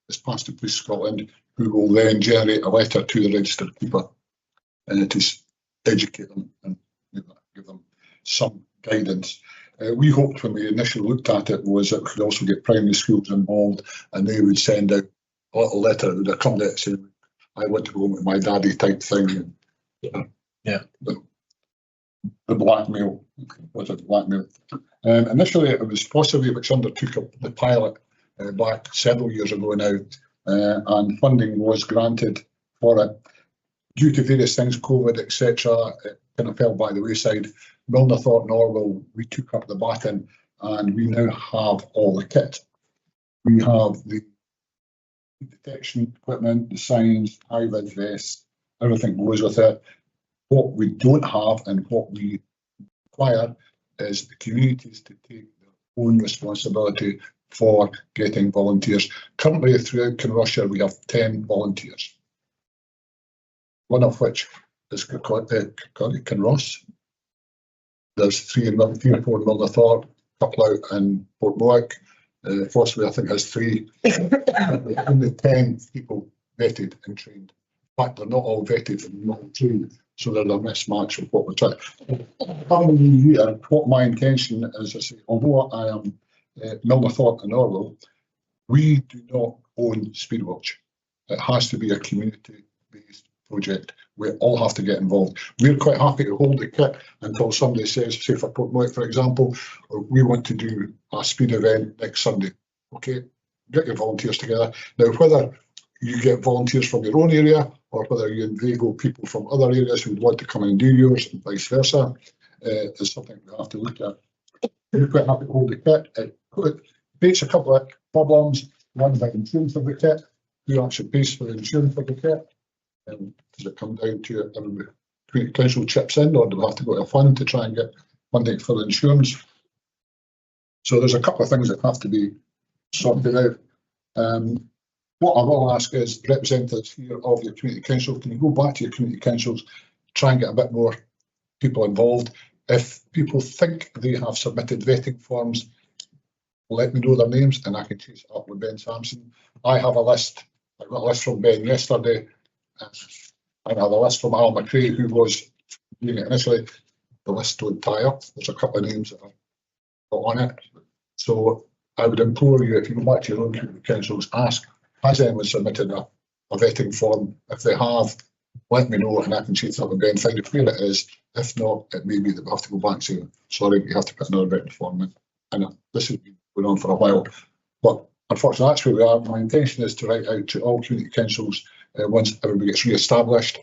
is passed to Police Scotland, who will then generate a letter to the registered keeper to educate them and give them some guidance. We hoped when we initially looked at it was that we could also get primary schools involved, and they would send out a little letter that would accompany it saying, I want to go home with my daddy type thing. And, the blackmail, was it blackmail? Initially it was possibly which undertook the pilot back several years ago now, and funding was granted for it. Due to various things, COVID, etc., it kind of fell by the wayside. Milner thought, Norwell, we took up the baton, and we now have all the kit. We have the detection equipment, the signs, high-vis vests, everything goes with it. What we don't have and what we require is the communities to take their own responsibility for getting volunteers. Currently, throughout Kinross-shire, we have 10 volunteers, one of which is Kinross. There's 3 or 4 in Milnathorpe, a couple out in Portmoak. Possibly, I think, has 3. Only 10 people vetted and trained. In fact, they're not all vetted and not trained, so there's a mismatch with what we're trying. What my intention is, I say, although I am Milnathorpe and Norwell, we do not own Speedwatch. It has to be a community-based project. We all have to get involved. We're quite happy to hold the kit until somebody says, say for Portmoak, for example, we want to do a speed event next Sunday. Okay, get your volunteers together. Now, whether you get volunteers from your own area or whether you inveigle people from other areas who would want to come and do yours and vice versa, is something we have to look at. We're quite happy to hold the kit. It creates a couple of problems. One about insurance of the kit. Who actually pays for the insurance of the kit? Does it come down to it? Community council chips in, or do we have to go to a fund to try and get funding for the insurance? So there's a couple of things that have to be sorted out. What I will ask is representatives here of your community council, can you go back to your community councils, try and get a bit more people involved? If people think they have submitted vetting forms, let me know their names and I can chase it up with Ben Sampson. I have a list. I got a list from Ben yesterday. I have a list from Al McRae, who was doing it initially. The list don't tie up. There's a couple of names that are on it. So I would implore you, if you go back to your own community councils, ask, has anyone submitted a vetting form? If they have, let me know and I can chase up again, find out where it is. If not, it may be that we have to go back and say, sorry, you have to put another vetting form in. And this has been going on for a while. But unfortunately, that's where we are. My intention is to write out to all community councils once everybody gets re-established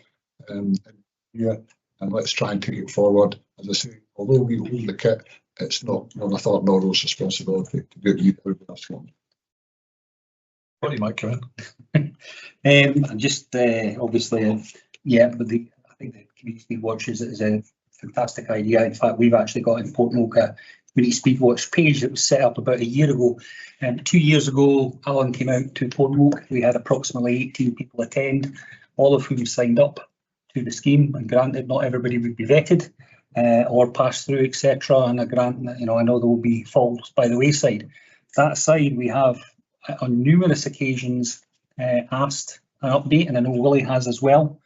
here, and let's try and take it forward. As I say, although we hold the kit, it's not Milnathorpe Norwell's responsibility to do it. Everybody else can. Thought you might come in. Just obviously, yeah, but I think the community speed watch is a fantastic idea. In fact, we've actually got in Portmoak a community speed watch page that was set up about a year ago. 2 years ago, Alan came out to Portmoak. We had approximately 18 people attend, all of whom signed up to the scheme. And granted, not everybody would be vetted or pass through, etc. And I know there will be falls by the wayside. That aside, we have on numerous occasions asked an update, and I know Willie has as well,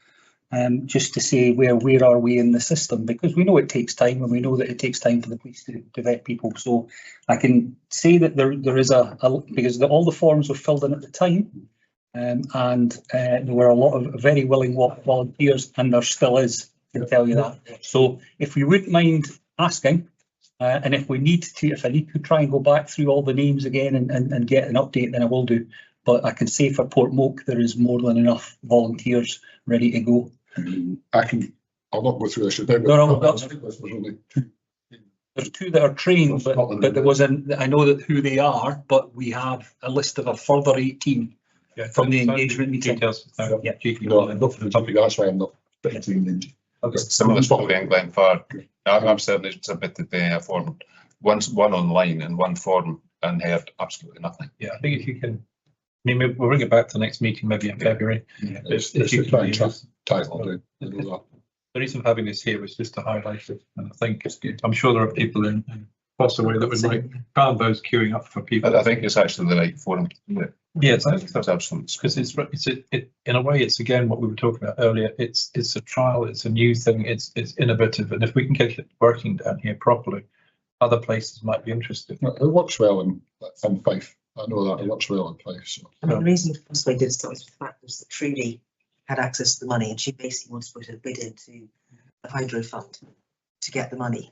just to say where are we in the system, because we know it takes time, and we know that it takes time for the police to vet people. So I can say that there is because all the forms were filled in at the time, and there were a lot of very willing volunteers, and there still is, I can tell you that. So if you wouldn't mind asking, and if I need to try and go back through all the names again and get an update, then I will do. But I can say for Portmoak, there is more than enough volunteers ready to go. I'll not go through this. There's two that are trained, but there was I know that who they are, but we have a list of a further 18 from the engagement meeting. That's why I'm not. Similar to what Glenfarr. I've certainly submitted a form, one online and one form, and heard absolutely nothing. Yeah, I think if you can, I mean, we'll bring it back to the next meeting, maybe in February. The reason for having this here was just to highlight it, and I think I'm sure there are people in Fossaway that would like found those queuing up for people. I think it's actually the right forum. Yes, I think that's absolutely, because it's in a way, it's again what we were talking about earlier. It's a trial, it's a new thing, it's innovative, and if we can get it working down here properly, other places might be interested. It works well in Fife. I know that it works well in Fife. So. I mean, the reason Fossaway did start with the fact was that Trudy had access to the money, and she basically wanted to put a bid into the hydro fund to get the money,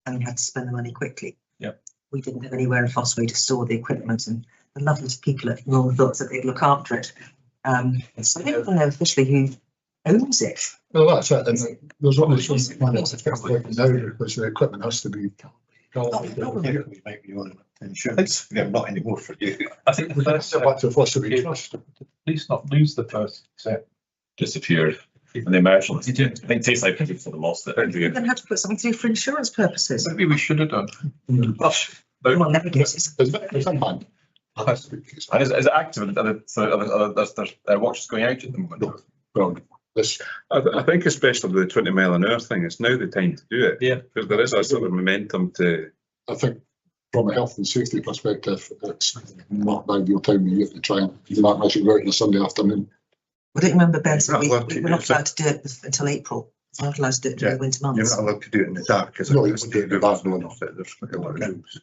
and had to spend the money quickly. Yeah, we didn't have anywhere in Fossaway to store the equipment, and the lovely people at Northern thought that they'd look after it. So I don't even know officially who owns it. Well, that's it. And there's only so much money now because the equipment has to be. Insurance. Yeah, not anymore for you. I think the first step to Fossaway Trust. Please not lose the first step. Disappeared. And the emergency, I think it takes like people for the lost it. We're going to have to put something through for insurance purposes. Maybe we should have done. Well, never guess. Is it active? There's watches going out at the moment. Well, I think especially the 20 mile an hour thing, it's now the time to do it. Yeah, because there is a sort of momentum to. I think from a health and safety perspective, it's not an ideal time of year to try and do that much work on a Sunday afternoon. I don't remember, Ben, so we're not allowed to do it until April. We're not allowed to do it during the winter months. You're not allowed to do it in the dark because there's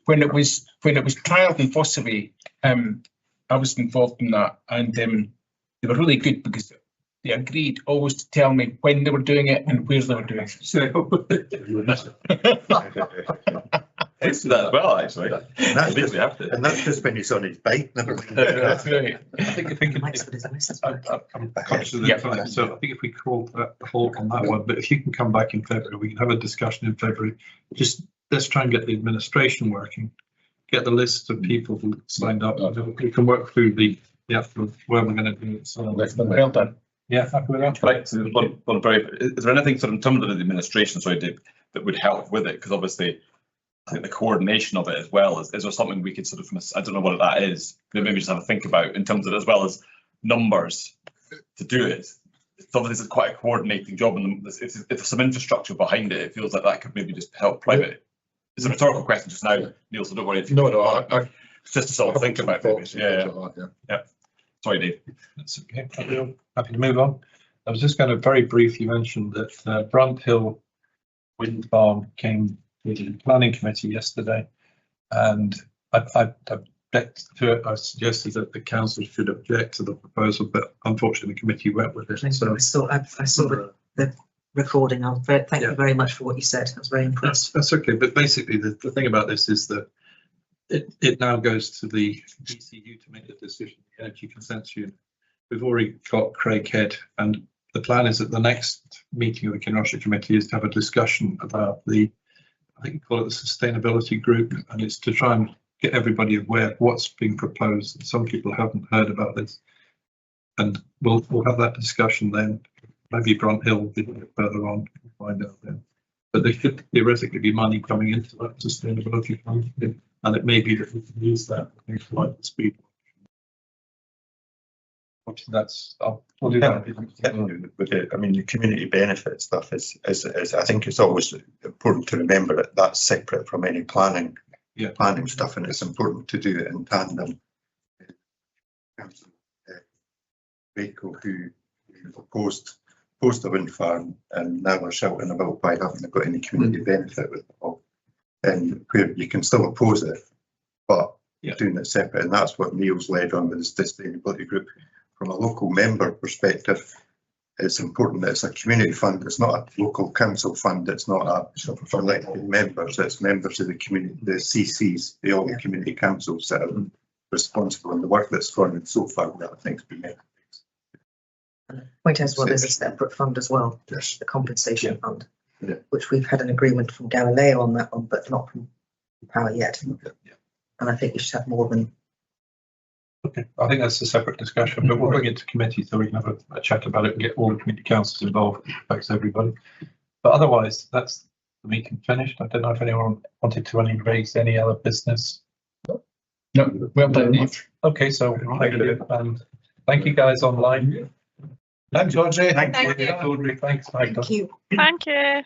when it was trialled in Fossaway, I was involved in that, and they were really good because they agreed always to tell me when they were doing it and where they were doing it. So It's that as well, actually. And that's just when he's on his bike. That's right. I think if we can, I'm conscious of the time, so I think if we call that a halt on that one, but if you can come back in February, we can have a discussion in February. Just let's try and get the administration working, get the list of people who signed up. We can work through the actual where we're going to do it. So well done. Yeah, happy with that. Right. So is there anything sort of in terms of the administration, that would help with it? Because obviously, I think the coordination of it as well is there something we could sort of, I don't know what that is, maybe just have a think about in terms of as well as numbers to do it. It's obviously quite a coordinating job, and if there's some infrastructure behind it, it feels like that could maybe just help private. It's a rhetorical question just now, Neil, so don't worry. It's just to sort of think about it. Yeah. Sorry, Dave. That's okay. Happy to move on. I was just going to very briefly mention that Brunt Hill Wind Farm came to the planning committee yesterday, and I object to it. I suggested that the council should object to the proposal, but unfortunately the committee went with it. So I saw the recording. Thank you very much for what you said. I was very impressed. That's okay. But basically the thing about this is that it now goes to the ECU to make the decision, the Energy Consensus. We've already got Craig Head, and the plan is that the next meeting of the Kinross-shire committee is to have a discussion about I think you call it the sustainability group, and it's to try and get everybody aware of what's being proposed. Some people haven't heard about this. And we'll have that discussion then. Maybe Brunt Hill will be a bit further on to find out then. But there could theoretically be money coming into that sustainability fund, and it may be that we can use that for things like the speed. Obviously, that's we'll do that. With it, I mean, the community benefit stuff is I think it's always important to remember that that's separate from any planning stuff, and it's important to do it in tandem. Waco, who opposed the wind farm, and now are shouting about why haven't they got any community benefit with it all, and where you can still oppose it, but doing it separate, and that's what Neil's led on with his sustainability group. From a local member perspective, it's important that it's a community fund. It's not a local council fund. It's not a for elected members. It's members of the community, the CCs, all the community councils that are responsible, and the work that's gone in so far, that I think has been made. Point as well, there's a separate fund as well, yes, the compensation fund, which we've had an agreement from Galileo on that one, but not from Power yet. And I think we should have more than. Okay, I think that's a separate discussion, but we'll bring it to committee so we can have a chat about it and get all the community councils involved. It affects everybody. But otherwise, that's the meeting finished. I don't know if anyone wanted to raise any other business. No, well done, Neve. Okay, so thank you, and thank you guys online. Thanks, Audrey. Thank you. Audrey. Thanks, Michael. Thank you. Thank you.